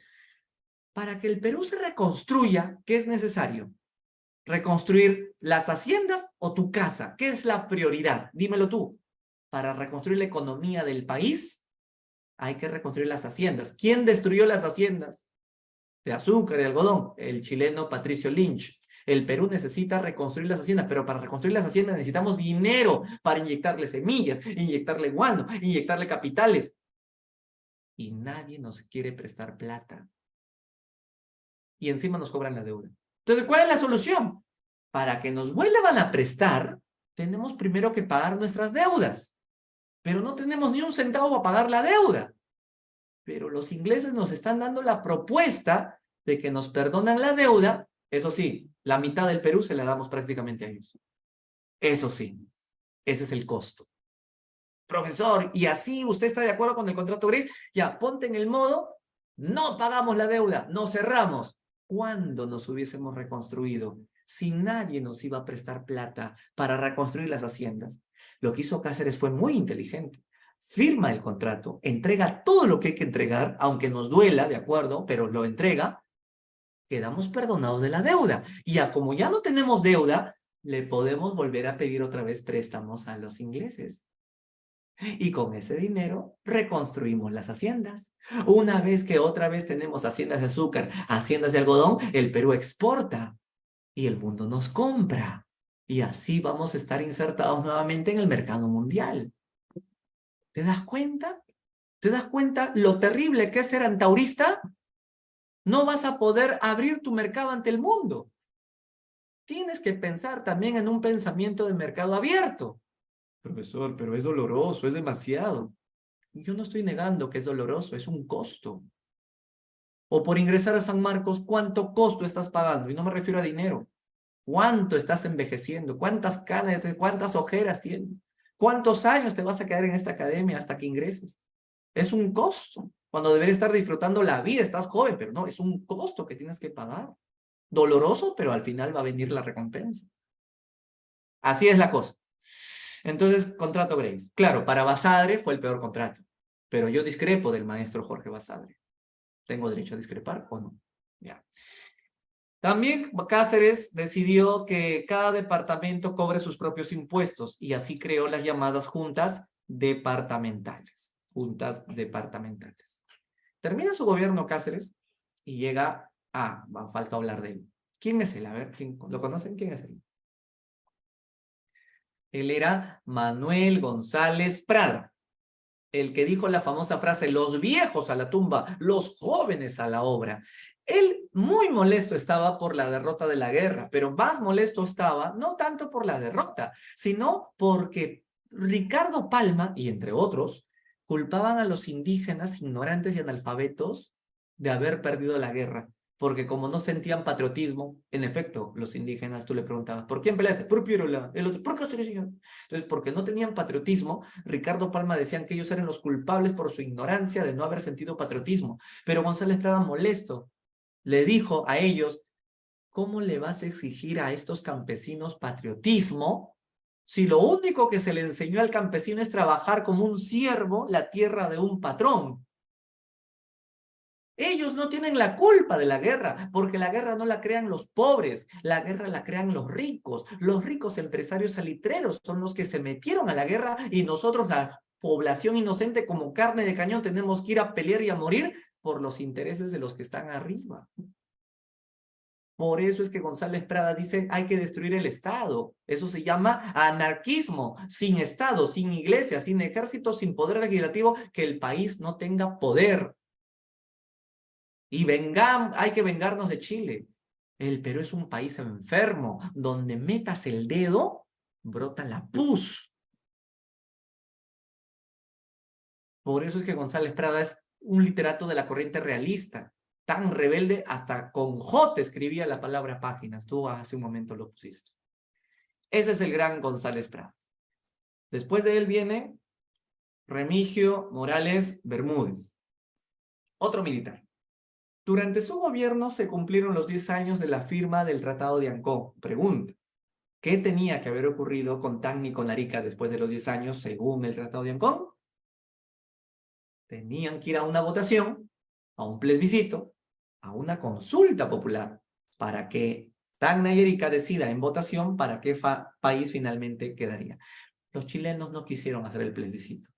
Para que el Perú se reconstruya, ¿qué es necesario? ¿Reconstruir las haciendas o tu casa? ¿Qué es la prioridad? Dímelo tú. Para reconstruir la economía del país, hay que reconstruir las haciendas. ¿Quién destruyó las haciendas de azúcar y algodón? El chileno Patricio Lynch. El Perú necesita reconstruir las haciendas, pero para reconstruir las haciendas necesitamos dinero para inyectarle semillas, inyectarle guano, inyectarle capitales. Y nadie nos quiere prestar plata. Y encima nos cobran la deuda. Entonces, ¿cuál es la solución? Para que nos vuelvan a prestar, tenemos primero que pagar nuestras deudas. Pero no tenemos ni un centavo para pagar la deuda. Pero los ingleses nos están dando la propuesta de que nos perdonan la deuda. Eso sí, la mitad del Perú se la damos prácticamente a ellos. Eso sí, ese es el costo. Profesor, ¿y así usted está de acuerdo con el contrato gris? Ya, ponte en el modo, no pagamos la deuda, no cerramos. ¿Cuándo nos hubiésemos reconstruido si nadie nos iba a prestar plata para reconstruir las haciendas? Lo que hizo Cáceres fue muy inteligente. Firma el contrato, entrega todo lo que hay que entregar, aunque nos duela, de acuerdo, pero lo entrega, quedamos perdonados de la deuda. Y como ya no tenemos deuda, le podemos volver a pedir otra vez préstamos a los ingleses. Y con ese dinero reconstruimos las haciendas. Una vez que otra vez tenemos haciendas de azúcar, haciendas de algodón, el Perú exporta y el mundo nos compra. Y así vamos a estar insertados nuevamente en el mercado mundial. ¿Te das cuenta? ¿Te das cuenta lo terrible que es ser antaurista? No vas a poder abrir tu mercado ante el mundo. Tienes que pensar también en un pensamiento de mercado abierto. Profesor, pero es doloroso, es demasiado. Yo no estoy negando que es doloroso, es un costo. O por ingresar a San Marcos, ¿cuánto costo estás pagando? Y no me refiero a dinero. ¿Cuánto estás envejeciendo? ¿Cuántas canas, cuántas ojeras tienes? ¿Cuántos años te vas a quedar en esta academia hasta que ingreses? Es un costo. Cuando deberías estar disfrutando la vida, estás joven, pero no, es un costo que tienes que pagar. Doloroso, pero al final va a venir la recompensa. Así es la cosa. Entonces, contrato Grace. Claro, para Basadre fue el peor contrato, pero yo discrepo del maestro Jorge Basadre. ¿Tengo derecho a discrepar o no? Ya. También Cáceres decidió que cada departamento cobre sus propios impuestos y así creó las llamadas juntas departamentales. Juntas departamentales. Termina su gobierno Cáceres y llega a... falta hablar de él. ¿Quién es él? A ver, ¿lo conocen? ¿Quién es él? Él era Manuel González Prada, el que dijo la famosa frase, los viejos a la tumba, los jóvenes a la obra. Él muy molesto estaba por la derrota de la guerra, pero más molesto estaba no tanto por la derrota, sino porque Ricardo Palma, y entre otros, culpaban a los indígenas ignorantes y analfabetos de haber perdido la guerra. Porque como no sentían patriotismo, en efecto, los indígenas, tú le preguntabas, ¿por quién peleaste? Por Pirola. El otro, ¿por qué se señor? Entonces, porque no tenían patriotismo, Ricardo Palma decían que ellos eran los culpables por su ignorancia de no haber sentido patriotismo. Pero González Prada, molesto, le dijo a ellos, ¿cómo le vas a exigir a estos campesinos patriotismo si lo único que se le enseñó al campesino es trabajar como un siervo la tierra de un patrón? Ellos no tienen la culpa de la guerra, porque la guerra no la crean los pobres, la guerra la crean los ricos. Los ricos empresarios salitreros son los que se metieron a la guerra y nosotros, la población inocente como carne de cañón, tenemos que ir a pelear y a morir por los intereses de los que están arriba. Por eso es que González Prada dice, hay que destruir el Estado. Eso se llama anarquismo, sin Estado, sin iglesia, sin ejército, sin poder legislativo, que el país no tenga poder. Y hay que vengarnos de Chile. El Perú es un país enfermo, donde metas el dedo, brota la pus. Por eso es que González Prada es un literato de la corriente realista, tan rebelde, hasta con J escribía la palabra páginas. Tú hace un momento lo pusiste. Ese es el gran González Prada. Después de él viene Remigio Morales Bermúdez, otro militar. Durante su gobierno se cumplieron los 10 años de la firma del Tratado de Ancón. Pregunta, ¿qué tenía que haber ocurrido con Tacna y con Arica después de los 10 años según el Tratado de Ancón? Tenían que ir a una votación, a un plebiscito, a una consulta popular, para que Tacna y Arica decida en votación para qué país finalmente quedaría. Los chilenos no quisieron hacer el plebiscito,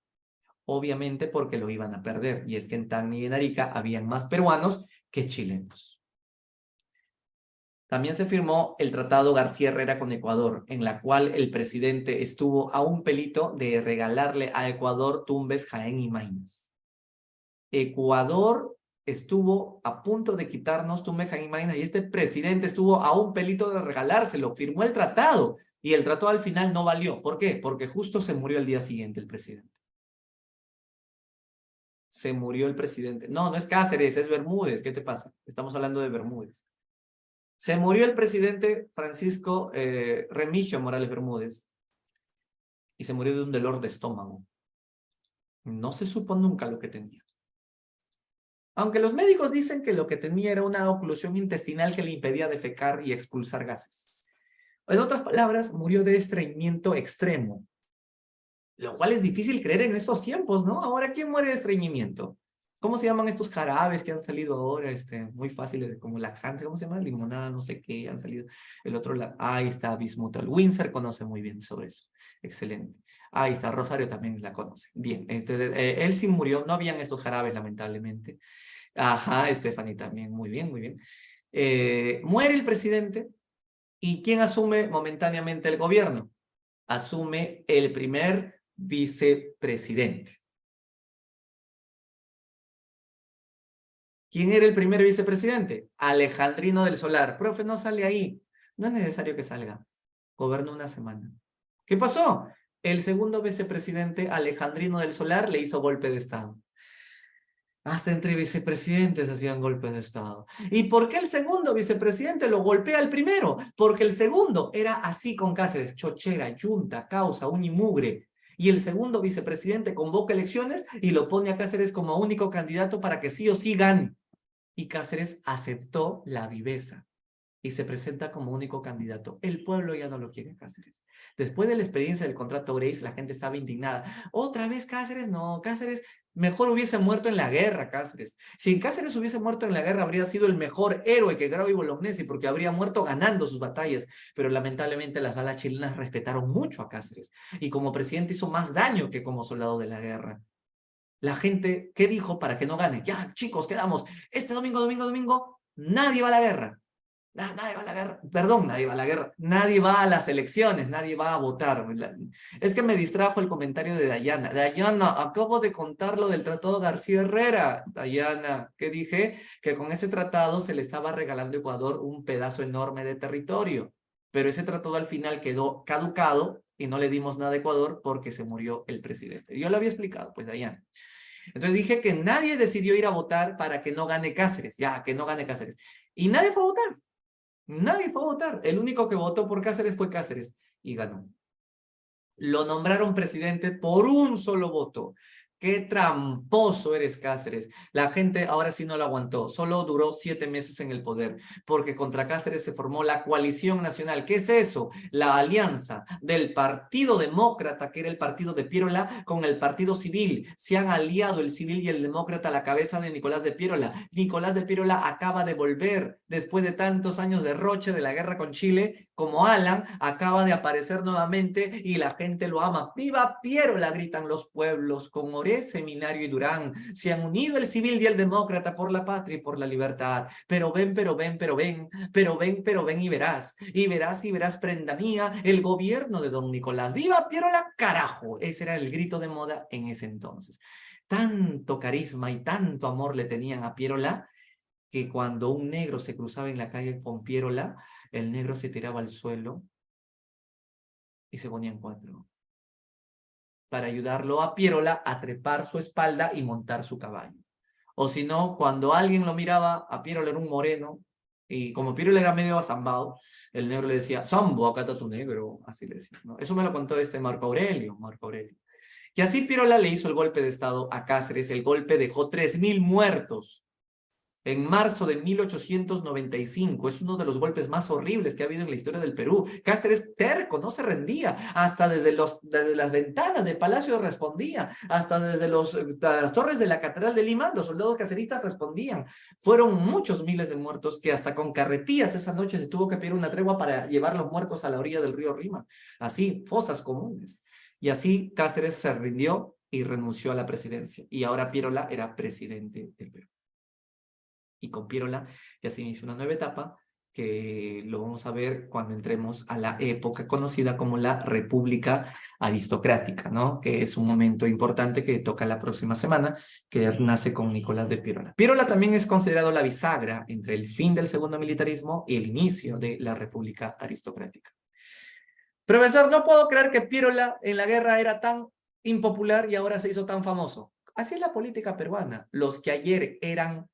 obviamente porque lo iban a perder, y es que en Tacna y en Arica habían más peruanos que chilenos. También se firmó el Tratado García Herrera con Ecuador, en la cual el presidente estuvo a un pelito de regalarle a Ecuador Tumbes, Jaén y Maynas. Ecuador estuvo a punto de quitarnos Tumbes, Jaén y Maynas, y este presidente estuvo a un pelito de regalárselo, firmó el tratado, y el tratado al final no valió. ¿Por qué? Porque justo se murió el día siguiente el presidente. Se murió el presidente. No, no es Cáceres, es Bermúdez. ¿Qué te pasa? Estamos hablando de Bermúdez. Se murió el presidente Francisco Remigio Morales Bermúdez y se murió de un dolor de estómago. No se supo nunca lo que tenía. Aunque los médicos dicen que lo que tenía era una oclusión intestinal que le impedía defecar y expulsar gases. En otras palabras, murió de estreñimiento extremo, lo cual es difícil creer en estos tiempos, ¿no? Ahora, ¿quién muere de estreñimiento? ¿Cómo se llaman estos jarabes que han salido ahora? Muy fáciles, como laxante, ¿cómo se llama? Limonada, no sé qué, han salido. El otro, ahí está Bismutal. Windsor conoce muy bien sobre eso. Excelente. Ahí está, Rosario también la conoce. Bien, entonces, él sí murió, no habían estos jarabes, lamentablemente. Ajá, Stephanie también, muy bien, muy bien. Muere el presidente, ¿y quién asume momentáneamente el gobierno? Asume el primer vicepresidente. ¿Quién era el primer vicepresidente? Alejandrino del Solar. Profe, no sale ahí. No es necesario que salga. Gobernó una semana. ¿Qué pasó? El segundo vicepresidente, Alejandrino del Solar, le hizo golpe de Estado. Hasta entre vicepresidentes hacían golpes de Estado. ¿Y por qué el segundo vicepresidente lo golpea al primero? Porque el segundo era así con Cáceres, chochera, yunta, causa, unimugre. Y el segundo vicepresidente convoca elecciones y lo pone a Cáceres como único candidato para que sí o sí gane. Y Cáceres aceptó la viveza y se presenta como único candidato. El pueblo ya no lo quiere Cáceres. Después de la experiencia del contrato Grace, la gente estaba indignada. ¿Otra vez Cáceres? No, Cáceres mejor hubiese muerto en la guerra, Cáceres. Si Cáceres hubiese muerto en la guerra, habría sido el mejor héroe que Grau y Bolognesi, porque habría muerto ganando sus batallas. Pero lamentablemente las balas chilenas respetaron mucho a Cáceres. Y como presidente hizo más daño que como soldado de la guerra. La gente, ¿qué dijo para que no gane? Ya, chicos, quedamos. Este domingo, nadie va a la guerra. Nadie va a la guerra. Perdón, nadie va a la guerra. Nadie va a las elecciones, nadie va a votar. Es que me distrajo el comentario de Dayana. Dayana, acabo de contar lo del Tratado García Herrera. Dayana, ¿qué dije? Que con ese tratado se le estaba regalando a Ecuador un pedazo enorme de territorio. Pero ese tratado al final quedó caducado y no le dimos nada a Ecuador porque se murió el presidente. Yo lo había explicado, pues, Dayana. Entonces dije que nadie decidió ir a votar para que no gane Cáceres. Ya, que no gane Cáceres. Y nadie fue a votar. Nadie fue a votar. El único que votó por Cáceres fue Cáceres y ganó. Lo nombraron presidente por un solo voto. Qué tramposo eres, Cáceres. La gente ahora sí no lo aguantó. Solo duró 7 meses en el poder, porque contra Cáceres se formó la coalición nacional. ¿Qué es eso? La alianza del Partido Demócrata, que era el partido de Piérola, con el Partido Civil. Se han aliado el Civil y el Demócrata a la cabeza de Nicolás de Piérola. Nicolás de Piérola acaba de volver, después de tantos años de roche de la guerra con Chile, como Alan, acaba de aparecer nuevamente y la gente lo ama. ¡Viva Piérola!, gritan los pueblos con Seminario y Durán. Se han unido el civil y el demócrata por la patria y por la libertad. Pero ven, pero ven, pero ven, pero ven, pero ven y verás, prenda mía, el gobierno de don Nicolás. ¡Viva Piérola, carajo! Ese era el grito de moda en ese entonces. Tanto carisma y tanto amor le tenían a Piérola que cuando un negro se cruzaba en la calle con Piérola, el negro se tiraba al suelo y se ponía en 4. Para ayudarlo a Piérola a trepar su espalda y montar su caballo. O si no, cuando alguien lo miraba, a Piérola era un moreno, y como Piérola era medio azambado, el negro le decía, Sambo, acá está tu negro, así le decía, ¿no? Eso me lo contó Marco Aurelio. Y así Piérola le hizo el golpe de estado a Cáceres, el golpe dejó 3.000 muertos. en marzo de 1895. Es uno de los golpes más horribles que ha habido en la historia del Perú. Cáceres terco, no se rendía. Hasta desde las ventanas del palacio respondía. Hasta desde las torres de la Catedral de Lima, los soldados caceristas respondían. Fueron muchos miles de muertos que hasta con carretillas esa noche se tuvo que pedir una tregua para llevar los muertos a la orilla del río Rima. Así, fosas comunes. Y así Cáceres se rindió y renunció a la presidencia. Y ahora Piérola era presidente del Perú. Y con Piérola ya se inició una nueva etapa que lo vamos a ver cuando entremos a la época conocida como la República Aristocrática, ¿no? Que es un momento importante que toca la próxima semana, que nace con Nicolás de Piérola. Piérola también es considerado la bisagra entre el fin del segundo militarismo y el inicio de la República Aristocrática. Profesor, no puedo creer que Piérola en la guerra era tan impopular y ahora se hizo tan famoso. Así es la política peruana. Los que ayer eran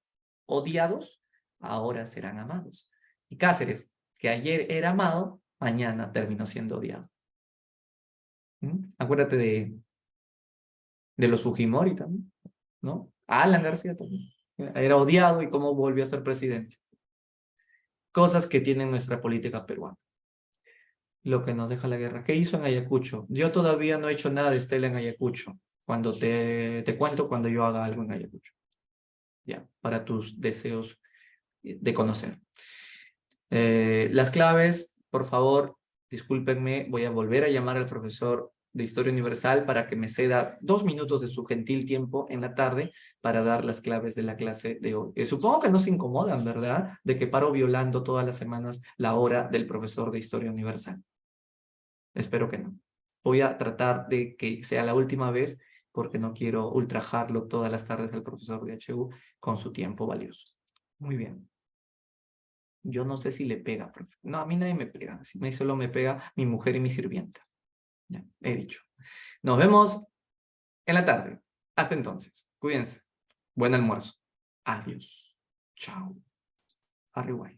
odiados, ahora serán amados. Y Cáceres, que ayer era amado, mañana terminó siendo odiado. Acuérdate de los Fujimori también, ¿no? Alan García también. Era odiado y cómo volvió a ser presidente. Cosas que tiene nuestra política peruana. Lo que nos deja la guerra. ¿Qué hizo en Ayacucho? Yo todavía no he hecho nada de Estela en Ayacucho. Cuando te cuento cuando yo haga algo en Ayacucho. Ya, para tus deseos de conocer. Las claves, por favor, discúlpenme, voy a volver a llamar al profesor de Historia Universal para que me ceda 2 minutos de su gentil tiempo en la tarde para dar las claves de la clase de hoy. Supongo que no se incomodan, ¿verdad? De que paro violando todas las semanas la hora del profesor de Historia Universal. Espero que no. Voy a tratar de que sea la última vez porque no quiero ultrajarlo todas las tardes al profesor de HU con su tiempo valioso. Muy bien. Yo no sé si le pega, profe. No, a mí nadie me pega. A mí solo me pega mi mujer y mi sirvienta. Ya, he dicho. Nos vemos en la tarde. Hasta entonces. Cuídense. Buen almuerzo. Adiós. Chao. Arriba.